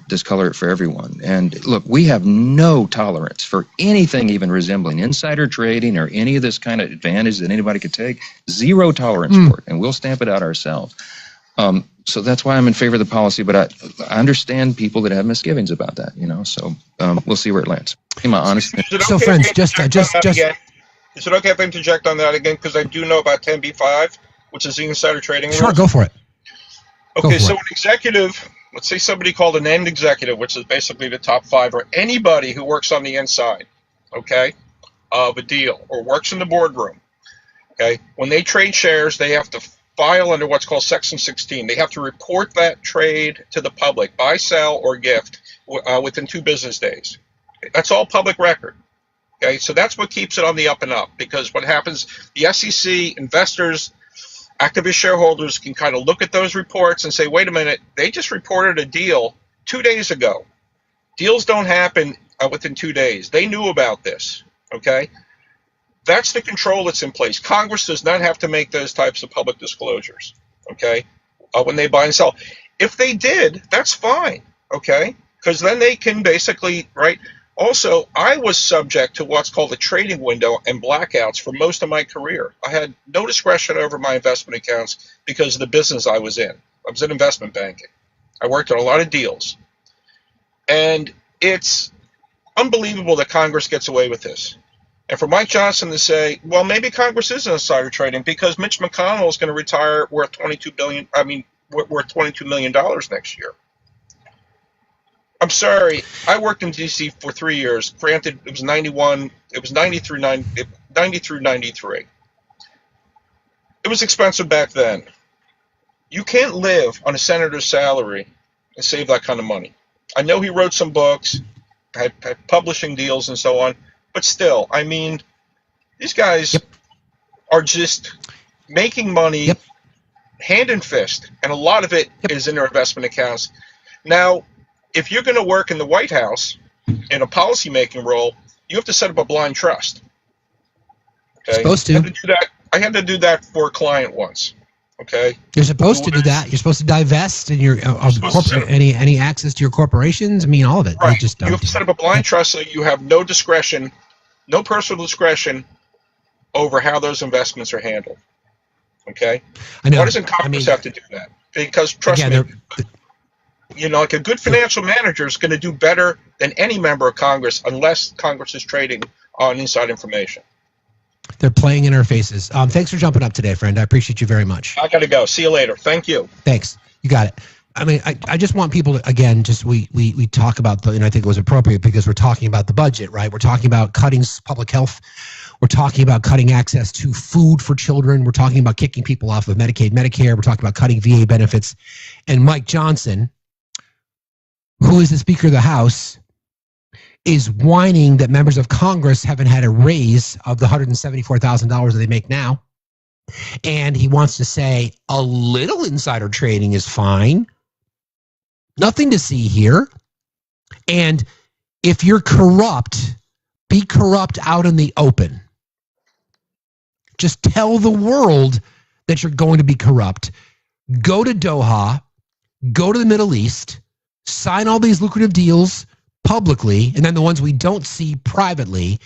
discolor it for everyone. And look, we have no tolerance for anything even resembling insider trading or any of this kind of advantage that anybody could take. Zero tolerance for it, and we'll stamp it out ourselves. So that's why I'm in favor of the policy, but I understand people that have misgivings about that, so we'll see where it lands. In my honest So friends, just is it okay if I interject on that again? Because I do know about 10b-5, which is the insider trading rules. Sure, go for it. Okay, so an executive, let's say somebody called an end executive, which is basically the top 5, or anybody who works on the inside, okay, of a deal, or works in the boardroom, okay, when they trade shares, they have to file under what's called Section 16. They have to report that trade to the public, buy, sell, or gift, within 2 business days. Okay, that's all public record. Okay, so that's what keeps it on the up and up, because what happens, the SEC, investors, activist shareholders can kind of look at those reports and say, wait a minute, they just reported a deal 2 days ago. Deals don't happen within 2 days. They knew about this, okay? That's the control that's in place. Congress does not have to make those types of public disclosures, okay, when they buy and sell. If they did, that's fine, okay, because then they can basically, right? Also, I was subject to what's called a trading window and blackouts for most of my career. I had no discretion over my investment accounts because of the business I was in. I was in investment banking. I worked on a lot of deals. And it's unbelievable that Congress gets away with this. And for Mike Johnson to say, well, maybe Congress is insider trading because Mitch McConnell is going to retire worth $22 million next year. I'm sorry, I worked in D.C. for 3 years. Granted, it was 90 through 93. It was expensive back then. You can't live on a senator's salary and save that kind of money. I know he wrote some books, had publishing deals and so on, but still, I mean, these guys are just making money hand and fist, and a lot of it is in their investment accounts. Now, if you're going to work in the White House in a policymaking role, you have to set up a blind trust. Okay? Supposed to. I had to do that for a client once. Okay. You're supposed to do that. You're supposed to divest in your any access to your corporations. I mean, all of it. Right. You just don't. You have to set up a blind trust so you have no discretion, no personal discretion over how those investments are handled. Okay. I know. Why doesn't Congress have to do that? Because trust me. Like a good financial manager is going to do better than any member of Congress unless Congress is trading on inside information. They're playing in our faces. Thanks for jumping up today, friend. I appreciate you very much. I got to go. See you later. Thank you. Thanks. You got it. I mean, I just want people to, again, just we talk about, and I think it was appropriate because we're talking about the budget, right? We're talking about cutting public health. We're talking about cutting access to food for children. We're talking about kicking people off of Medicaid, Medicare. We're talking about cutting VA benefits. And Mike Johnson, who is the Speaker of the House, is whining that members of Congress haven't had a raise of the $174,000 that they make now. And he wants to say a little insider trading is fine. Nothing to see here. And if you're corrupt, be corrupt out in the open. Just tell the world that you're going to be corrupt. Go to Doha, go to the Middle East, sign all these lucrative deals publicly, and then the ones we don't see privately,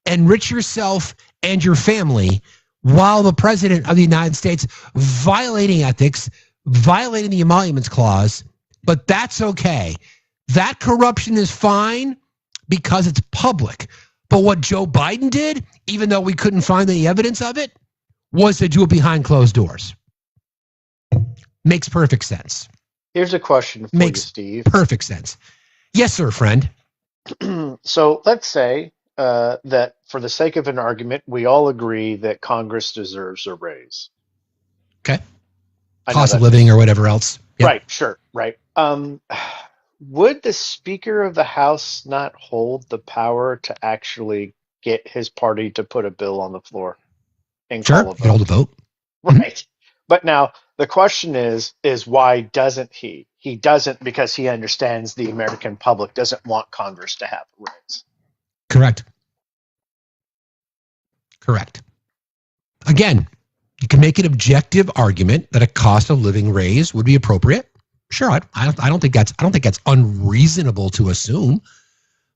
enrich yourself and your family while the president of the United States violating ethics, violating the Emoluments Clause, but that's okay. That corruption is fine because it's public. But what Joe Biden did, even though we couldn't find any evidence of it, was to do it behind closed doors. Makes perfect sense. Here's a question for you, Steve. Perfect sense. Yes, sir, friend. So let's say that for the sake of an argument, we all agree that Congress deserves a raise. Okay. Cost of living or whatever else. Yep. Right, sure, right. Would the Speaker of the House not hold the power to actually get his party to put a bill on the floor and Sure, call a vote? you can hold a vote. Right. But now the question is why doesn't he? He doesn't because he understands the American public doesn't want Congress to have a raise. Correct. Again, you can make an objective argument that a cost of living raise would be appropriate. Sure, I don't think that's unreasonable to assume.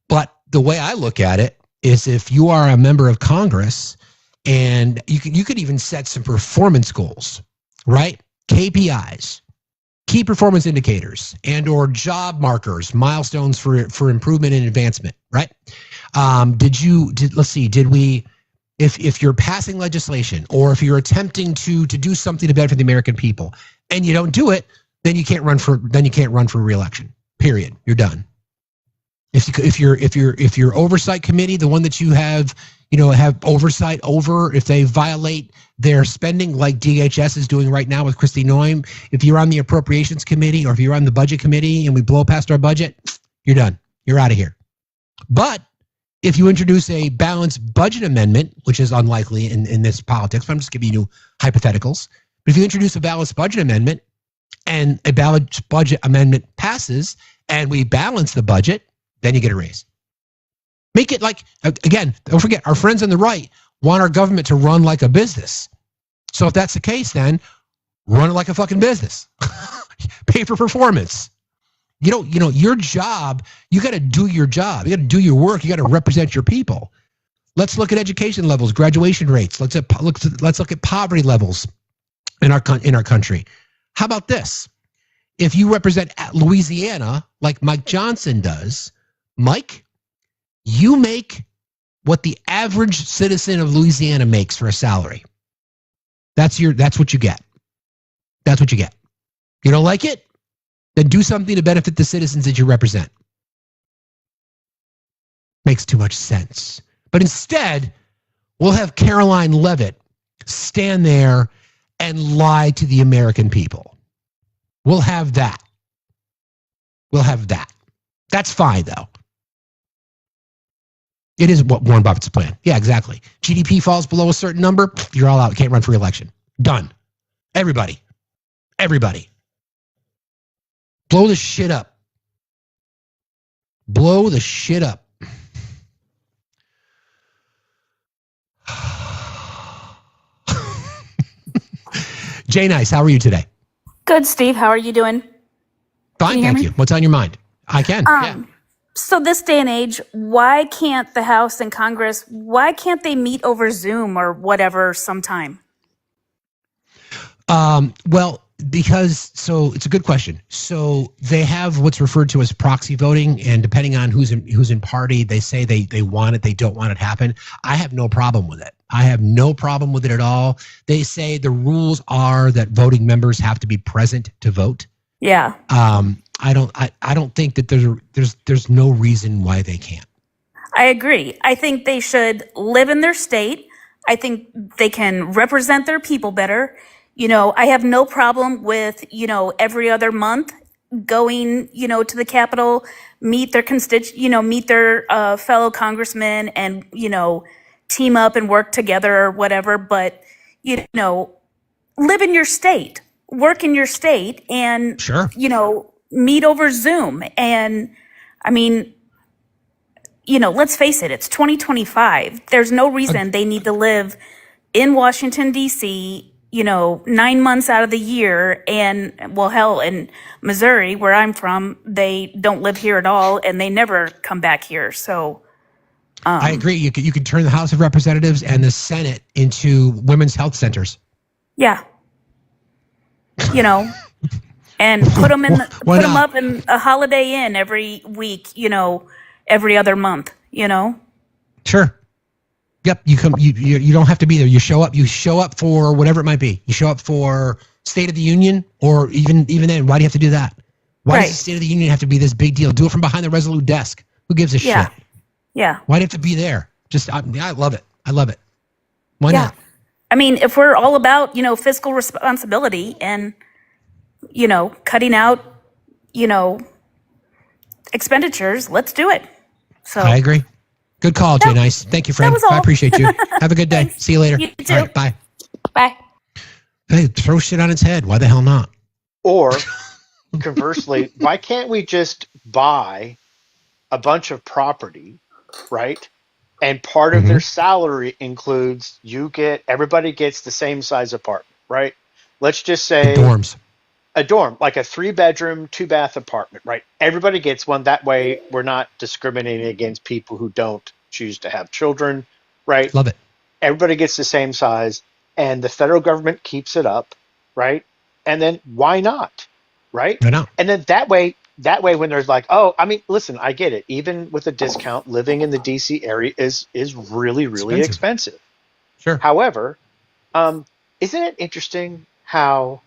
But the way I look at it is, if you are a member of Congress, and you could even set some performance goals, right? KPIs, key performance indicators, and or job markers, milestones for improvement and advancement, right? If you're passing legislation, or if you're attempting to do something to benefit the American people, and you don't do it, then you can't run for re-election. Period. You're done. If your oversight committee, the one that you have oversight over, if they violate their spending like DHS is doing right now with Kristi Noem, if you're on the appropriations committee, or if you're on the budget committee and we blow past our budget, you're done. You're out of here. But if you introduce a balanced budget amendment, which is unlikely in this politics, but I'm just giving you hypotheticals. But if you introduce a balanced budget amendment and a balanced budget amendment passes and we balance the budget, then you get a raise. Make it like, again, don't forget, our friends on the right want our government to run like a business. So if that's the case, then run it like a fucking business. Pay for performance. Your job, you got to do your job. You got to do your work. You got to represent your people. Let's look at education levels, graduation rates. Let's look at poverty levels in our country. How about this? If you represent Louisiana like Mike Johnson does, Mike, you make what the average citizen of Louisiana makes for a salary. That's what you get. That's what you get. You don't like it? Then do something to benefit the citizens that you represent. Makes too much sense. But instead, we'll have Caroline Leavitt stand there and lie to the American people. We'll have that. That's fine, though. It is what Warren Buffett's plan. Yeah, exactly. GDP falls below a certain number, you're all out. Can't run for re-election. Done. Everybody. Blow the shit up. Jay Nice, how are you today? Good, Steve. How are you doing? Fine, thank you. What's on your mind? I can. Yeah. So this day and age, why can't the House and Congress, why can't they meet over Zoom or whatever sometime? So it's a good question. So they have what's referred to as proxy voting, and depending on who's in party, they say they want it, they don't want it to happen. I have no problem with it. I have no problem with it at all. They say the rules are that voting members have to be present to vote. Yeah. I don't think that there's no reason why they can't. I agree. I think they should live in their state. I think they can represent their people better. I have no problem with, every other month going, to the Capitol, meet their meet their fellow congressmen and, team up and work together or whatever. But, live in your state, work in your state, and Sure. meet over Zoom. And I mean, let's face it, it's 2025. There's no reason they need to live in Washington, D.C., 9 months out of the year. And well, hell, in Missouri, where I'm from, they don't live here at all and they never come back here. So I agree. You could turn the House of Representatives and the Senate into women's health centers. Yeah. And put them up in a Holiday Inn every week, every other month, Sure. Yep. You don't have to be there. You show up for whatever it might be. You show up for State of the Union, or even then, why do you have to do that? Why does the State of the Union have to be this big deal? Do it from behind the Resolute desk. Who gives a shit? Yeah. Why do you have to be there? I love it. I love it. Why not? I mean, if we're all about, fiscal responsibility and, cutting out, expenditures, let's do it. So I agree. Good call, Jay Nice. Thank you, friend. I appreciate you. Have a good day. See you later. You too. All right, bye. Bye. Hey, throw shit on its head. Why the hell not? Or conversely, why can't we just buy a bunch of property, right? And part of their salary includes everybody gets the same size apartment, right? Let's just say dorms. A dorm, like a 3-bedroom, 2-bath apartment, right? Everybody gets one. That way we're not discriminating against people who don't choose to have children, right? Love it. Everybody gets the same size, and the federal government keeps it up, right? And then why not, right? Why not? And then that way when there's like, oh, I mean, listen, I get it. Even with a discount, living in the DC area is really, really expensive. Sure. However, isn't it interesting how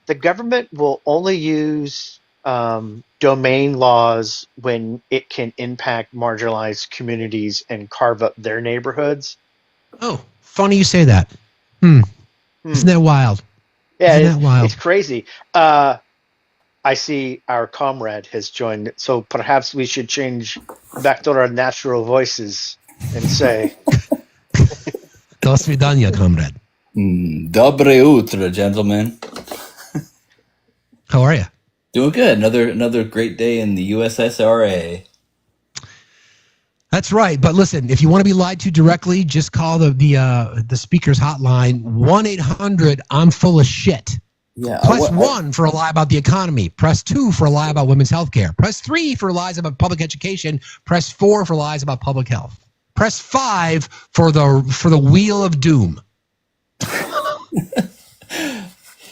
the government will only use domain laws when it can impact marginalized communities and carve up their neighborhoods? Oh, funny you say that. Isn't that wild? Yeah, Isn't that wild? It's crazy. I see our comrade has joined, so perhaps we should change back to our natural voices and say, Do svidania, comrade. Dobre utro, gentlemen. How are you? Doing good. Another great day in the USSRA. That's right. But listen, if you want to be lied to directly, just call the speaker's hotline, 1-800 I'm full of shit. Yeah. Press 1 for a lie about the economy. Press 2 for a lie about women's health care. Press 3 for lies about public education. Press 4 for lies about public health. Press 5 for the wheel of doom.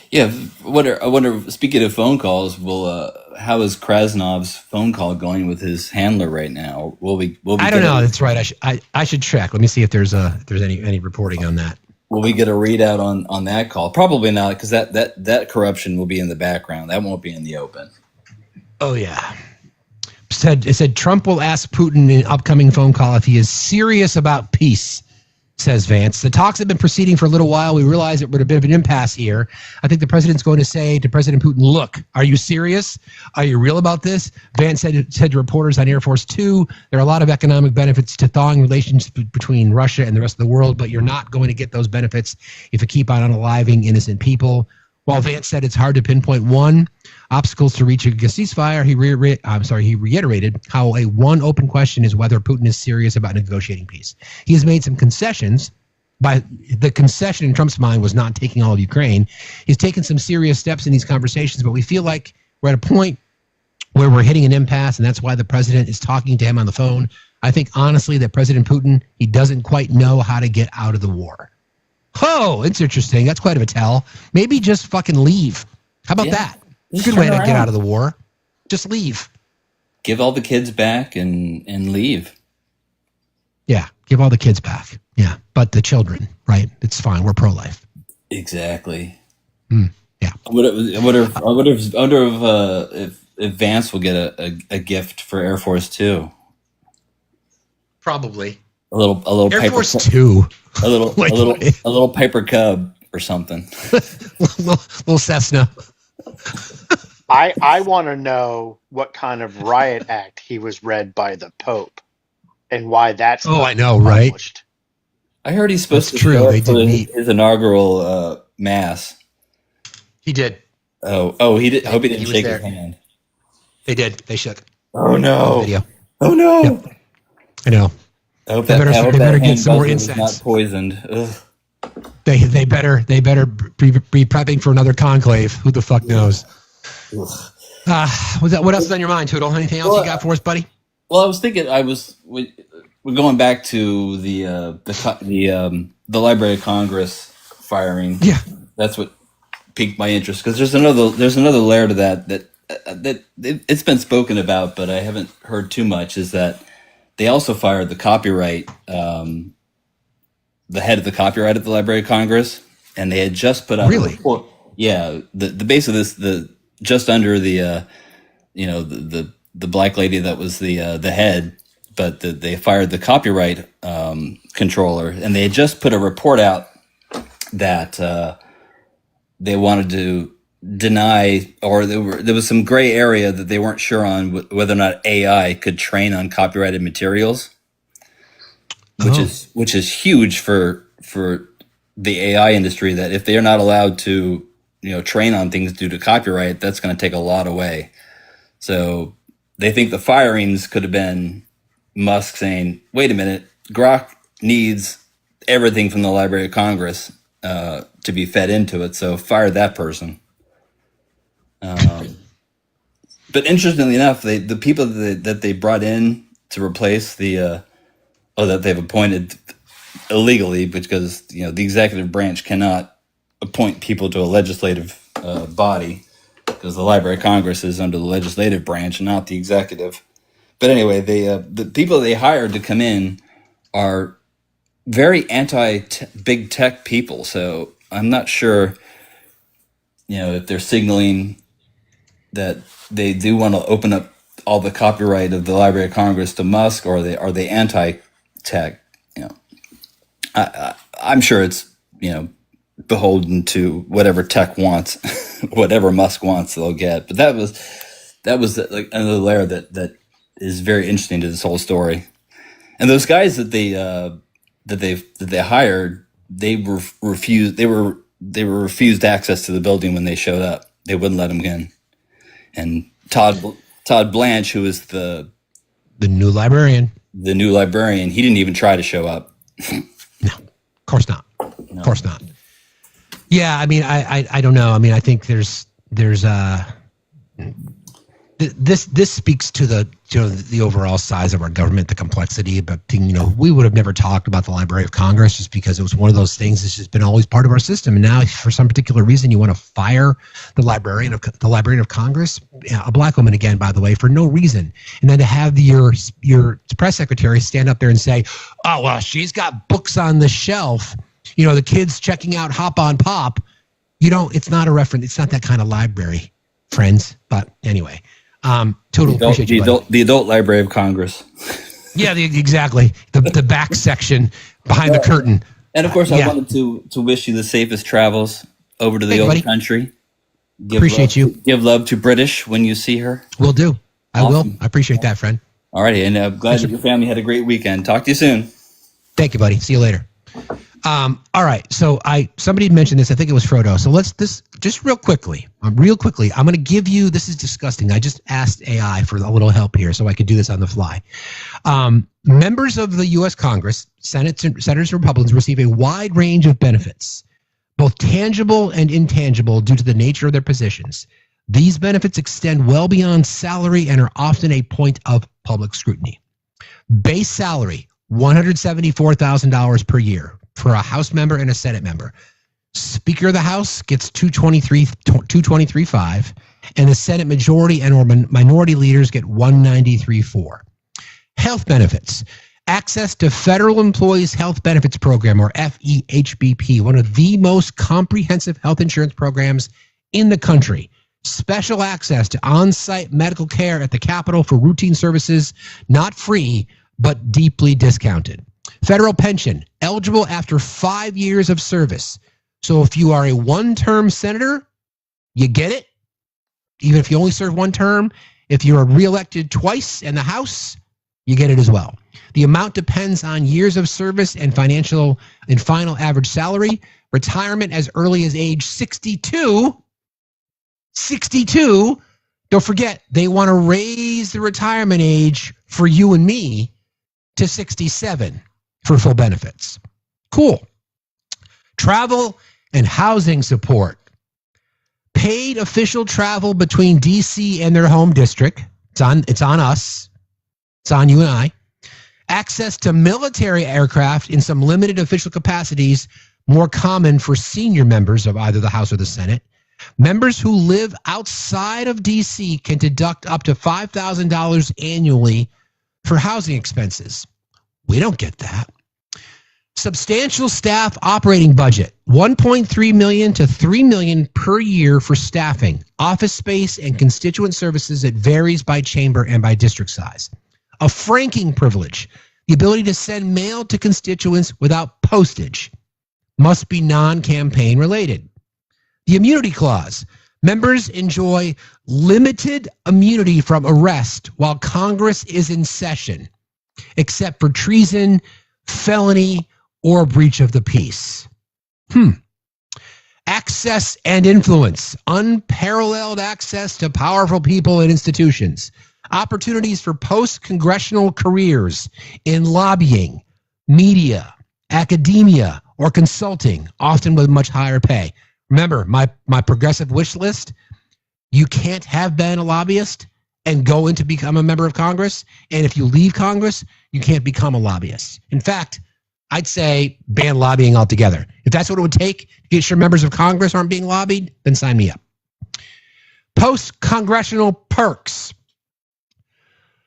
Yeah, I wonder. Speaking of phone calls, how is Krasnov's phone call going with his handler right now? Will we I don't know. That's right. I should check. Let me see if there's any reporting on that. Will we get a readout on that call? Probably not, because that corruption will be in the background. That won't be in the open. Oh yeah. It said Trump will ask Putin in an upcoming phone call if he is serious about peace. Says Vance. The talks have been proceeding for a little while. We realize that we're at a bit of an impasse here. I think the president's going to say to President Putin, look, are you serious? Are you real about this? Vance said to reporters on Air Force 2, there are a lot of economic benefits to thawing relations between Russia and the rest of the world, but you're not going to get those benefits if you keep on unaliving innocent people. While Vance said it's hard to pinpoint one obstacles to reaching a ceasefire, he reiterated how one open question is whether Putin is serious about negotiating peace. He has made some concessions. By the concession in Trump's mind was not taking all of Ukraine. He's taken some serious steps in these conversations, but we feel like we're at a point where we're hitting an impasse, and that's why the president is talking to him on the phone. I think honestly that President Putin, he doesn't quite know how to get out of the war. Oh, it's interesting. That's quite of a tell. Maybe just fucking leave. How about that? Good way to get out of the war. Just leave. Give all the kids back and leave. Yeah, give all the kids back. Yeah, but the children, right? It's fine. We're pro-life. Exactly. Yeah. I wonder if Vance will get a gift for Air Force 2. Probably. A little Air Piper Force 2. A little Piper Cub or something. little Cessna. I want to know what kind of riot act he was read by the Pope and why that's I know, right? I heard he's supposed That's to true. show They up for did meet. his inaugural mass. He did. Oh, he did. I hope he He didn't was shake there. his hand. They did. They shook. Oh On the no! video. Oh no! Yep. I know. I hope They that, better, I hope they that better get hand some more buzzer was incense. not poisoned. Ugh. They better be prepping for another conclave. Who the fuck knows? What else is on your mind, Toodle? Anything else you got for us, buddy? Well, I was thinking. We're going back to the Library of Congress firing. Yeah, that's what piqued my interest because there's another layer to that it's been spoken about, but I haven't heard too much. Is that they also fired the copyright, the head of the copyright at the Library of Congress, and they had just put out a report. Yeah, the base of this, just under the the black lady that was the head, but they fired the copyright controller, and they had just put a report out that they wanted to deny, or there was some gray area that they weren't sure on whether or not AI could train on copyrighted materials, which is huge for the AI industry. That if they are not allowed to train on things due to copyright, that's going to take a lot away. So they think the firings could have been Musk saying, "Wait a minute, Grok needs everything from the Library of Congress to be fed into it, so fire that person." But interestingly enough, the people that they brought in to replace that they've appointed illegally, because the executive branch cannot appoint people to a legislative body, because the Library of Congress is under the legislative branch and not the executive. But anyway, the people they hired to come in are very anti-big tech people. So I'm not sure, if they're signaling that they do want to open up all the copyright of the Library of Congress to Musk, or are they anti-tech? I'm sure it's beholden to whatever tech wants, whatever Musk wants, they'll get. But that was like another layer that is very interesting to this whole story. And those guys that they hired, they were refused. They were refused access to the building when they showed up. They wouldn't let them in. And Todd Blanche, who is the new librarian, he didn't even try to show up. No, of course not. No. Of course not. Yeah, I mean, I don't know. I mean, I think there's this speaks to the overall size of our government, the complexity. But we would have never talked about the Library of Congress just because it was one of those things that's just been always part of our system. And now, for some particular reason, you want to fire the Librarian of Congress, a black woman again, by the way, for no reason, and then to have your press secretary stand up there and say, "Oh well, she's got books on the shelf. The kids checking out Hop on Pop." It's not a reference. It's not that kind of library, friends. But anyway. Appreciate you, the adult Library of Congress. Yeah, exactly. The back section behind the curtain. And of course, I wanted to wish you the safest travels over to the old country. Appreciate you. Give love to British when you see her. Will do. I will. I appreciate that, friend. All righty, and I'm glad that your family had a great weekend. Talk to you soon. Thank you, buddy. See you later. All right. So somebody mentioned this. I think it was Frodo. So just real quickly. I'm going to give you, this is disgusting. I just asked AI for a little help here so I could do this on the fly. Members of the U.S. Congress, senators and Republicans receive a wide range of benefits, both tangible and intangible, due to the nature of their positions. These benefits extend well beyond salary and are often a point of public scrutiny. Base salary, $174,000 per year for a House member and a Senate member. Speaker of the House gets $223,500, and the Senate majority and or minority leaders get $193,400. Health benefits. Access to Federal Employees Health Benefits Program, or FEHBP, one of the most comprehensive health insurance programs in the country. Special access to on-site medical care at the Capitol for routine services, not free, but deeply discounted. Federal pension, eligible after 5 years of service. So if you are a one-term senator, you get it, even if you only serve one term. If you are reelected twice in the House, you get it as well. The amount depends on years of service and final average salary. Retirement as early as age 62 62. Don't forget, they want to raise the retirement age for you and me to 67 for full benefits. Cool. Travel and housing support. Paid official travel between D.C. and their home district. It's on us. It's on you and I. Access to military aircraft in some limited official capacities, more common for senior members of either the House or the Senate. Members who live outside of D.C. can deduct up to $5,000 annually for housing expenses. We don't get that. Substantial staff operating budget, $1.3 million to $3 million per year for staffing, office space, and constituent services. It varies by chamber and by district size. A franking privilege, the ability to send mail to constituents without postage, must be non-campaign related. The immunity clause, members enjoy limited immunity from arrest while Congress is in session, except for treason, felony, or breach of the peace. Access and influence, unparalleled access to powerful people and institutions. Opportunities for post-congressional careers in lobbying, media, academia, or consulting, often with much higher pay. Remember, my progressive wish list, you can't have been a lobbyist and go into become a member of Congress. And if you leave Congress, you can't become a lobbyist. In fact, I'd say ban lobbying altogether. If that's what it would take to get sure members of Congress aren't being lobbied, then sign me up. Post-congressional perks.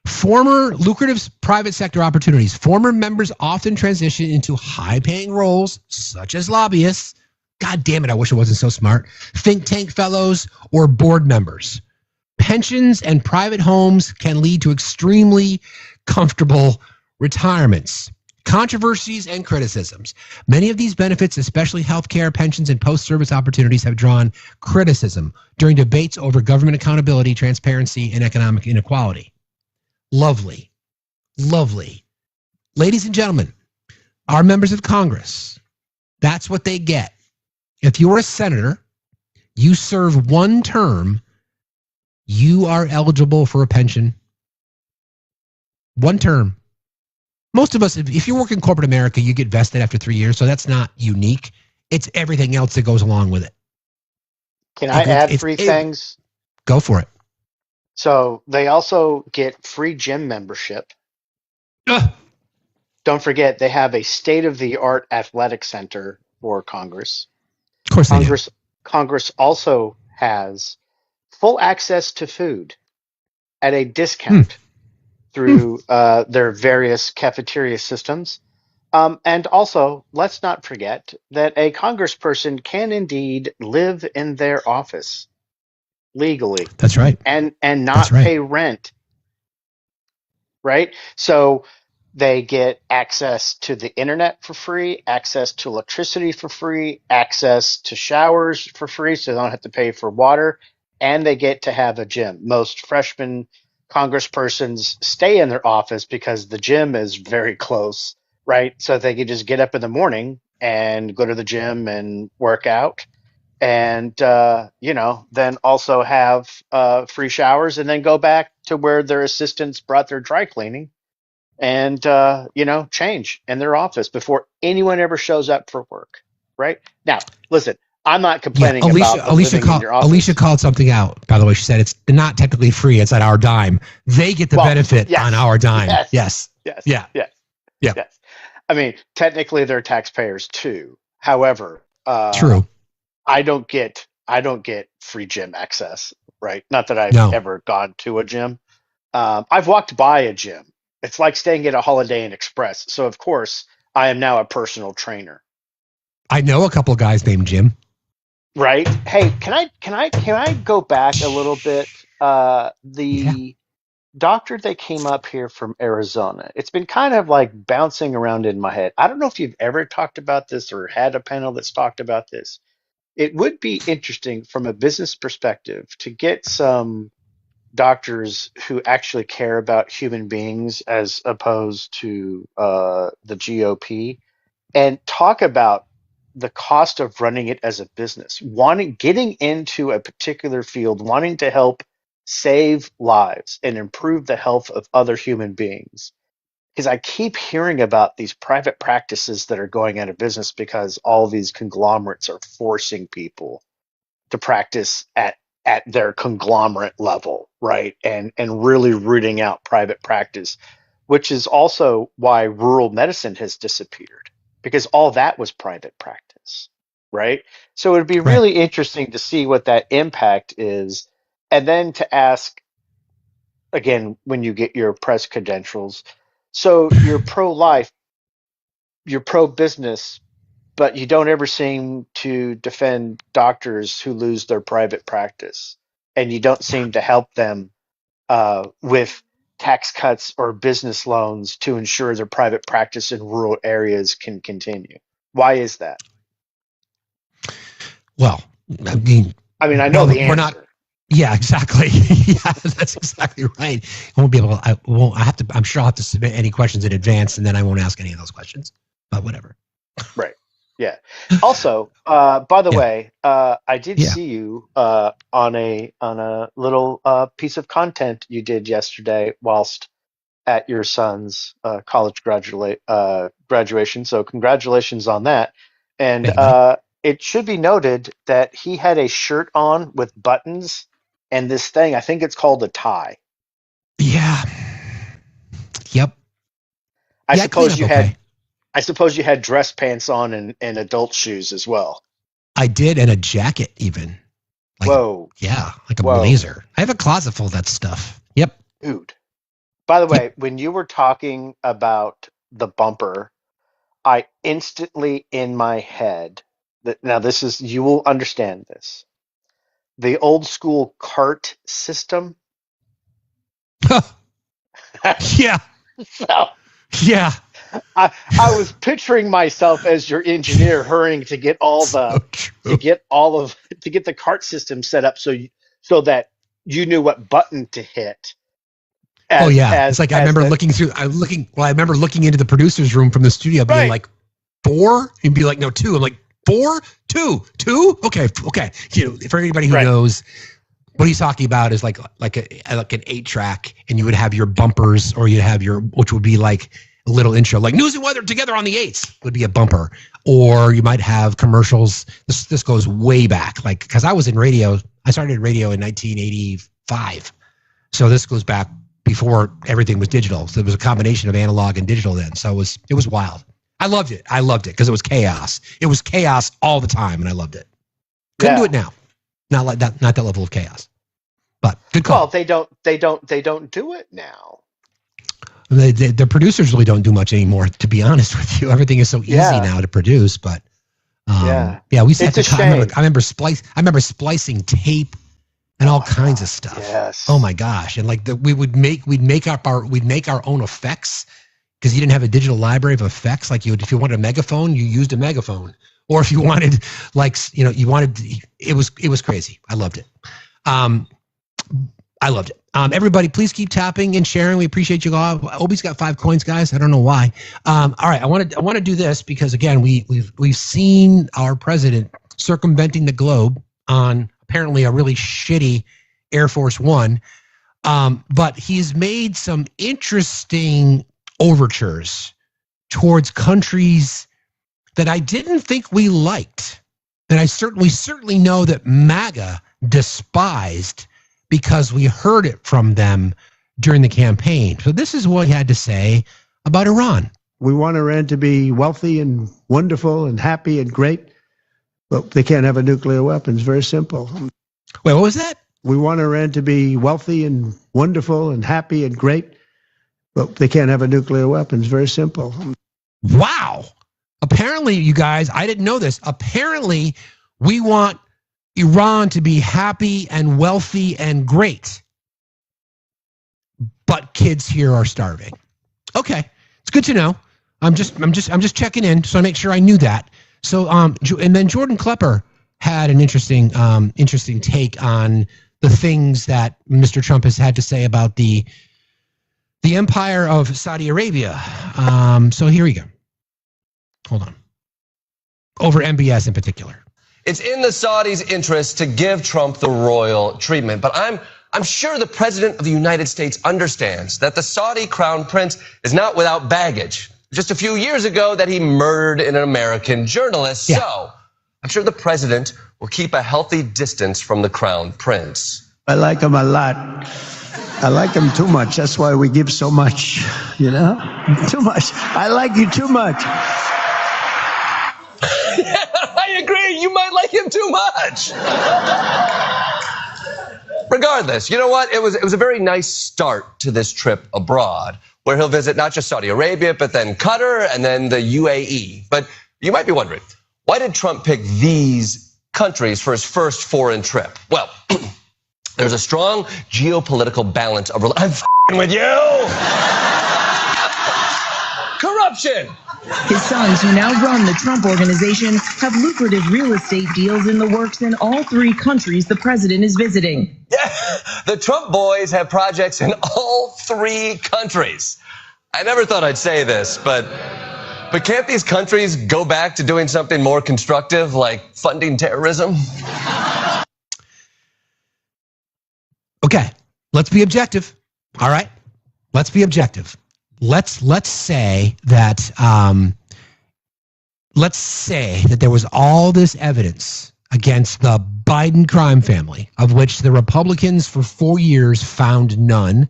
Former lucrative private sector opportunities. Former members often transition into high-paying roles, such as lobbyists. God damn it, I wish it wasn't so smart. Think tank fellows or board members. Pensions and private homes can lead to extremely comfortable retirements. Controversies and criticisms. Many of these benefits, especially healthcare, pensions, and post-service opportunities, have drawn criticism during debates over government accountability, transparency, and economic inequality. Lovely. Lovely. Ladies and gentlemen, our members of Congress, that's what they get. If you're a senator, you serve one term, you are eligible for a pension. One term. Most of us, if you work in corporate America, you get vested after 3 years, so that's not unique. It's everything else that goes along with it. Can I add three things? Go for it. So they also get free gym membership. Don't forget, they have a state-of-the-art athletic center for Congress. Of course they do. Congress also has full access to food at a discount through their various cafeteria systems. And also, let's not forget that a congressperson can indeed live in their office legally. That's right. And not pay rent. Right? So they get access to the internet for free, access to electricity for free, access to showers for free, so they don't have to pay for water, and they get to have a gym. Most freshman congresspersons stay in their office because the gym is very close, right? So they can just get up in the morning and go to the gym and work out, and then also have free showers, and then go back to where their assistants brought their dry cleaning and change in their office before anyone ever shows up for work. Right? Now, listen, I'm not complaining about living in your office. Alicia called something out, by the way. She said it's not technically free, it's at our dime. They get the benefit on our dime. Yes. I mean, technically they're taxpayers too. However, true. I don't get free gym access, right? Not that I've ever gone to a gym. I've walked by a gym. It's like staying at a Holiday Inn Express. So of course, I am now a personal trainer. I know a couple of guys named Jim. Right? Hey, can I go back a little bit? The doctor that came up here from Arizona, it's been kind of like bouncing around in my head. I don't know if you've ever talked about this or had a panel that's talked about this. It would be interesting from a business perspective to get some doctors who actually care about human beings as opposed to the GOP and talk about the cost of running it as a business, getting into a particular field, wanting to help save lives and improve the health of other human beings. Because I keep hearing about these private practices that are going out of business because all these conglomerates are forcing people to practice at their conglomerate level, right? And really rooting out private practice, which is also why rural medicine has disappeared, because all that was private practice, right? So it'd be really interesting to see what that impact is, and then to ask again when you get your press credentials. So you're pro-life, you're pro-business, but you don't ever seem to defend doctors who lose their private practice, and you don't seem to help them with tax cuts or business loans to ensure their private practice in rural areas can continue. Why is that? Well, I know the answer. We're not. Yeah, exactly. Yeah, that's exactly right. I won't be able. I'm sure I'll have to submit any questions in advance, and then I won't ask any of those questions. But whatever. Right. Yeah. Also, by the way, I did see you on a little piece of content you did yesterday whilst at your son's college graduation. So congratulations on that. And it should be noted that he had a shirt on with buttons and this thing. I think it's called a tie. Yeah. Yep. I suppose you had dress pants on and adult shoes as well. I did, and a jacket even. Whoa. Yeah, like a blazer. I have a closet full of that stuff. Yep. Dude. By the way, when you were talking about the bumper, I instantly in my head, now this is, you will understand this, the old school cart system. Yeah. So, yeah. I was picturing myself as your engineer hurrying to get all the to get the cart system set up so that you knew what button to hit. It's like I remember looking into the producer's room from the studio, being like 4, he'd be like, no, 2. I'm like 4, 2, 2. Okay. For anybody who knows, what he's talking about is like an 8-track, and you would have your bumpers, or you'd have which would be like a little intro, like news and weather together on the 8s would be a bumper, or you might have commercials. This goes way back, like, because I was in radio. I started in radio in 1985, so this goes back before everything was digital. So it was a combination of analog and digital then. So it was wild. I loved it because it was chaos. It was chaos all the time, and I loved it. Couldn't do it now. Not like that. Not that level of chaos. But good call. Well, they don't do it now. The producers really don't do much anymore, to be honest with you. Everything is so easy now to produce. But we used to have to. I remember splicing tape and all kinds of stuff. Yes. Oh my gosh! And like we'd make our own effects, because you didn't have a digital library of effects. Like if you wanted a megaphone, you used a megaphone, or if you wanted it was crazy. I loved it. Everybody, please keep tapping and sharing. We appreciate you all. Obi's got 5 coins, guys. I don't know why. All right, I want to do this because again, we've seen our president circumventing the globe on apparently a really shitty Air Force One, but he's made some interesting overtures towards countries that I didn't think we liked, that I certainly know that MAGA despised, because we heard it from them during the campaign. So this is what he had to say about Iran. We want Iran to be wealthy and wonderful and happy and great, but they can't have a nuclear weapon. It's very simple. Wait, what was that? We want Iran to be wealthy and wonderful and happy and great, but they can't have a nuclear weapon. It's very simple. Wow. Apparently, you guys, I didn't know this. Apparently, we want Iran to be happy and wealthy and great, but kids here are starving. Okay, it's good to know. I'm just checking in, so I make sure I knew that. So and then Jordan Klepper had an interesting take on the things that Mr. Trump has had to say about the empire of Saudi Arabia. So here we go. Hold on. over MBS in particular. It's in the Saudis' interest to give Trump the royal treatment, but I'm sure the President of the United States understands that the Saudi crown prince is not without baggage. Just a few years ago that he murdered an American journalist. Yeah. So I'm sure the President will keep a healthy distance from the crown prince. I like him a lot. I like him too much. That's why we give so much, you know? Too much. I like you too much. I agree. You might like him too much. Regardless, you know what? It was a very nice start to this trip abroad, where he'll visit not just Saudi Arabia, but then Qatar and then the UAE. But you might be wondering, why did Trump pick these countries for his first foreign trip? Well, there's a strong geopolitical balance of... I'm f***ing with you! Corruption! His sons, who now run the Trump Organization, have lucrative real estate deals in the works in all 3 countries the president is visiting. Yeah, the Trump boys have projects in all 3 countries. I never thought I'd say this, but can't these countries go back to doing something more constructive, like funding terrorism? Okay, let's be objective. All right, let's be objective. Let's say that there was all this evidence against the Biden crime family, of which the Republicans for 4 years found none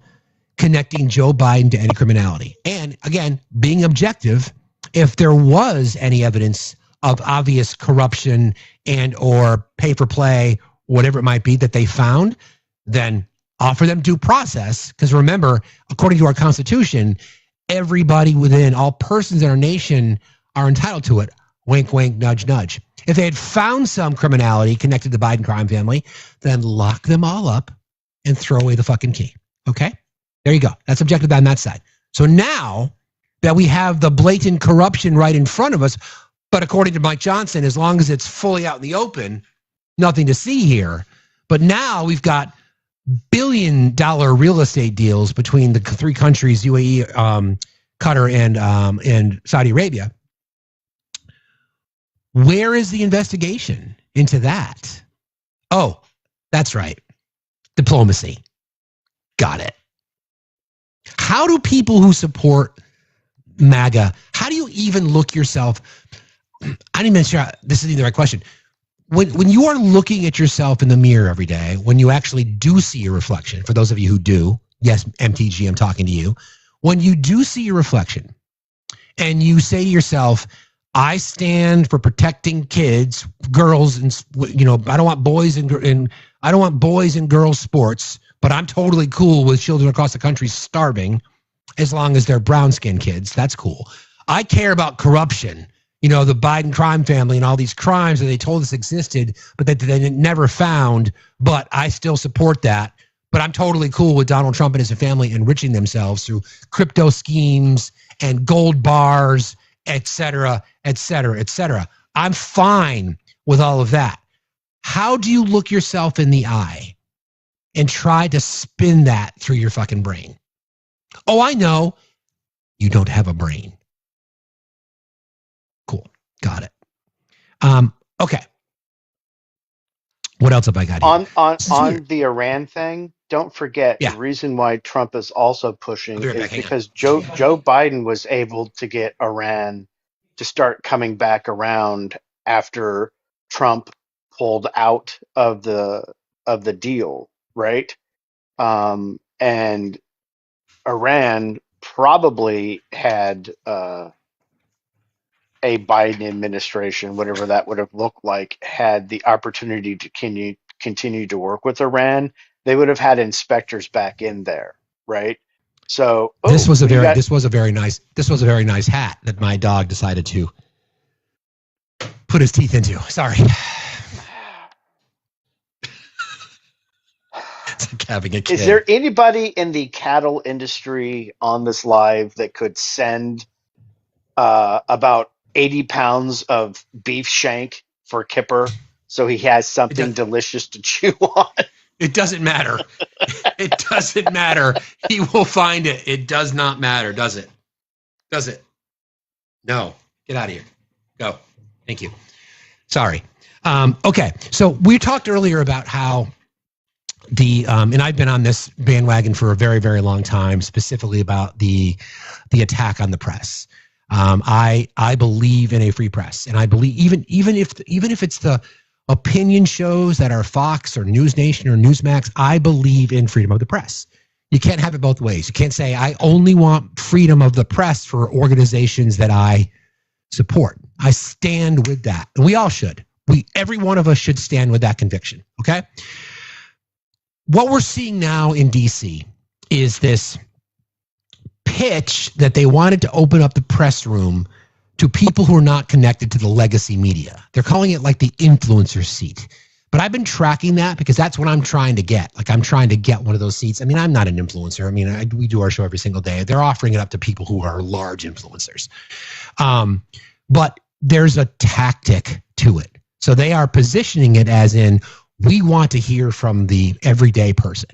connecting Joe Biden to any criminality. And again, being objective, if there was any evidence of obvious corruption and or pay for play, whatever it might be that they found, then offer them due process. Because remember, according to our Constitution, everybody within, all persons in our nation are entitled to it. Wink, wink, nudge, nudge. If they had found some criminality connected to the Biden crime family, then lock them all up and throw away the fucking key. Okay? There you go. That's objective on that side. So now that we have the blatant corruption right in front of us, but according to Mike Johnson, as long as it's fully out in the open, nothing to see here. But now we've got billion-dollar real estate deals between the 3 countries, UAE, Qatar, and Saudi Arabia. Where is the investigation into that? Oh, that's right. Diplomacy. Got it. How do people who support MAGA, how do you even look yourself? I didn't even sure this isn't the right question. When you are looking at yourself in the mirror every day, when you actually do see your reflection, for those of you who do, yes, MTG, I'm talking to you. When you do see your reflection and you say to yourself, I stand for protecting kids, girls, and I don't want boys and girls sports, but I'm totally cool with children across the country starving as long as they're brown-skinned kids. That's cool. I care about corruption. The Biden crime family and all these crimes that they told us existed, but that they never found, but I still support that. But I'm totally cool with Donald Trump and his family enriching themselves through crypto schemes and gold bars, et cetera, et cetera, et cetera. I'm fine with all of that. How do you look yourself in the eye and try to spin that through your fucking brain? Oh, I know. You don't have a brain. Cool. Got it. Okay. What else have I got here? On the Iran thing, don't forget the reason why Trump is also pushing is because Joe Biden was able to get Iran to start coming back around after Trump pulled out of the deal, right? And Iran probably had a Biden administration, whatever that would have looked like, had the opportunity to continue to work with Iran, they would have had inspectors back in there, right? So this was a very nice hat that my dog decided to put his teeth into. Sorry. It's like having a kid. Is there anybody in the cattle industry on this live that could send about 80 pounds of beef shank for Kipper so he has something delicious to chew on? It doesn't matter. It doesn't matter. He will find it. It does not matter, does it? Does it? No. Get out of here. Go. Thank you. Sorry. Okay. So we talked earlier about how and I've been on this bandwagon for a very, very long time, specifically about the attack on the press. I believe in a free press, and I believe even if it's the opinion shows that are Fox or News Nation or Newsmax, I believe in freedom of the press. You can't have it both ways. You can't say I only want freedom of the press for organizations that I support. I stand with that, and we all should. Every one of us should stand with that conviction. Okay. What we're seeing now in DC is this pitch that they wanted to open up the press room to people who are not connected to the legacy media. They're calling it like the influencer seat. But I've been tracking that because that's what I'm trying to get. Like, I'm trying to get one of those seats. I mean, I'm not an influencer. I mean, we do our show every single day. They're offering it up to people who are large influencers. But there's a tactic to it. So they are positioning it as in, we want to hear from the everyday person.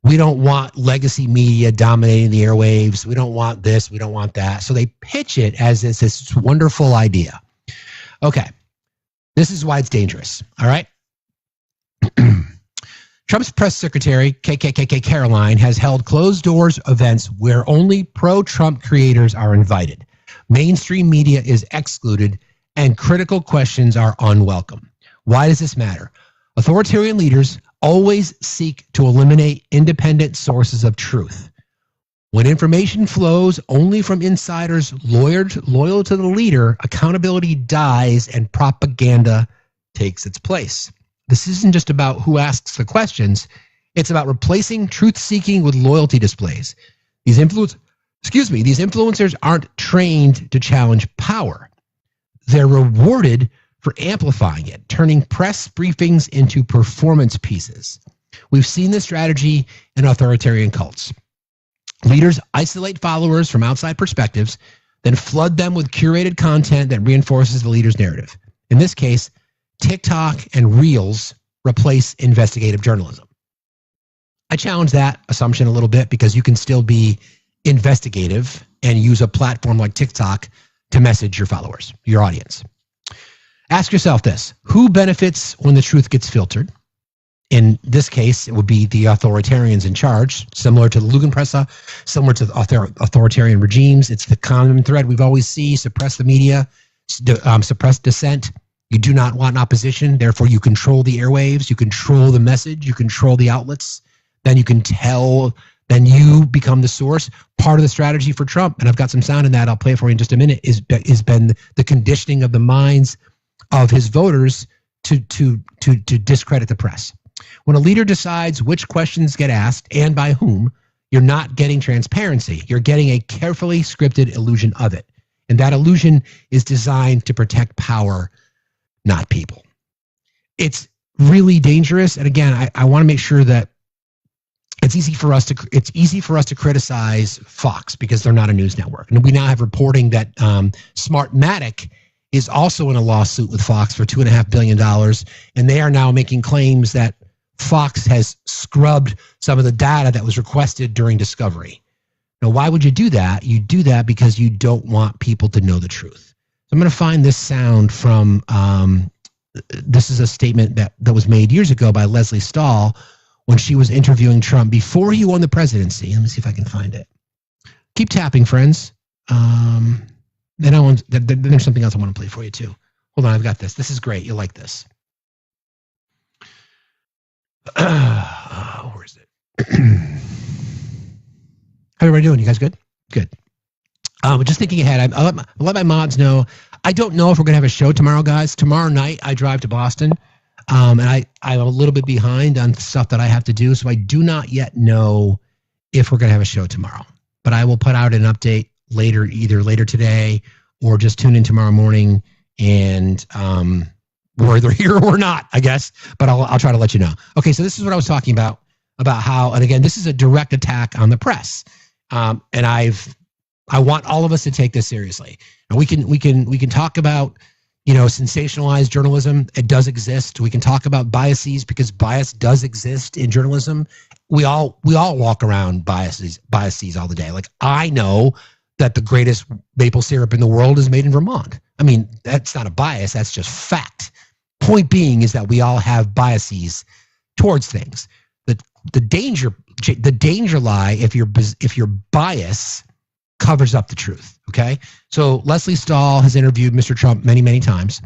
We don't want legacy media dominating the airwaves. We don't want this. We don't want that. So they pitch it as this wonderful idea. Okay. This is why it's dangerous. All right. Trump's press secretary, KKK Caroline, has held closed doors events where only pro-Trump creators are invited. Mainstream media is excluded and critical questions are unwelcome. Why does this matter? Authoritarian leaders always seek to eliminate independent sources of truth. When information flows only from insiders loyal to the leader, accountability dies and propaganda takes its place. This isn't just about who asks the questions. It's about replacing truth-seeking with loyalty displays. These influencers aren't trained to challenge power. They're rewarded for amplifying it, turning press briefings into performance pieces. We've seen this strategy in authoritarian cults. Leaders isolate followers from outside perspectives, then flood them with curated content that reinforces the leader's narrative. In this case, TikTok and Reels replace investigative journalism. I challenge that assumption a little bit because you can still be investigative and use a platform like TikTok to message your followers, your audience. Ask yourself this: who benefits when the truth gets filtered? In this case, it would be the authoritarians in charge, similar to the Lügenpresse, similar to the authoritarian regimes. It's the common thread we've always seen: suppress the media, suppress dissent. You do not want opposition, therefore you control the airwaves, you control the message, you control the outlets. Then you become the source. Part of the strategy for Trump, and I've got some sound in that, I'll play it for you in just a minute, is been the conditioning of the minds of his voters to discredit the press. When a leader decides which questions get asked and by whom, you're not getting transparency. You're getting a carefully scripted illusion of it. And that illusion is designed to protect power, not people. It's really dangerous. And again, I want to make sure that it's easy for us to criticize Fox because they're not a news network. And we now have reporting that Smartmatic is also in a lawsuit with Fox for $2.5 billion. And they are now making claims that Fox has scrubbed some of the data that was requested during discovery. Now, why would you do that? You do that because you don't want people to know the truth. So I'm going to find this sound from, this is a statement that was made years ago by Leslie Stahl when she was interviewing Trump before he won the presidency. Let me see if I can find it. Keep tapping, friends. Then there's something else I want to play for you too. Hold on, I've got this. This is great. You'll like this. Where is it? How everybody doing? You guys good? Good. Just thinking ahead, I'll let my mods know. I don't know if we're going to have a show tomorrow, guys. Tomorrow night, I drive to Boston, and I'm a little bit behind on stuff that I have to do, so I do not yet know if we're going to have a show tomorrow. But I will put out an update later, either later today or just tune in tomorrow morning, and we're either here or not, I guess. But I'll try to let you know. Okay, so this is what I was talking about how, and again, this is a direct attack on the press, and I want all of us to take this seriously. And we can talk about, sensationalized journalism. It does exist. We can talk about biases because bias does exist in journalism. We all walk around biases all the day. Like, I know that the greatest maple syrup in the world is made in Vermont. I mean, that's not a bias. That's just fact. point being is that we all have biases towards things. The danger lie if your bias covers up the truth. Okay, so Leslie Stahl has interviewed Mr. Trump many, many times,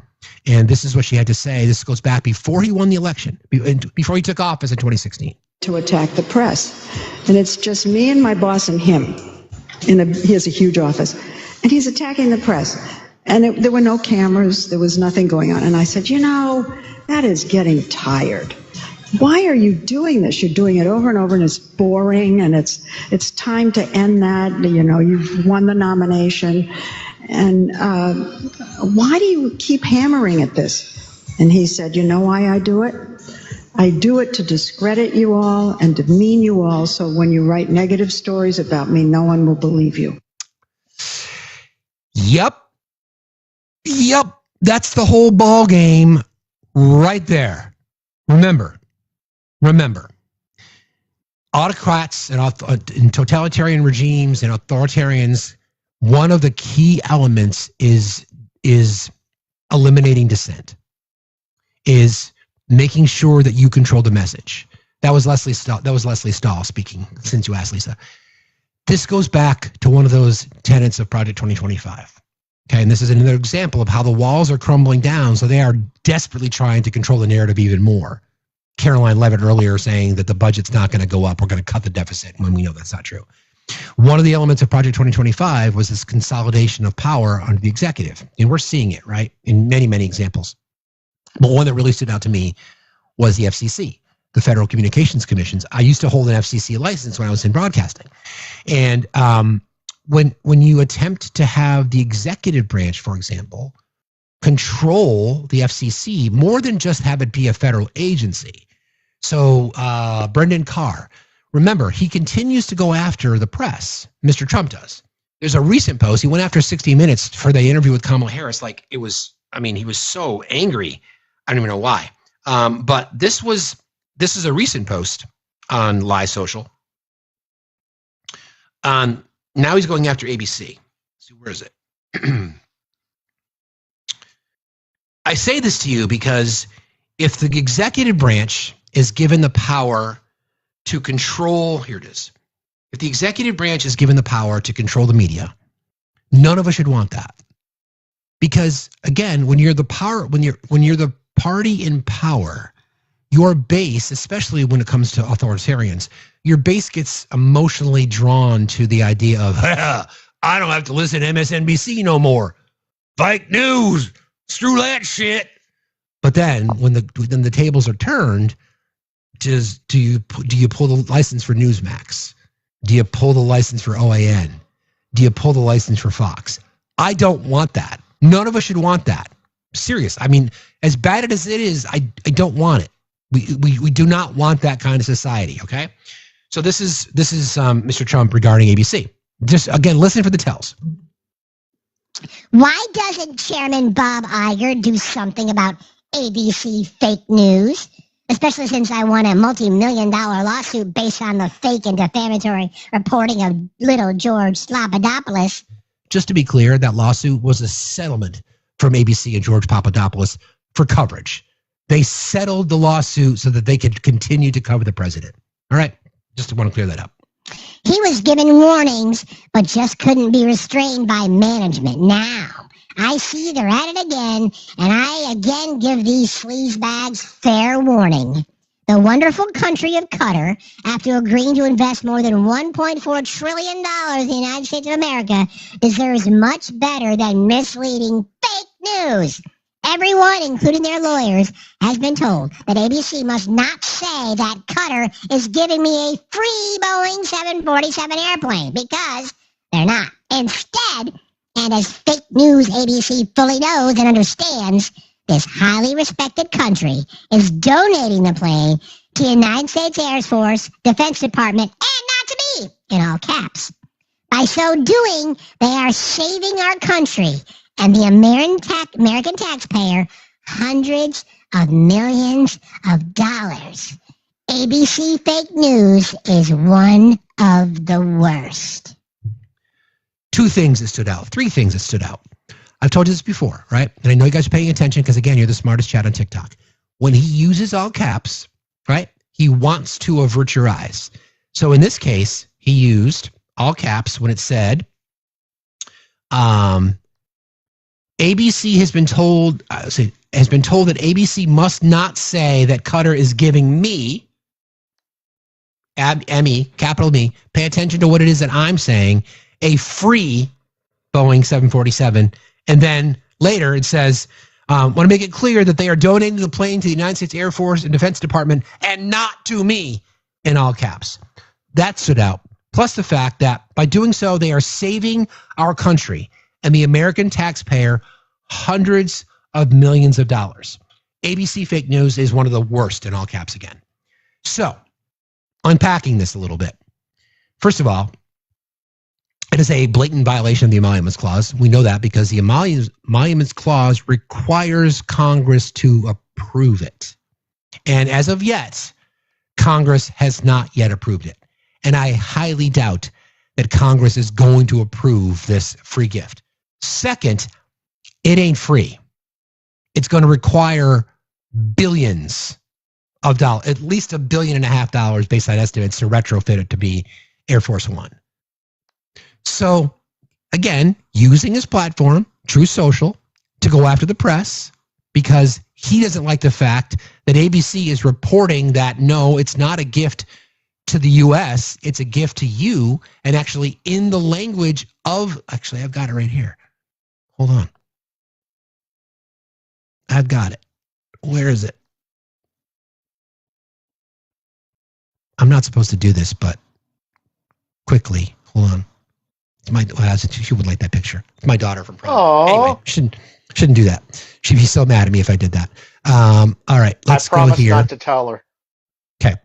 and this is what she had to say. This goes back before he won the election, before he took office in 2016. To attack the press, and it's just me and my boss and him. He has a huge office, and he's attacking the press. And there were no cameras. There was nothing going on. And I said, that is getting tired. Why are you doing this? You're doing it over and over, and it's boring, and it's time to end that. You've won the nomination. And why do you keep hammering at this? And he said, you know why I do it? I do it to discredit you all and demean you all, so when you write negative stories about me, no one will believe you. Yep. That's the whole ball game right there. Remember, autocrats and totalitarian regimes and authoritarians, one of the key elements is eliminating dissent, is making sure that you control the message. That was Leslie Stahl speaking, since you asked, Lisa. This goes back to one of those tenets of Project 2025. Okay, and this is another example of how the walls are crumbling down, so they are desperately trying to control the narrative even more. Caroline Levitt earlier saying that the budget's not going to go up, we're going to cut the deficit, when we know that's not true. One of the elements of Project 2025 was this consolidation of power under the executive, and we're seeing it, right, in many, many examples. But one that really stood out to me was the FCC, the Federal Communications Commissions. I used to hold an FCC license when I was in broadcasting. And when you attempt to have the executive branch, for example, control the FCC, more than just have it be a federal agency. So Brendan Carr, remember, he continues to go after the press. Mr. Trump does. There's a recent post. He went after 60 Minutes for the interview with Kamala Harris. He was so angry. I don't even know why. But this is a recent post on Lie Social. Now he's going after ABC. Let's see, where is it? I say this to you because if the executive branch is given the power to control, here it is. If the executive branch is given the power to control the media, none of us should want that. Because again, when you're the party in power, your base, especially when it comes to authoritarians, your base gets emotionally drawn to the idea of, I don't have to listen to MSNBC no more. Fake news, screw that shit. But then when the tables are turned, do you pull the license for Newsmax? Do you pull the license for OAN? Do you pull the license for Fox? I don't want that. None of us should want that. Serious. I mean, as bad as it is, I don't want it. We do not want that kind of society. Okay. So this is Mr. Trump regarding ABC. Just again, listen for the tells. Why doesn't Chairman Bob Iger do something about ABC fake news? Especially since I won a multi-million-dollar lawsuit based on the fake and defamatory reporting of little George Papadopoulos. Just to be clear, that lawsuit was a settlement from ABC and George Papadopoulos for coverage. They settled the lawsuit so that they could continue to cover the president. All right, just want to clear that up. He was given warnings, but just couldn't be restrained by management. Now, I see they're at it again, and I again give these sleazebags fair warning. The wonderful country of Qatar, after agreeing to invest more than $1.4 trillion in the United States of America, deserves much better than misleading fake news. Everyone, including their lawyers, has been told that ABC must not say that Qatar is giving me a free Boeing 747 airplane, because they're not. Instead, and as fake news ABC fully knows and understands, this highly respected country is donating the plane to the United States Air Force, Defense Department, and not to me, in all caps. By so doing, they are saving our country and the American taxpayer hundreds of millions of dollars. ABC fake news is one of the worst. Three things that stood out. I've told you this before, right? And I know you guys are paying attention because, again, you're the smartest chat on TikTok. When he uses all caps, right, he wants to avert your eyes. So in this case, he used all caps when it said, ABC has been told that ABC must not say that Qatar is giving me, M-E, capital Me, pay attention to what it is that I'm saying, a free Boeing 747. And then later it says, want to make it clear that they are donating the plane to the United States Air Force and Defense Department and not to me, in all caps. That stood out. Plus the fact that by doing so, they are saving our country and the American taxpayer hundreds of millions of dollars. ABC fake news is one of the worst, in all caps again. So, unpacking this a little bit. First of all, it is a blatant violation of the Emoluments Clause. We know that because the Emoluments Clause requires Congress to approve it. And as of yet, Congress has not yet approved it. And I highly doubt that Congress is going to approve this free gift. Second, it ain't free. It's going to require billions of dollars, at least $1.5 billion based on estimates, to retrofit it to be Air Force One. So, again, using his platform, True Social, to go after the press because he doesn't like the fact that ABC is reporting that, no, it's not a gift to the U.S., it's a gift to you, and actually in the language of, actually, I've got it right here. Hold on. I've got it. Where is it? I'm not supposed to do this, but quickly, hold on. She would like that picture. It's my daughter from prom. Anyway, shouldn't do that. She'd be so mad at me if I did that. All right, let's go here. I promise not to tell her. Okay.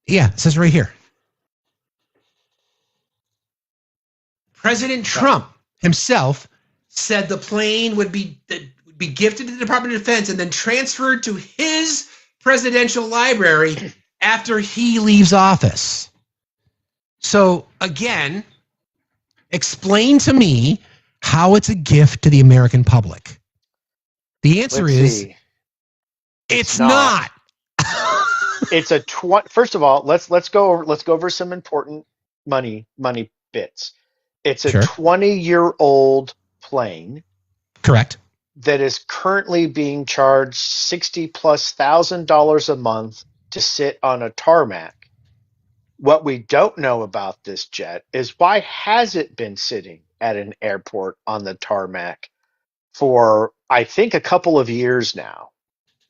Yeah, it says right here. President Trump himself said the plane would be gifted to the Department of Defense and then transferred to his presidential library after he leaves office. So, again, explain to me how it's a gift to the American public. The answer is, it's not. It's a first of all, let's go over some important money bits. It's a 20-year-old plane. Correct. That is currently being charged $60,000+ a month to sit on a tarmac. What we don't know about this jet is why has it been sitting at an airport on the tarmac for, I think, a couple of years now.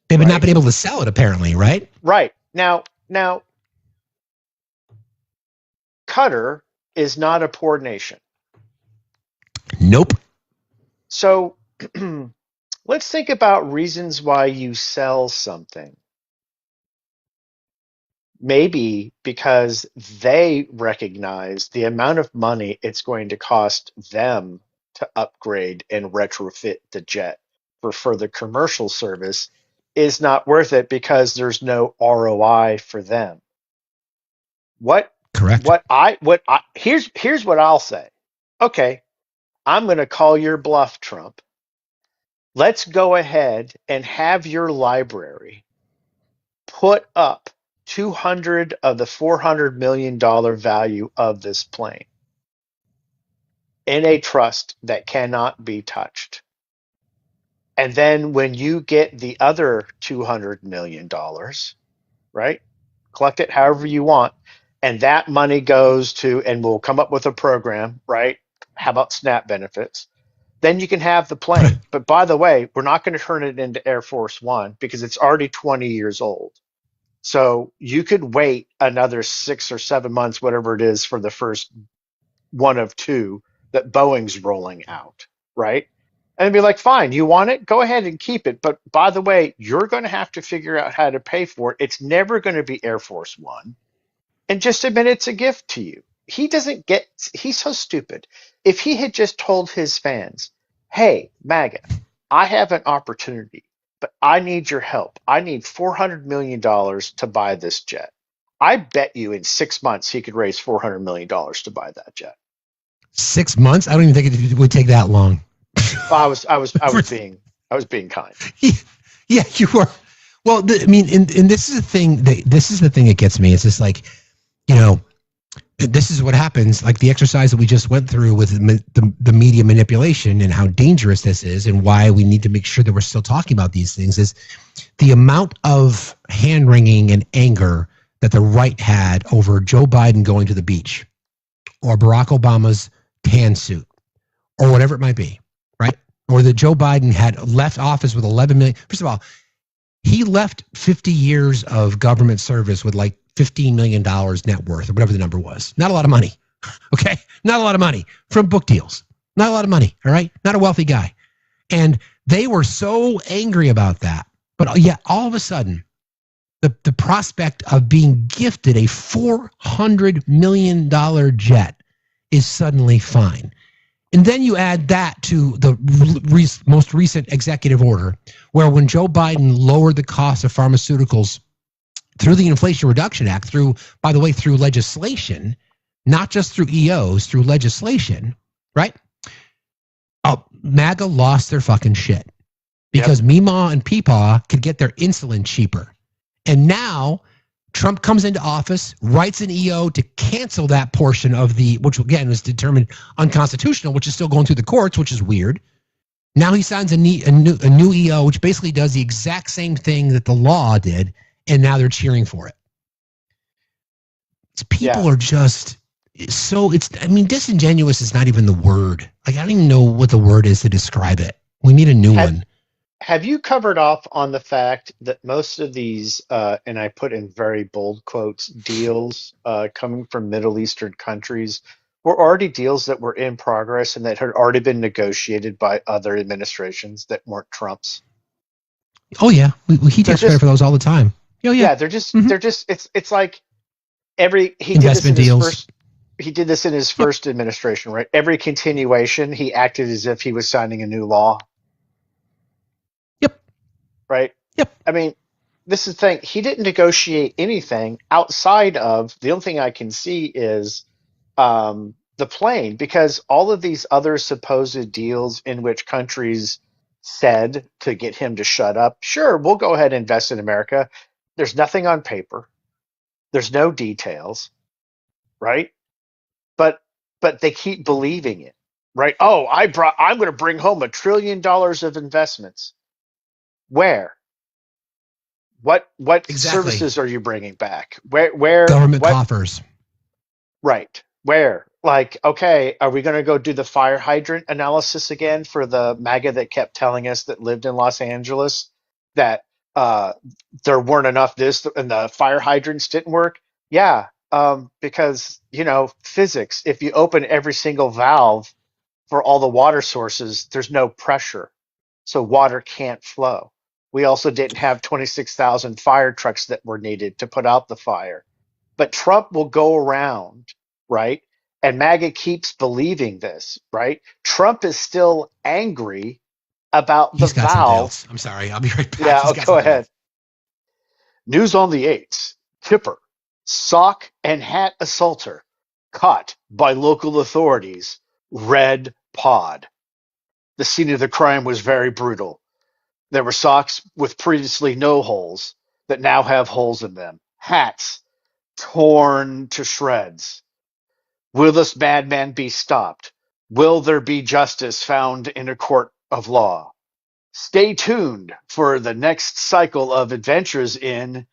They've not been able to sell it, apparently, right? Right. Now, Qatar is not a poor nation. Nope. So let's think about reasons why you sell something. Maybe because they recognize the amount of money it's going to cost them to upgrade and retrofit the jet for further commercial service is not worth it because there's no ROI for them. Correct. Here's what I'll say. Okay, I'm going to call your bluff, Trump. Let's go ahead and have your library put up 200 of the $400 million value of this plane in a trust that cannot be touched. And then when you get the other $200 million, right? Collect it however you want. And that money goes to, and we'll come up with a program, right? How about SNAP benefits? Then you can have the plane. But by the way, we're not going to turn it into Air Force One because it's already 20 years old. So you could wait another 6 or 7 months, whatever it is, for the first one of two that Boeing's rolling out, right? And be like, fine, you want it? Go ahead and keep it. But by the way, you're going to have to figure out how to pay for it. It's never going to be Air Force One. And just admit it's a gift to you. He's so stupid. If he had just told his fans, hey, MAGA, I have an opportunity, but I need your help. I need $400 million to buy this jet. I bet you in 6 months he could raise $400 million to buy that jet. 6 months? I don't even think it would take that long. Well, I was being kind. Yeah, you were. Well, and this is the thing. This is the thing that gets me. It's just like, this is what happens. Like the exercise that we just went through with the media manipulation and how dangerous this is, and why we need to make sure that we're still talking about these things, is the amount of hand wringing and anger that the right had over Joe Biden going to the beach, or Barack Obama's tan suit, or whatever it might be, right? Or that Joe Biden had left office with 11 million. First of all, he left 50 years of government service with like $15 million net worth, or whatever the number was. Not a lot of money. Okay? Not a lot of money from book deals. Not a lot of money. All right? Not a wealthy guy. And they were so angry about that. But yet, all of a sudden, the prospect of being gifted a $400 million jet is suddenly fine. And then you add that to the most recent executive order, where when Joe Biden lowered the cost of pharmaceuticals through the Inflation Reduction Act, through legislation, not just through EOs, through legislation, right? MAGA lost their fucking shit because Meemaw and Peepaw could get their insulin cheaper. And now Trump comes into office, writes an EO to cancel that portion of which again was determined unconstitutional, which is still going through the courts, which is weird. Now he signs a new EO, which basically does the exact same thing that the law did, and now they're cheering for it. People are just so, disingenuous is not even the word. Like, I don't even know what the word is to describe it. We need a new one. Have you covered off on the fact that most of these, and I put in very bold quotes, deals coming from Middle Eastern countries were already deals that were in progress and that had already been negotiated by other administrations that weren't Trump's? Oh, yeah. He takes credit for those all the time. Oh, yeah. Yeah, they're just, it's like he did this in his first administration, right? Every continuation, he acted as if he was signing a new law. Right? Yep. I mean, this is the thing. He didn't negotiate anything outside of the only thing I can see is the plane, because all of these other supposed deals in which countries said to get him to shut up, sure, we'll go ahead and invest in America. There's nothing on paper. There's no details, right? But they keep believing it, right? Oh, I'm going to bring home $1 trillion of investments. Where? What services are you bringing back? Where government coffers? Right. Where? Like, okay, are we going to go do the fire hydrant analysis again for the MAGA that kept telling us that lived in Los Angeles that there weren't enough this and the fire hydrants didn't work? Yeah, because physics. If you open every single valve for all the water sources, there's no pressure, so water can't flow. We also didn't have 26,000 fire trucks that were needed to put out the fire. But Trump will go around, right? And MAGA keeps believing this, right? Trump is still angry about the valve. I'm sorry. I'll be right back. Yeah, go ahead. News on the 8th. Kipper, sock and hat assaulter, caught by local authorities. Red pod. The scene of the crime was very brutal. There were socks with previously no holes that now have holes in them. Hats torn to shreds. Will this madman be stopped? Will there be justice found in a court of law? Stay tuned for the next cycle of adventures in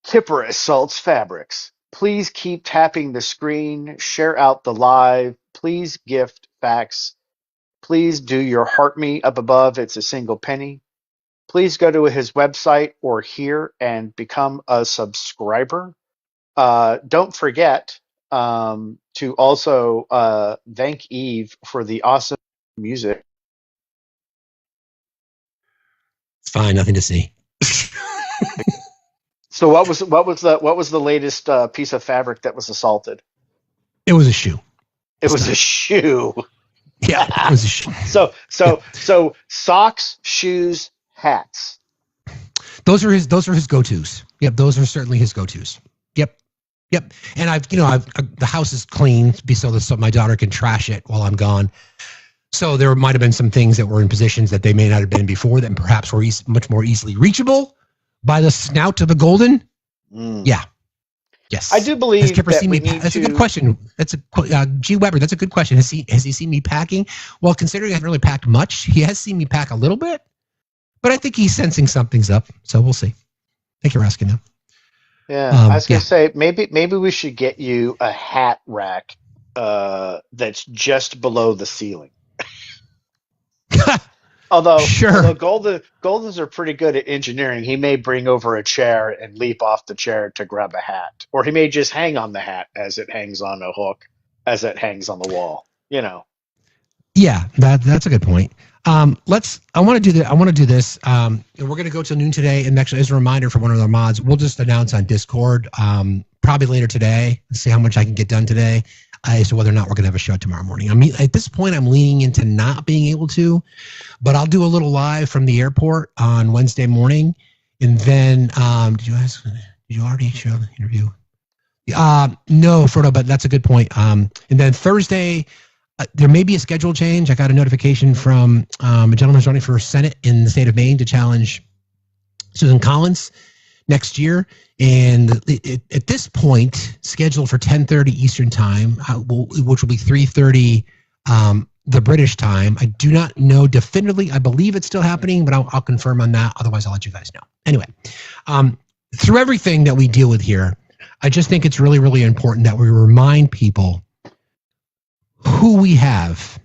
Kipper Assaults Fabrics. Please keep tapping the screen, share out the live, please gift facts. Please do your heart me up above. It's a single penny. Please go to his website or here and become a subscriber. Don't forget to also thank Eve for the awesome music. It's fine, nothing to see. So what was the latest piece of fabric that was assaulted? It was a shoe. It was a shoe. Yeah, it was a shoe. So socks, shoes, hats. Those are his go-tos. Yep, those are certainly his go-tos. Yep. Yep. And the house is clean so my daughter can trash it while I'm gone. So there might have been some things that were in positions that they may not have been before that perhaps were much more easily reachable by the snout of a golden. Yeah. Yes. I do believe That's a good question. That's G. Weber. That's a good question. Has he seen me packing? Well, considering I haven't really packed much, he has seen me pack a little bit, but I think he's sensing something's up. So we'll see. Thank you for asking him. Yeah, I was gonna say maybe we should get you a hat rack that's just below the ceiling. Although Goldens are pretty good at engineering, he may bring over a chair and leap off the chair to grab a hat, or he may just hang on the hat as it hangs on a hook, as it hangs on the wall. Yeah, that's a good point. I want to do this. And we're going to go till noon today. And actually, as a reminder for one of our mods, we'll just announce on Discord probably later today. Let's see how much I can get done today as to whether or not we're going to have a show tomorrow morning. I mean, at this point, I'm leaning into not being able to, but I'll do a little live from the airport on Wednesday morning. And then, did you already show the interview? No, Frodo, but that's a good point. And then Thursday, there may be a schedule change. I got a notification from a gentleman who's running for Senate in the state of Maine to challenge Susan Collins next year. And at this point, scheduled for 10:30 Eastern time, which will be 3:30 the British time. I do not know definitively. I believe it's still happening, but I'll confirm on that. Otherwise, I'll let you guys know. Anyway, through everything that we deal with here, I just think it's really, really important that we remind people who we have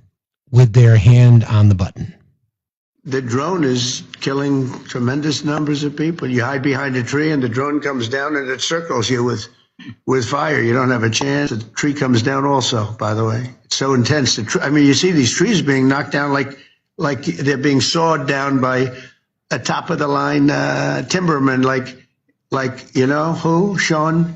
with their hand on the button. The drone is killing tremendous numbers of people. You hide behind a tree and the drone comes down and it circles you with fire. You don't have a chance. The tree comes down also, by the way. It's so intense. You see these trees being knocked down like they're being sawed down by a top of the line timberman, like you know who? Sean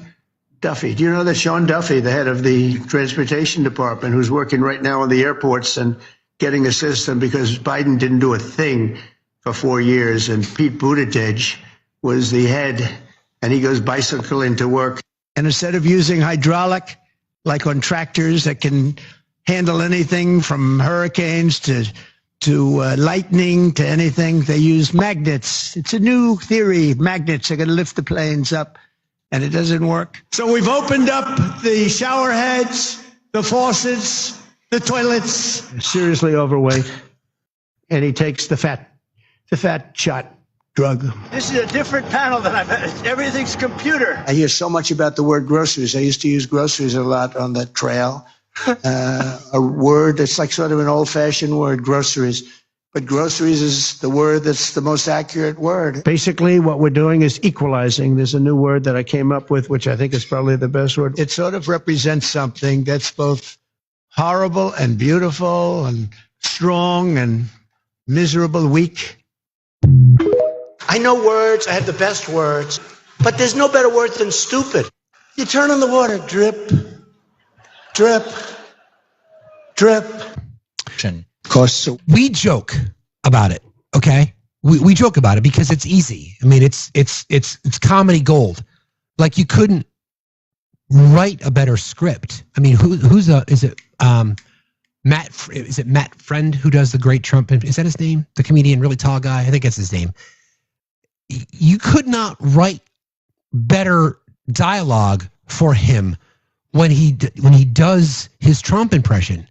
Duffy. Do you know that Sean Duffy, the head of the transportation department, who's working right now on the airports and getting a system because Biden didn't do a thing for 4 years, and Pete Buttigieg was the head, and he goes bicycling to work. And instead of using hydraulic, like on tractors that can handle anything from hurricanes to lightning to anything, they use magnets. It's a new theory. Magnets are going to lift the planes up. And it doesn't work. So we've opened up the shower heads, the faucets, the toilets. Seriously overweight. And he takes the fat shot drug. This is a different panel than I've had. Everything's computer. I hear so much about the word groceries. I used to use groceries a lot on the trail. A word that's like sort of an old-fashioned word, groceries. But groceries is the word that's the most accurate word. Basically, what we're doing is equalizing. There's a new word that I came up with, which I think is probably the best word. It sort of represents something that's both horrible and beautiful and strong and miserable, weak. I know words. I have the best words. But there's no better word than stupid. You turn on the water, drip, drip, drip. So we joke about it, okay? We joke about it because it's easy. I mean, it's comedy gold. Like you couldn't write a better script. I mean, is it Matt Friend who does the great Trump? Is that his name? The comedian, really tall guy. I think that's his name. You could not write better dialogue for him when he does his Trump impression.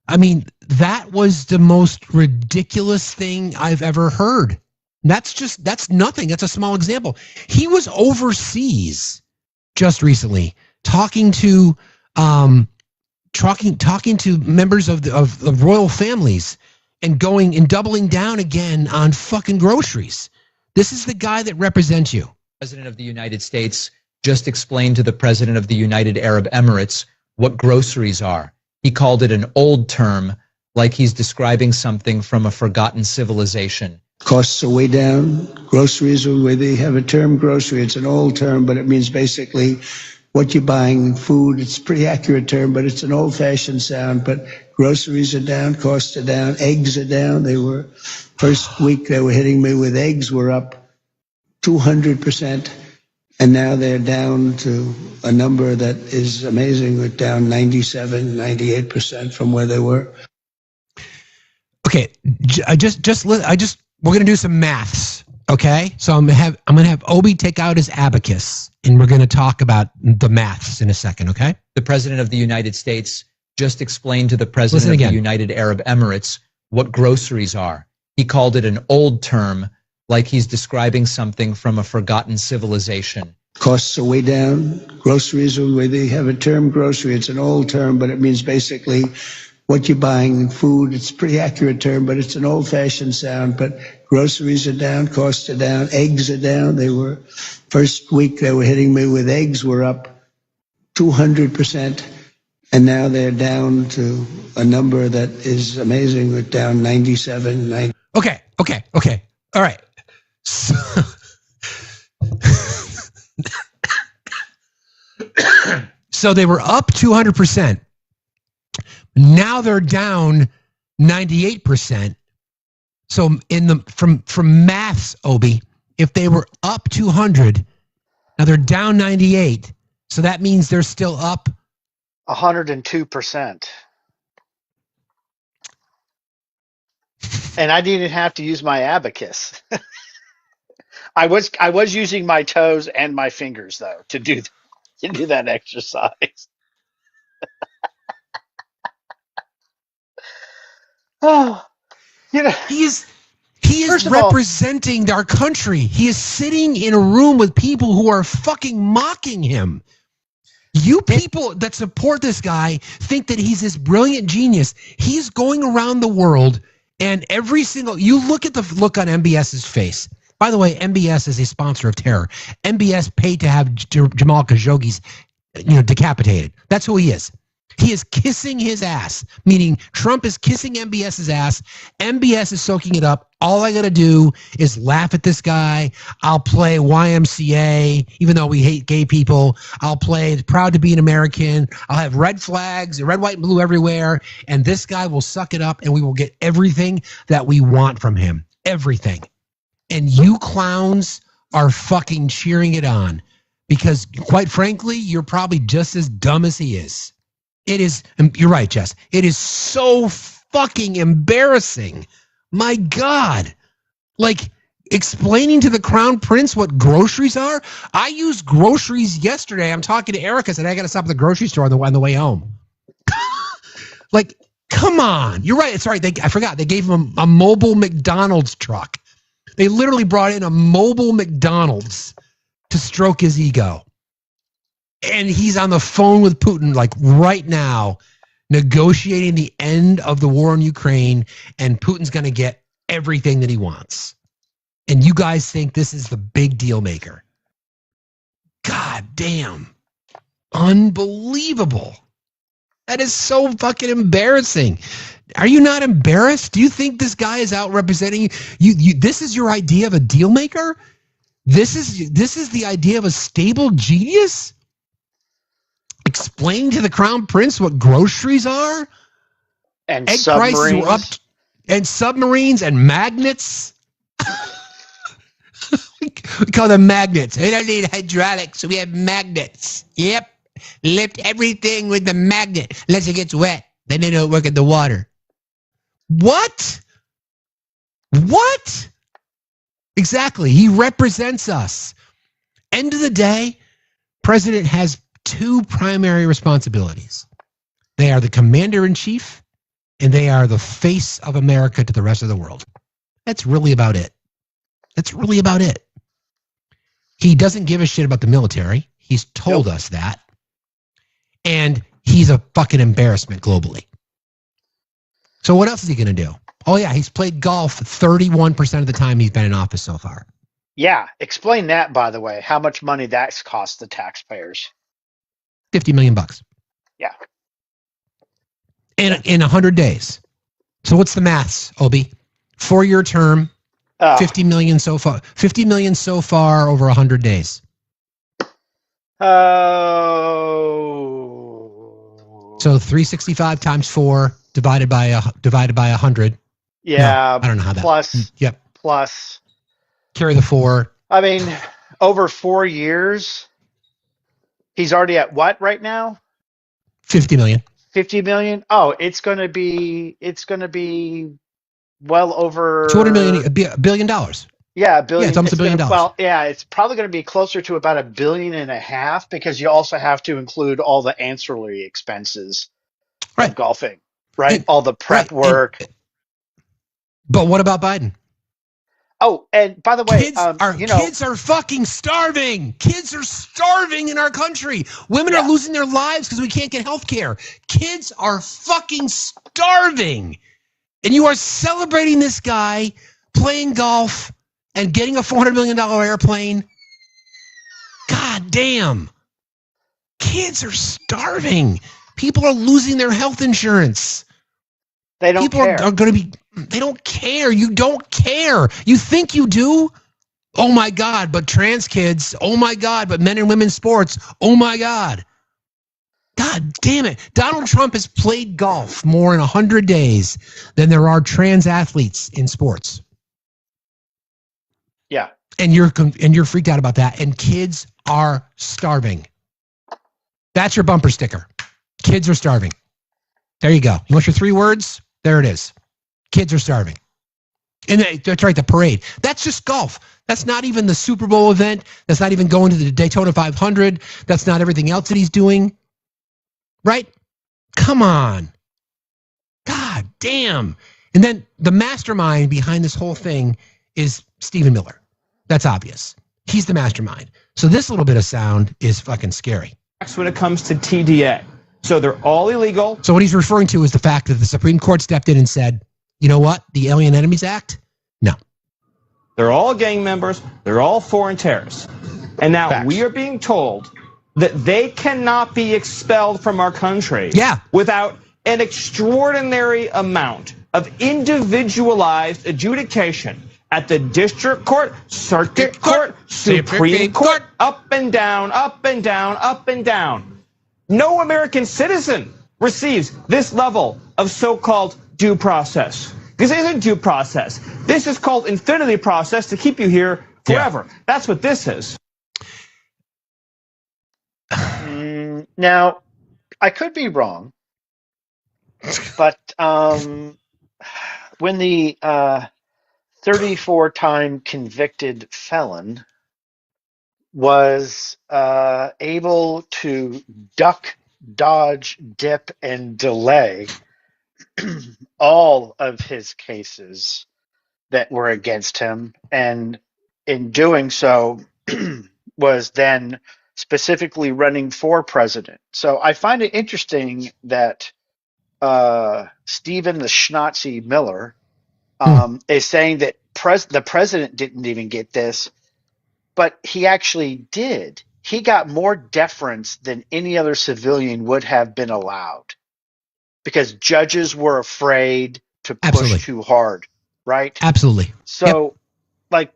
I mean, that was the most ridiculous thing I've ever heard. That's nothing. That's a small example. He was overseas just recently talking to members of the royal families and going and doubling down again on fucking groceries. This is the guy that represents you. President of the United States just explained to the President of the United Arab Emirates what groceries are. He called it an old term, like he's describing something from a forgotten civilization. Costs are way down. Groceries are where they have a term grocery. It's an old term, but it means basically what you're buying, food. It's a pretty accurate term, but it's an old-fashioned sound. But groceries are down, costs are down, eggs are down. First week they were hitting me with eggs were up 200%. And now they're down to a number that is amazing. We're down 97, 98% from where they were. Okay, we're going to do some maths. Okay, so I'm gonna have Obi take out his abacus, and we're going to talk about the maths in a second. Okay. The president of the United States just explained to the president of the United Arab Emirates what groceries are. He called it an old term, like he's describing something from a forgotten civilization. Costs are way down. Groceries are where they have a term grocery. It's an old term, but it means basically what you're buying, food. It's a pretty accurate term, but it's an old-fashioned sound. But groceries are down, costs are down, eggs are down. They were, first week they were hitting me with eggs were up 200%, and now they're down to a number that is amazing. We're down 97, 90. Okay. All right. So they were up 200%. Now they're down 98%. So from maths, Obi, if they were up 200, now they're down 98. So that means they're still up 102%. And I didn't have to use my abacus. I was using my toes and my fingers though to do that exercise. Oh, he is representing our country. He is sitting in a room with people who are fucking mocking him. You people that support this guy think that he's this brilliant genius. He's going around the world, and you look at the look on MBS's face. By the way, MBS is a sponsor of terror. MBS paid to have Jamal Khashoggi's, decapitated. That's who he is. He is kissing his ass, meaning Trump is kissing MBS's ass. MBS is soaking it up. All I got to do is laugh at this guy. I'll play YMCA, even though we hate gay people. I'll play Proud to be an American. I'll have red flags, red, white, and blue everywhere. And this guy will suck it up, and we will get everything that we want from him. Everything. And you clowns are fucking cheering it on because, quite frankly, you're probably just as dumb as he is. It is, you're right, Jess. It is so fucking embarrassing. My God. Like, explaining to the Crown Prince what groceries are? I used groceries yesterday. I'm talking to Erica, said I got to stop at the grocery store on the way home. Like, come on. You're right. Sorry, I forgot. They gave him a mobile McDonald's truck. They literally brought in a mobile McDonald's to stroke his ego. And he's on the phone with Putin, like right now, negotiating the end of the war in Ukraine, and Putin's going to get everything that he wants. And you guys think this is the big deal maker. God damn. Unbelievable. That is so fucking embarrassing. Are you not embarrassed? Do you think this guy is out representing you? This is your idea of a deal maker? This is the idea of a stable genius? Explain to the Crown Prince what groceries are? And egg submarines. Prices were up, and submarines and magnets. We call them magnets. We don't need hydraulics, so we have magnets. Yep. Lift everything with the magnet unless it gets wet. Then they don't work in the water. What? What? Exactly. He represents us. End of the day, president has two primary responsibilities. They are the commander-in-chief, and they are the face of America to the rest of the world. That's really about it. That's really about it. He doesn't give a shit about the military. He's told us that. And he's a fucking embarrassment globally. So what else is he going to do? Oh, yeah, he's played golf 31% of the time he's been in office so far. Yeah, explain that, by the way, how much money that's cost the taxpayers. $50 million. Yeah. In 100 days. So what's the maths, Obi? 4-year term, 50 million so far. 50 million so far over 100 days. Oh. So 365 times 4 divided by 100. Yeah. No, I don't know how that. Plus. Yep. Plus. Carry the 4. I mean, over 4 years, he's already at what right now? 50 million. 50 million. Oh, it's going to be well over 200 million, $1 billion. Yeah, a billion. Yeah, it's almost $1 billion. Well, yeah, it's probably going to be closer to about $1.5 billion because you also have to include all the ancillary expenses of golfing, right? All the prep work. But what about Biden? Oh, and by the way, kids are fucking starving. Kids are starving in our country. Women are losing their lives because we can't get health care. Kids are fucking starving. And you are celebrating this guy playing golf and getting a $400 million airplane. God damn. Kids are starving. People are losing their health insurance. They don't care. People are going to be, they don't care. You don't care. You think you do? Oh my God, but trans kids. Oh my God, but men and women's sports. Oh my God. God damn it. Donald Trump has played golf more in 100 days than there are trans athletes in sports. Yeah. And you're freaked out about that. And kids are starving. That's your bumper sticker. Kids are starving. There you go. You want your 3 words? There it is. Kids are starving. And that's right, the parade. That's just golf. That's not even the Super Bowl event. That's not even going to the Daytona 500. That's not everything else that he's doing. Right? Come on. God damn. And then the mastermind behind this whole thing is Stephen Miller. That's obvious. He's the mastermind. So this little bit of sound is fucking scary. When it comes to TDA. So they're all illegal. So what he's referring to is the fact that the Supreme Court stepped in and said, you know what? The Alien Enemies Act? No. They're all gang members. They're all foreign terrorists. And now we are being told that they cannot be expelled from our country without an extraordinary amount of individualized adjudication at the district court, circuit court, Supreme Court, up and down, up and down, up and down. No American citizen receives this level of so-called due process. This isn't due process. This is called infinity process to keep you here forever. Yeah. That's what this is. Now, I could be wrong, but when the 34-time convicted felon was able to duck, dodge, dip, and delay all of his cases that were against him, and in doing so was then specifically running for president. So I find it interesting that Stephen the Schnazi Miller is saying that the president didn't even get this, but he actually did. He got more deference than any other civilian would have been allowed because judges were afraid to push too hard, right? Absolutely. So,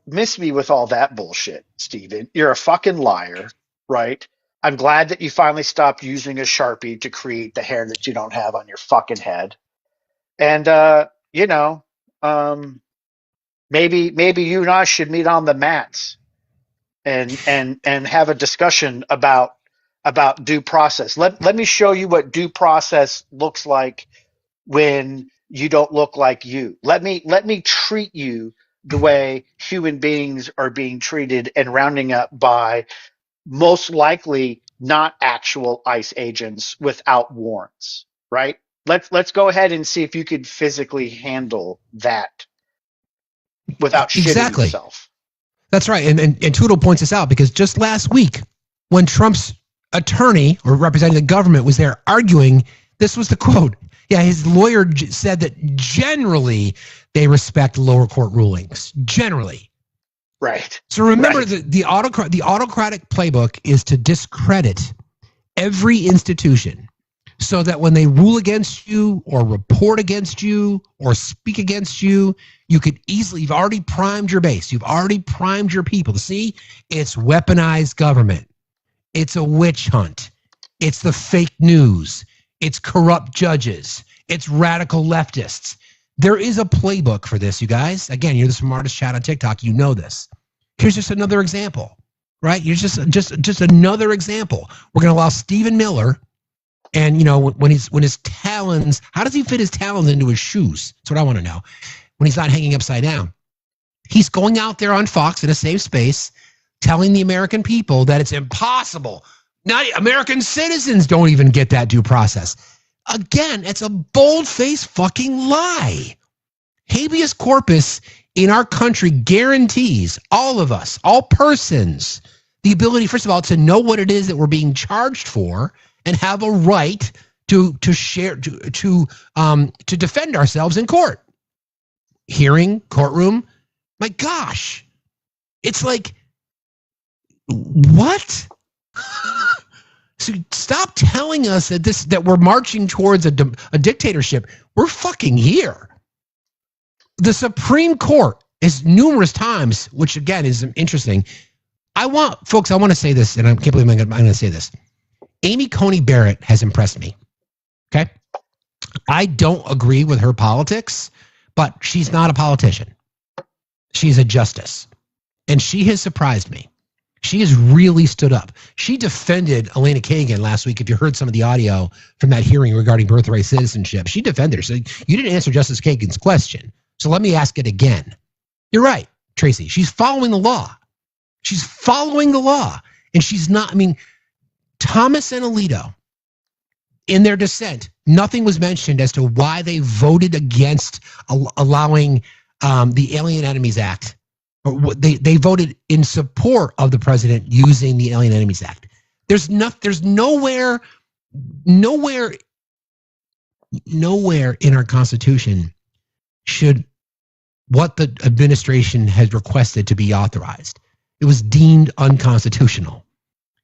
miss me with all that bullshit, Stephen. You're a fucking liar, right? I'm glad that you finally stopped using a Sharpie to create the hair that you don't have on your fucking head. And, maybe you and I should meet on the mats and have a discussion about due process. Let me show you what due process looks like when you don't look like you. Let me treat you the way human beings are being treated and rounding up by most likely not actual ICE agents without warrants, right? Let's go ahead and see if you could physically handle that without shitting yourself. That's right. And Tootle points this out because just last week when Trump's attorney or representing the government was there arguing, this was the quote. Yeah, his lawyer said that generally they respect lower court rulings. Generally. Right. So remember the autocratic playbook is to discredit every institution so that when they rule against you or report against you or speak against you, you could easily, you've already primed your base. You've already primed your people. See, it's weaponized government. It's a witch hunt. It's the fake news. It's corrupt judges. It's radical leftists. There is a playbook for this, you guys. Again, you're the smartest chat on TikTok. You know this. Here's just another example. right? You're just another example. We're going to allow Stephen Miller, and when his talons, how does he fit his talons into his shoes? That's what I want to know. When he's not hanging upside down, he's going out there on Fox in a safe space, telling the American people that it's impossible. Not American citizens don't even get that due process. Again, it's a bold-faced fucking lie. Habeas corpus in our country guarantees all of us, all persons, the ability, first of all, to know what it is that we're being charged for and have a right to defend ourselves in court. Hearing, courtroom. My gosh. It's like, what? So stop telling us that we're marching towards a dictatorship. We're fucking here. The Supreme Court is numerous times, which again is interesting. I want to say this, and I can't believe I'm going to say this. Amy Coney Barrett has impressed me. Okay? I don't agree with her politics, but she's not a politician. She's a justice. And she has surprised me. She has really stood up. She defended Elena Kagan last week. If you heard some of the audio from that hearing regarding birthright citizenship, she defended her. So you didn't answer Justice Kagan's question. So let me ask it again. You're right, Tracy. She's following the law. She's following the law. And she's not, Thomas and Alito, in their dissent, nothing was mentioned as to why they voted against allowing the Alien Enemies Act. They voted in support of the president using the Alien Enemies Act. There's nowhere in our Constitution should what the administration has requested to be authorized. It was deemed unconstitutional.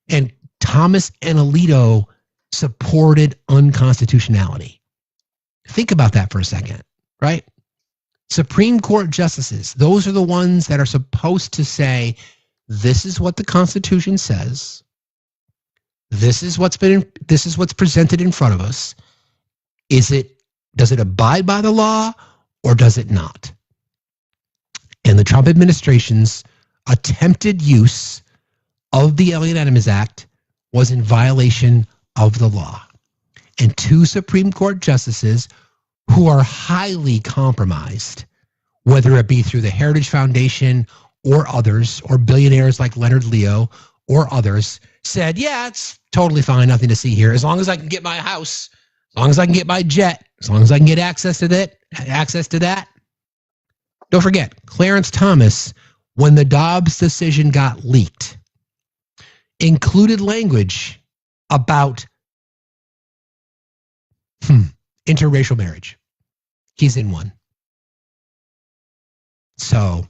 And Thomas and Alito supported unconstitutionality. Think about that for a second, right? Supreme Court justices, those are the ones that are supposed to say, this is what the Constitution says. This is what's presented in front of us. Does it abide by the law or does it not? And the Trump administration's attempted use of the Alien Enemies Act was in violation of the law. And two Supreme Court justices who are highly compromised, whether it be through the Heritage Foundation or others, or billionaires like Leonard Leo or others, said, yeah, it's totally fine, nothing to see here. As long as I can get my house, as long as I can get my jet, as long as I can get access to that. Don't forget, Clarence Thomas, when the Dobbs decision got leaked, included language about interracial marriage. He's in one. So,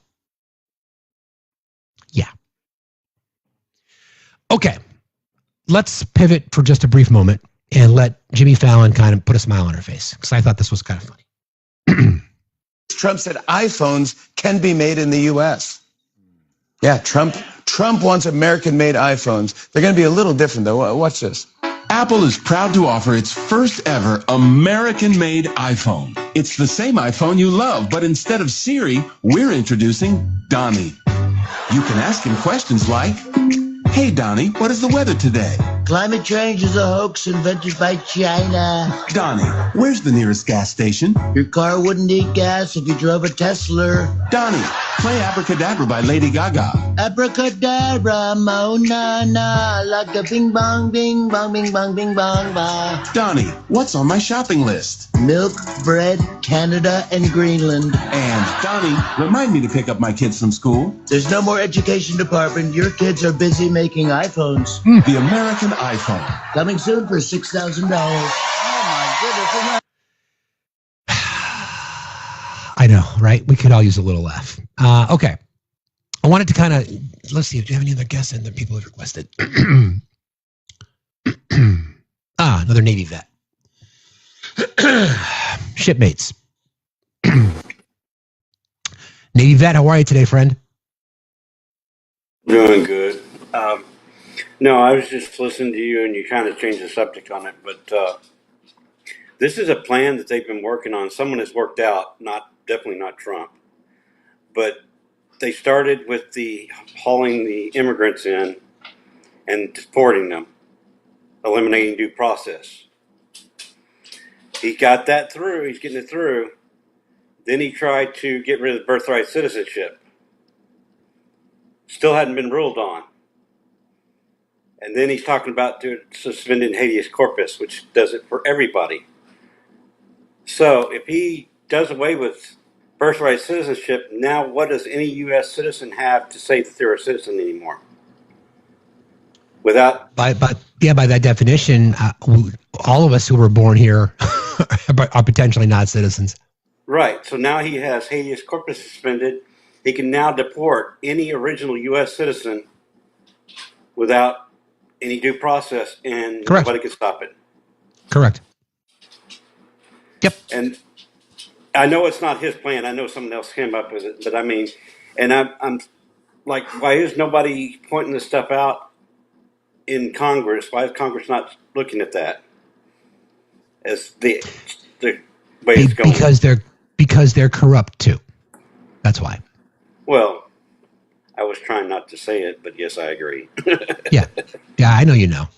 yeah. Okay. Let's pivot for just a brief moment and let Jimmy Fallon kind of put a smile on her face, because I thought this was kind of funny. Trump said iPhones can be made in the U.S. Yeah, Trump wants American-made iPhones. They're going to be a little different, though. Watch this. Apple is proud to offer its first ever American-made iPhone. It's the same iPhone you love, but instead of Siri, we're introducing Donnie. You can ask him questions like, hey, Donnie, what is the weather today? Climate change is a hoax invented by China. Donnie, where's the nearest gas station? Your car wouldn't need gas if you drove a Tesla. Donnie, play Abracadabra by Lady Gaga. Abracadabra, mo na na, like a bing bong, bing bong, bing bong, bing bong, ba. Donnie, what's on my shopping list? Milk, bread, Canada, and Greenland. And Donnie, remind me to pick up my kids from school. There's no more education department. Your kids are busy making iPhones. The American iPhone. Coming soon for $6,000. Oh my goodness. I know, right? We could all use a little laugh. Okay. I wanted to kind of, let's see, do you have any other guests and the people have requested? Another Navy vet. Shipmates. Navy vet, how are you today, friend? Doing good. No, I was just listening to you and you kind of changed the subject on it, but this is a plan that they've been working on. Someone has worked out, definitely not Trump, but they started with the hauling the immigrants in and deporting them, eliminating due process. He got that through. He's getting it through. Then he tried to get rid of birthright citizenship. Still hadn't been ruled on. And then he's talking about suspending habeas corpus, which does it for everybody. So if he does away with birthright citizenship, now what does any U.S. citizen have to say that they're a citizen anymore? Without by that definition, all of us who were born here are potentially not citizens. Right. So now he has habeas corpus suspended. He can now deport any original U.S. citizen without any due process, and Correct. nobody can stop it. Correct. Yep. And I know it's not his plan. I know someone else came up with it, but I mean, and I'm like, why is nobody pointing this stuff out in Congress? Why is Congress not looking at that as the way it's going? Because they're corrupt too. That's why. Well, I was trying not to say it, but yes, I agree. Yeah, I know you know.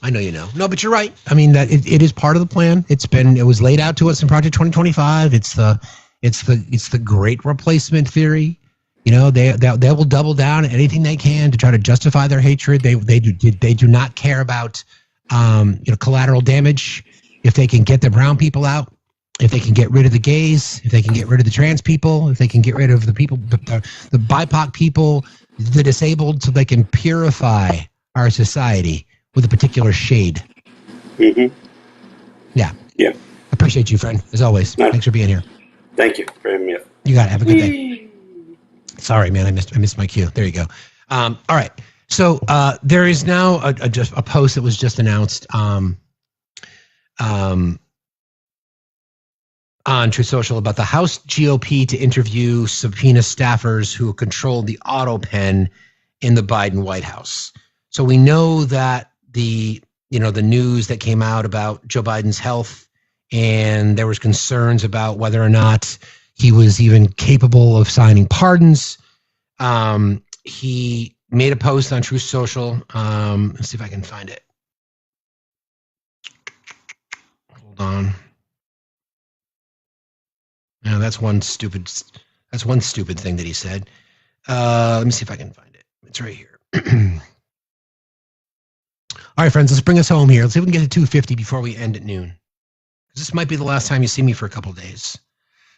No, but you're right. I mean, that it is part of the plan. It was laid out to us in Project 2025. It's the great replacement theory. You know, they will double down at anything they can to try to justify their hatred. They do not care about collateral damage. If they can get the brown people out, if they can get rid of the gays, if they can get rid of the trans people, if they can get rid of the people, the BIPOC people, the disabled, so they can purify our society with a particular shade. Mm-hmm. Yeah. Appreciate you, friend, as always. Thanks for being here. Thank you for having me up. You got it. Have a good day. Sorry, man. I missed my cue. There you go. All right. So there is now a post that was just announced on Truth Social about the House GOP to interview subpoena staffers who controlled the auto pen in the Biden White House. So we know that the news that came out about Joe Biden's health, and there was concerns about whether or not he was even capable of signing pardons. He made a post on Truth Social. Let's see if I can find it. Hold on. No, that's one stupid thing that he said. Let me see if I can find it. It's right here. All right, friends, let's bring us home here. Let's see if we can get to 250 before we end at noon. This might be the last time you see me for a couple of days.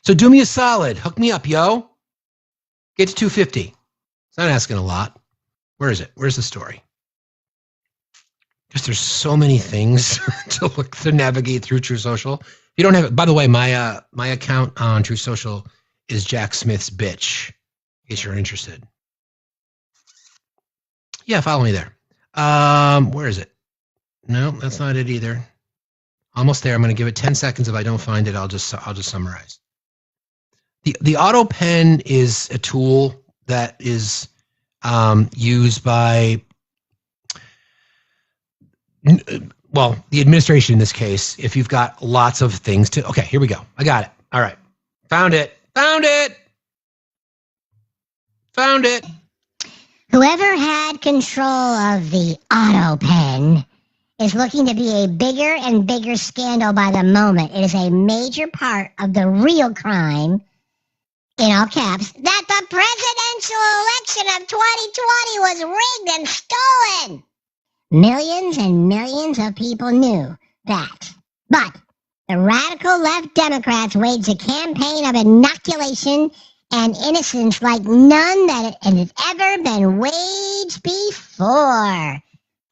So do me a solid. Hook me up, yo. Get to 250. It's not asking a lot. Where is it? Where's the story? Because there's so many things to navigate through True Social. If you don't have it, by the way, my account on True Social is Jack Smith's bitch. In case you're interested. Yeah, follow me there. Where is it? No, that's not it either. Almost there. I'm going to give it 10 seconds. If I don't find it, I'll just summarize. The auto pen is a tool that is used by, well, the administration in this case, if you've got lots of things to, okay, here we go. I got it. All right. Found it. Whoever had control of the auto pen is looking to be a bigger and bigger scandal by the moment. It is a major part of the real crime, in all caps, that the presidential election of 2020 was rigged and stolen. Millions and millions of people knew that. But the radical left Democrats waged a campaign of inoculation and innocence like none that had ever been waged before.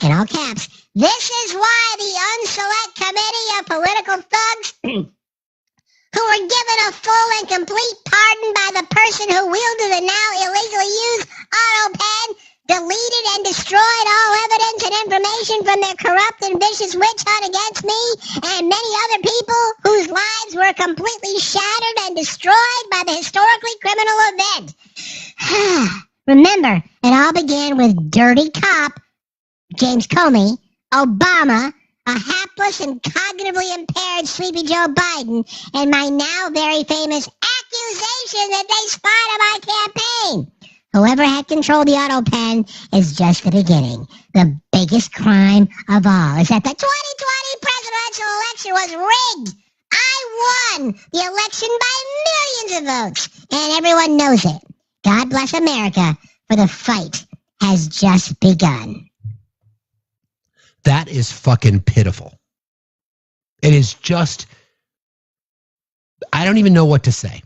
In all caps, this is why the unselect committee of political thugs who were given a full and complete pardon by the person who wielded the now illegally used auto pen deleted and destroyed all evidence and information from their corrupt and vicious witch hunt against me and many other people whose lives were completely shattered and destroyed by the historically criminal event. Remember, it all began with dirty cop James Comey, Obama, a hapless and cognitively impaired Sleepy Joe Biden, and my now very famous accusation that they spied on my campaign. Whoever had controlled the auto pen is just the beginning. The biggest crime of all is that the 2020 presidential election was rigged. I won the election by millions of votes, and everyone knows it. God bless America, for the fight has just begun. That is fucking pitiful. It is just, I don't even know what to say.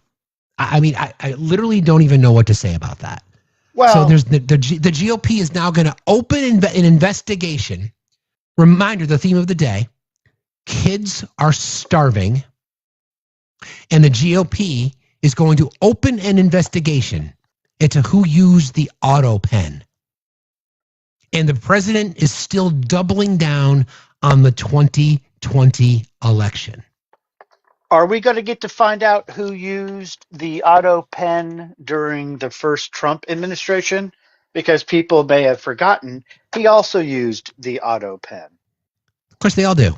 I mean, I literally don't even know what to say about that. Well, so there's the GOP is now going to open an investigation. Reminder, the theme of the day, kids are starving, and the GOP is going to open an investigation into who used the auto pen. And the president is still doubling down on the 2020 election. Are we going to get to find out who used the auto pen during the first Trump administration? Because people may have forgotten, he also used the auto pen. Of course, they all do.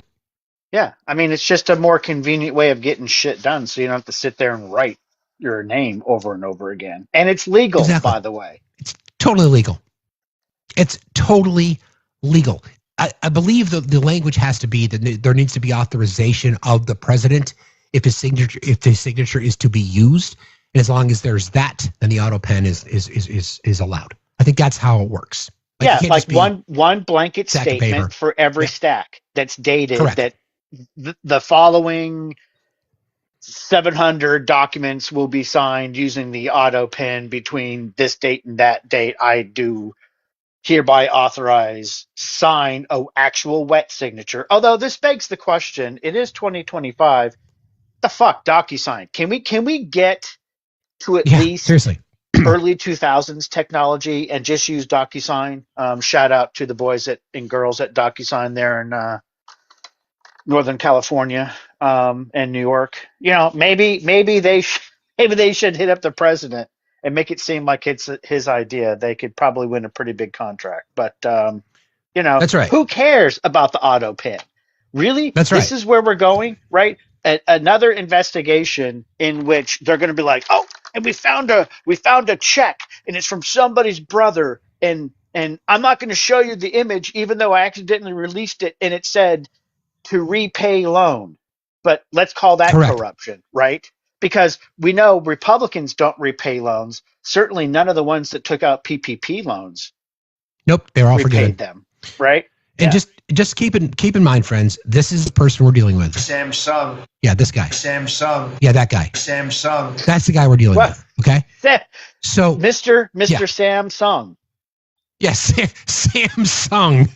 Yeah, I mean, it's just a more convenient way of getting shit done, so you don't have to sit there and write your name over and over again. And it's legal, by the way. It's totally legal. It's totally legal. I believe the language has to be that there needs to be authorization of the president if his signature is to be used. And as long as there's that, then the auto pen is allowed. I think that's how it works. Yeah, like one blanket statement for every stack that's dated. Correct. That the following 700 documents will be signed using the auto pen between this date and that date. I do hereby authorize, sign actual wet signature. Although this begs the question, it is 2025. The fuck, DocuSign? Can we get to at least seriously early 2000s technology and just use DocuSign? Shout out to the boys and girls at DocuSign there in Northern California and New York. You know, maybe they should hit up the president and make it seem like it's his idea. They could probably win a pretty big contract. But you know, that's right. Who cares about the auto pen? Really? That's right. This is where we're going, right? Another investigation in which they're going to be like, oh, and we found a check, and it's from somebody's brother, and I'm not going to show you the image, even though I accidentally released it, and it said to repay loan. But let's call that corruption, right? Because we know Republicans don't repay loans. Certainly none of the ones that took out PPP loans. Nope, they're all repaid forgiven. Them, right? And just keep in mind, friends, this is the person we're dealing with. Samsung. Yeah, this guy. Samsung. Yeah, that guy. Samsung. That's the guy we're dealing with. Okay. So Mr. Samsung. Yes, Samsung.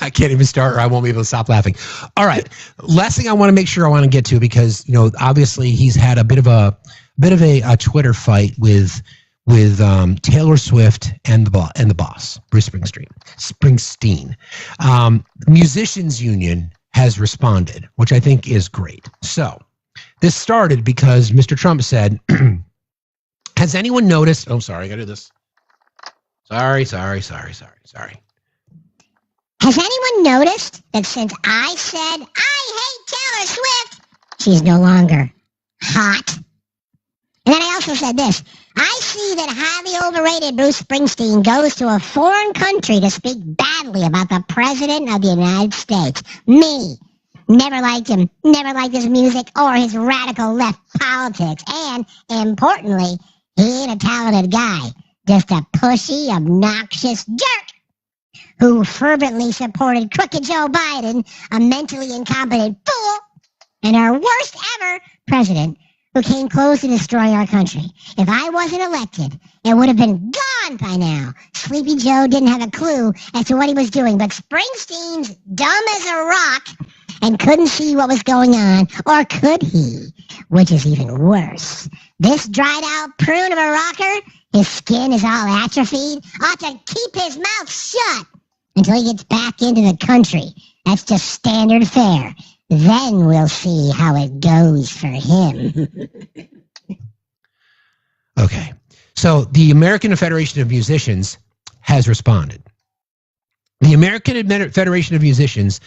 I can't even start, or I won't be able to stop laughing. All right. Last thing I want to get to, because obviously he's had a bit of a Twitter fight with Taylor Swift and the boss, Bruce Springsteen. Musicians Union has responded, which I think is great. So this started because Mr. Trump said, has anyone noticed? Oh, sorry, I gotta do this. Sorry. Has anyone noticed that since I said I hate Taylor Swift, she's no longer hot? And then I also said this. I see that highly overrated Bruce Springsteen goes to a foreign country to speak badly about the President of the United States. Me. Never liked him. Never liked his music or his radical left politics. And, importantly, he ain't a talented guy. Just a pushy, obnoxious jerk who fervently supported crooked Joe Biden, a mentally incompetent fool, and our worst ever president who came close to destroy our country. If I wasn't elected, it would have been gone by now. Sleepy Joe didn't have a clue as to what he was doing, but Springsteen's dumb as a rock and couldn't see what was going on, or could he? Which is even worse. This dried out prune of a rocker, his skin is all atrophied, ought to keep his mouth shut until he gets back into the country. That's just standard fare. Then we'll see how it goes for him. Okay. So the American Federation of Musicians has responded. The American Federation of Musicians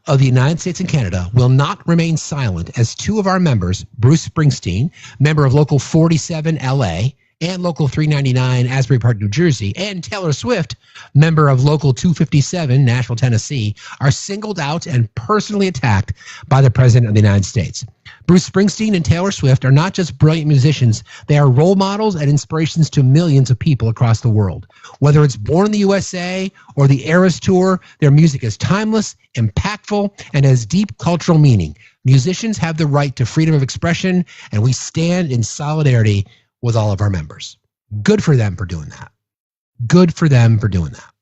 of the United States and Canada will not remain silent as two of our members, Bruce Springsteen, member of Local 47 LA, and Local 399, Asbury Park, New Jersey, and Taylor Swift, member of Local 257, Nashville, Tennessee, are singled out and personally attacked by the President of the United States. Bruce Springsteen and Taylor Swift are not just brilliant musicians, they are role models and inspirations to millions of people across the world. Whether it's Born in the USA or the Eras Tour, their music is timeless, impactful, and has deep cultural meaning. Musicians have the right to freedom of expression, and we stand in solidarity with all of our members. Good for them for doing that. Good for them for doing that.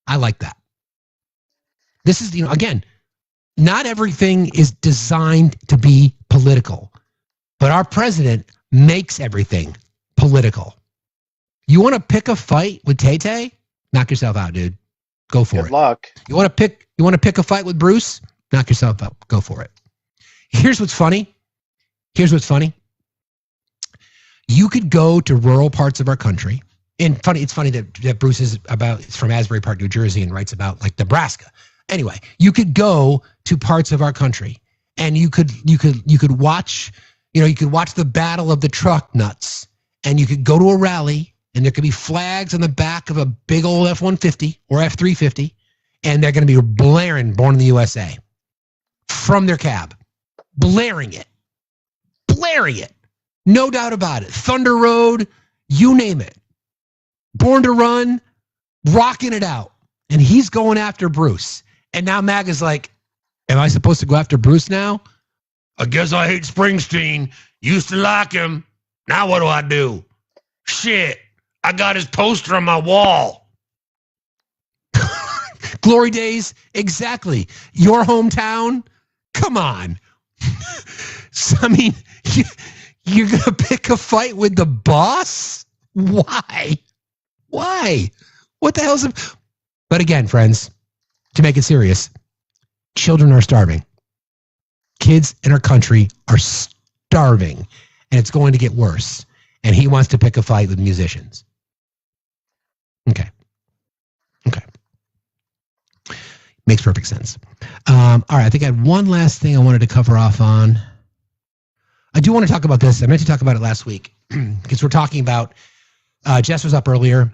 I like that. This is, again, not everything is designed to be political, but our president makes everything political. You want to pick a fight with Tay-Tay? Knock yourself out, dude. Go for it. Good luck. You want to pick a fight with Bruce? Knock yourself out. Go for it. Here's what's funny. You could go to rural parts of our country, and it's funny that Bruce is from Asbury Park, New Jersey, and writes about like Nebraska. Anyway, you could go to parts of our country, and you could watch, you could watch the battle of the truck nuts, and you could go to a rally, and there could be flags on the back of a big old F-150 or F-350, and they're going to be blaring "Born in the USA" from their cab, blaring it. No doubt about it. Thunder Road, you name it. Born to Run, rocking it out. And he's going after Bruce. And now MAGA's like, am I supposed to go after Bruce now? I guess I hate Springsteen. Used to like him. Now what do I do? Shit, I got his poster on my wall. Glory days, exactly. Your hometown? Come on. So, I mean, you're going to pick a fight with the boss? Why? What the hell's it? But again, friends, to make it serious, children are starving. Kids in our country are starving, and it's going to get worse. And he wants to pick a fight with musicians. Okay. Makes perfect sense. All right, I think I had one last thing I wanted to cover off on. I do want to talk about this. I meant to talk about it last week because we're talking about, Jess was up earlier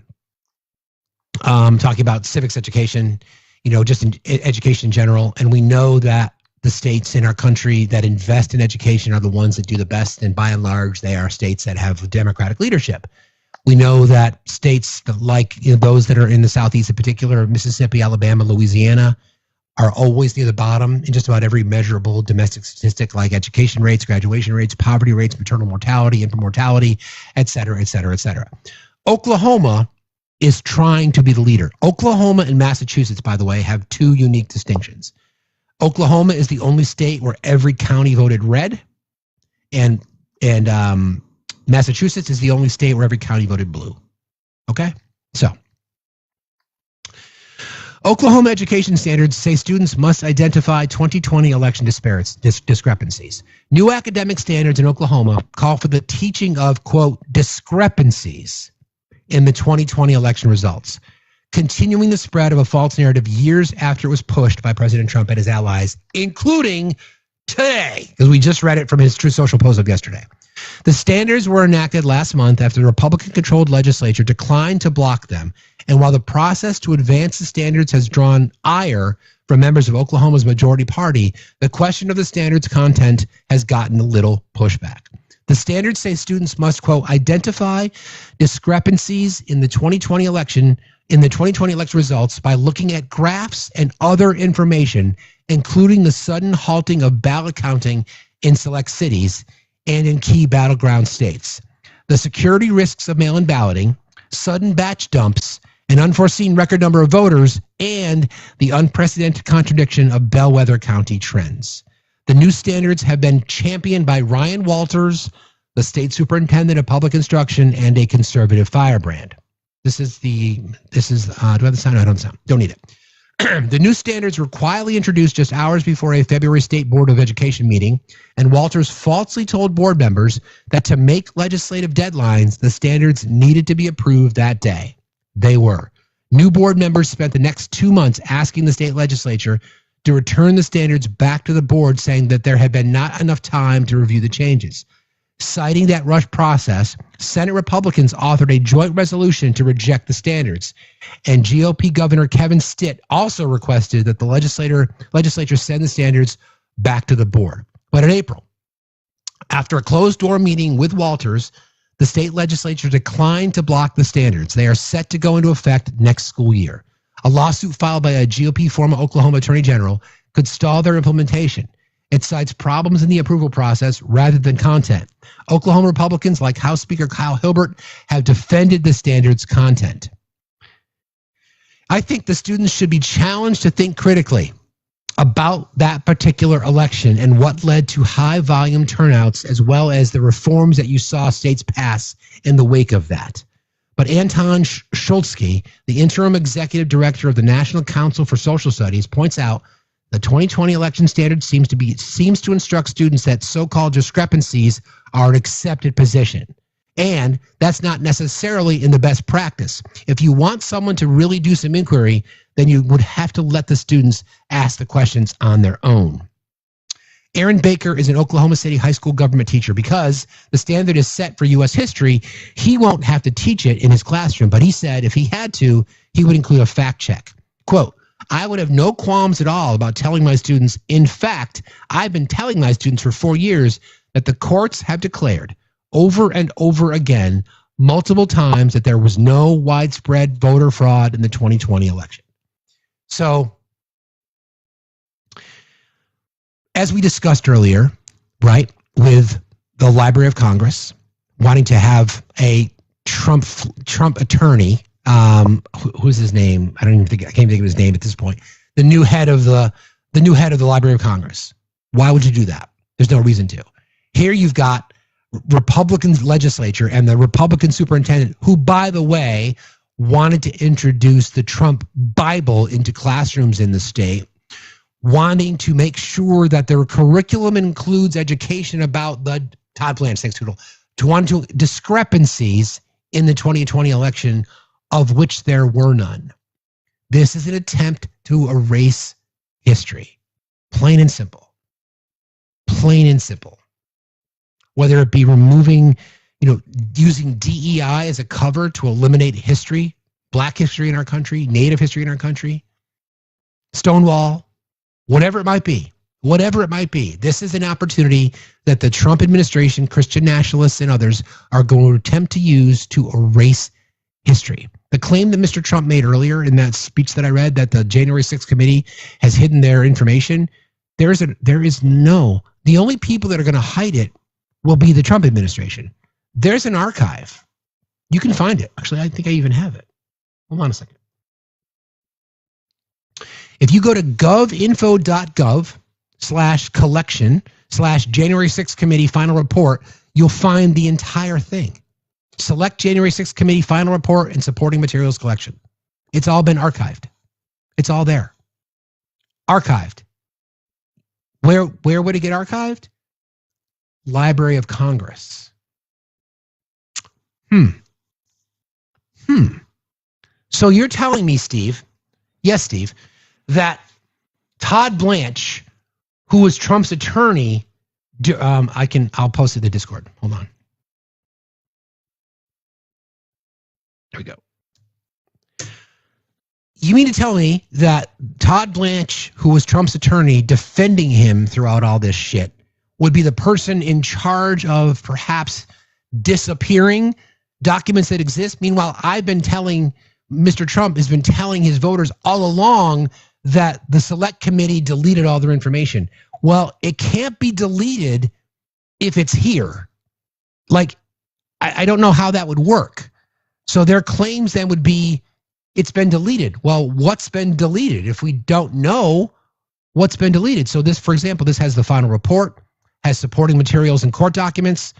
talking about civics education, just in education in general. And we know that the states in our country that invest in education are the ones that do the best. And by and large, they are states that have democratic leadership. We know that states like those that are in the Southeast in particular, Mississippi, Alabama, Louisiana, are always near the bottom in just about every measurable domestic statistic like education rates, graduation rates, poverty rates, maternal mortality, infant mortality, et cetera, et cetera, et cetera. Oklahoma is trying to be the leader. Oklahoma and Massachusetts, by the way, have two unique distinctions. Oklahoma is the only state where every county voted red, and Massachusetts is the only state where every county voted blue. Okay? So, Oklahoma education standards say students must identify 2020 election discrepancies. New academic standards in Oklahoma call for the teaching of, quote, discrepancies in the 2020 election results, continuing the spread of a false narrative years after it was pushed by President Trump and his allies, including today, because we just read it from his Truth Social post of yesterday. The standards were enacted last month after the Republican-controlled legislature declined to block them. And while the process to advance the standards has drawn ire from members of Oklahoma's majority party, the question of the standards' content has gotten a little pushback. The standards say students must, quote, identify discrepancies in the 2020 election results by looking at graphs and other information, including the sudden halting of ballot counting in select cities and in key battleground states, the security risks of mail-in balloting, sudden batch dumps, an unforeseen record number of voters, and the unprecedented contradiction of bellwether county trends. The new standards have been championed by Ryan Walters, the state superintendent of public instruction, and a conservative firebrand. Do I have the sound? No, I don't need it. The new standards were quietly introduced just hours before a February State Board of Education meeting, and Walters falsely told board members that to make legislative deadlines, the standards needed to be approved that day. They were. New board members spent the next 2 months asking the state legislature to return the standards back to the board, saying that there had been not enough time to review the changes. Citing that rushed process, Senate Republicans authored a joint resolution to reject the standards. And GOP Governor Kevin Stitt also requested that the legislature send the standards back to the board. But in April, after a closed-door meeting with Walters, the state legislature declined to block the standards. They are set to go into effect next school year. A lawsuit filed by a GOP former Oklahoma Attorney General could stall their implementation. It cites problems in the approval process rather than content. Oklahoma Republicans like House Speaker Kyle Hilbert have defended the standards' content. I think the students should be challenged to think critically about that particular election and what led to high volume turnouts, as well as the reforms that you saw states pass in the wake of that. But Anton Schultzke, the interim executive director of the National Council for Social Studies, points out the 2020 election standard seems to instruct students that so-called discrepancies are an accepted position. And that's not necessarily in the best practice. If you want someone to really do some inquiry, then you would have to let the students ask the questions on their own. Aaron Baker is an Oklahoma City high school government teacher. Because the standard is set for U.S. history, he won't have to teach it in his classroom. But he said if he had to, he would include a fact check. Quote, I would have no qualms at all about telling my students. In fact, I've been telling my students for 4 years that the courts have declared over and over again, multiple times, that there was no widespread voter fraud in the 2020 election. So, as we discussed earlier, right, with the Library of Congress wanting to have a Trump attorney, who's his name? I can't think of his name at this point. The new head of the Library of Congress. Why would you do that? There's no reason to. Here you've got Republican legislature and the Republican superintendent, who, by the way, wanted to introduce the Trump Bible into classrooms in the state, wanting to make sure that their curriculum includes education about the Todd Blanche, thanks, Toodle, to want to discrepancies in the 2020 election, of which there were none. This is an attempt to erase history. Plain and simple. Plain and simple. Whether it be removing, using DEI as a cover to eliminate history, Black history in our country, Native history in our country, Stonewall, whatever it might be. This is an opportunity that the Trump administration, Christian nationalists, and others are going to attempt to use to erase history. The claim that Mr. Trump made earlier in that speech that I read, that the January 6th committee has hidden their information, the only people that are going to hide it will be the Trump administration. There's an archive. You can find it. Actually, I think I even have it. Hold on a second. If you go to govinfo.gov/collection/January 6th committee final report, you'll find the entire thing. Select January 6th committee final report and supporting materials collection. It's all been archived. It's all there. Archived. Where would it get archived? Library of Congress. So you're telling me, Steve, yes, Steve, that Todd Blanche, who was Trump's attorney, I'll post it in the Discord. Hold on. There we go. You mean to tell me that Todd Blanche, who was Trump's attorney defending him throughout all this shit, would be the person in charge of perhaps disappearing documents that exist? Meanwhile, Mr. Trump has been telling his voters all along that the select committee deleted all their information. Well, it can't be deleted if it's here. I don't know how that would work. So their claims then would be, it's been deleted. Well, what's been deleted if we don't know what's been deleted? So this, for example, this has the final report, has supporting materials and court documents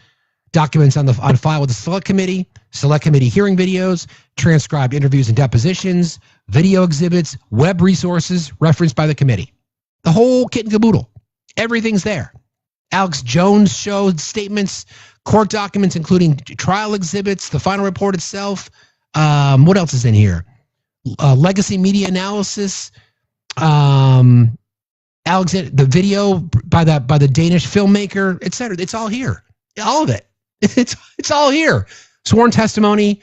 on file with the select committee hearing videos, transcribed interviews and depositions, video exhibits, web resources referenced by the committee. The whole kit and caboodle. Everything's there. Alex Jones showed statements, court documents, including trial exhibits, the final report itself. What else is in here? Legacy media analysis. Alexander, the video by the Danish filmmaker, etc. It's all here. All of it. It's all here. Sworn testimony,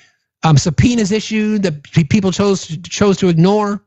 subpoenas issued that people chose to ignore.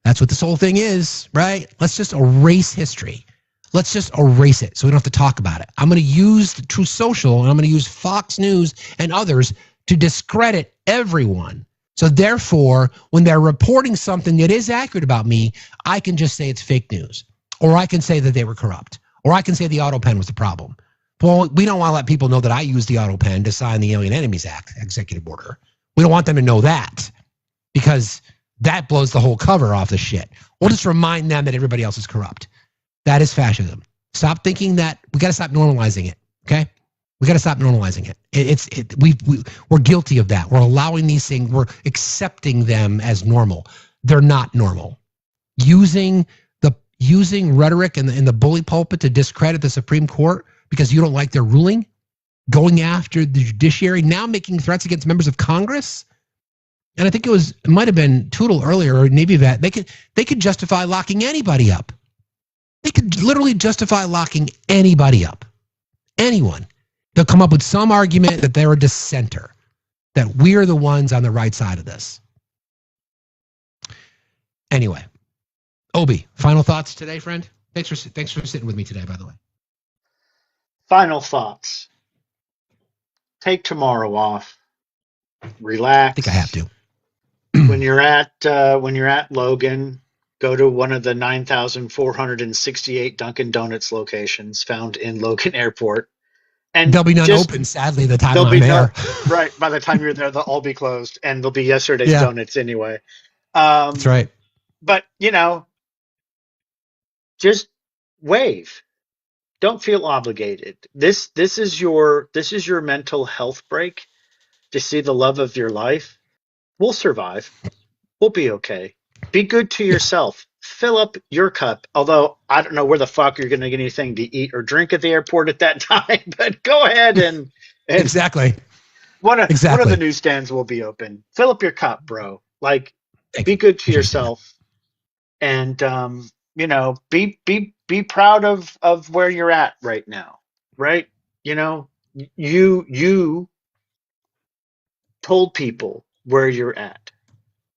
That's what this whole thing is, right? Let's just erase history. Let's just erase it so we don't have to talk about it. I'm going to use Truth Social and I'm going to use Fox News and others to discredit everyone. So therefore, when they're reporting something that is accurate about me, I can just say it's fake news. Or I can say that they were corrupt. Or I can say the auto pen was the problem. Well, we don't want to let people know that I used the auto pen to sign the Alien Enemies Act executive order. We don't want them to know that because that blows the whole cover off the shit. We'll just remind them that everybody else is corrupt. That is fascism. Stop thinking that. We got to stop normalizing it, okay? We got to stop normalizing it. We're guilty of that. We're allowing these things. We're accepting them as normal. They're not normal. Using rhetoric in the bully pulpit to discredit the Supreme Court because you don't like their ruling, going after the judiciary, now making threats against members of Congress. And I think it might have been Tootle earlier or Navy vet. They could justify locking anybody up. They could literally justify locking anybody up. Anyone. They'll come up with some argument that they're a dissenter, that we're the ones on the right side of this. Anyway, Obi, final thoughts today, friend? Thanks for sitting with me today, by the way. Final thoughts. Take tomorrow off. Relax. I think I have to. When you're at Logan, go to one of the 9,468 Dunkin' Donuts locations found in Logan Airport. And there'll be none open, sadly, the time I'm there. Right. By the time you're there, they'll all be closed, and they'll be yesterday's donuts anyway. That's right. But, just wave. Don't feel obligated. This is your mental health break to see the love of your life. We'll survive. We'll be okay. Be good to yourself. Fill up your cup. Although I don't know where the fuck you're going to get anything to eat or drink at the airport at that time. But go ahead and exactly. One of the newsstands will be open. Fill up your cup, bro. Like, be good to yourself, and be proud of where you're at right now. Right? You told people where you're at.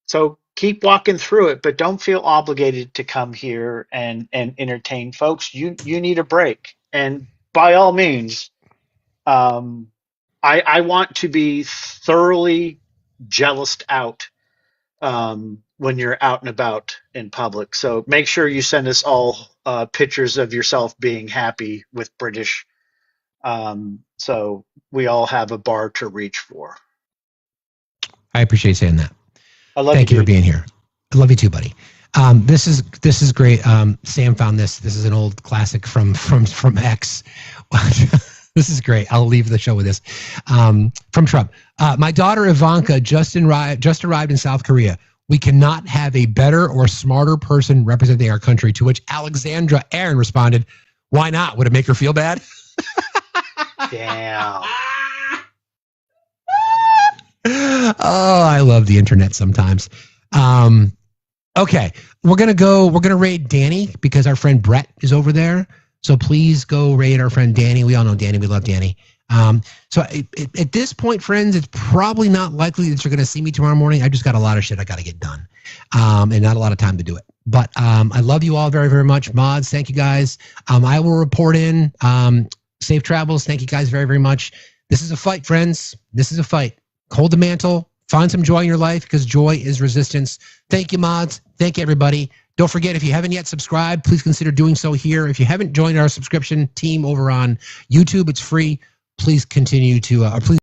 So keep walking through it, but don't feel obligated to come here and entertain folks. You need a break. And by all means, I want to be thoroughly jealoused out when you're out and about in public. So make sure you send us all pictures of yourself being happy with British. So we all have a bar to reach for. I appreciate saying that. I love Thank you for being here. I love you too, buddy. This is great. Sam found this. This is an old classic from X. This is great. I'll leave the show with this. From Trump. My daughter Ivanka just arrived in South Korea. We cannot have a better or smarter person representing our country. To which Alexandra Aaron responded, "Why not? Would it make her feel bad?" Damn. Oh, I love the internet sometimes. Okay, we're gonna raid Danny because our friend Brett is over there. So please go raid our friend Danny. We all know Danny. We love Danny. So at this point, friends, it's probably not likely that you're going to see me tomorrow morning. I just got a lot of shit I got to get done, and not a lot of time to do it. But I love you all very, very much. Mods, thank you guys. I will report in. Safe travels. Thank you guys very, very much. This is a fight, friends. This is a fight. Hold the mantle. Find some joy in your life because joy is resistance. Thank you, mods. Thank you, everybody. Don't forget, if you haven't yet subscribed, please consider doing so here. If you haven't joined our subscription team over on YouTube, it's free. Please continue to, please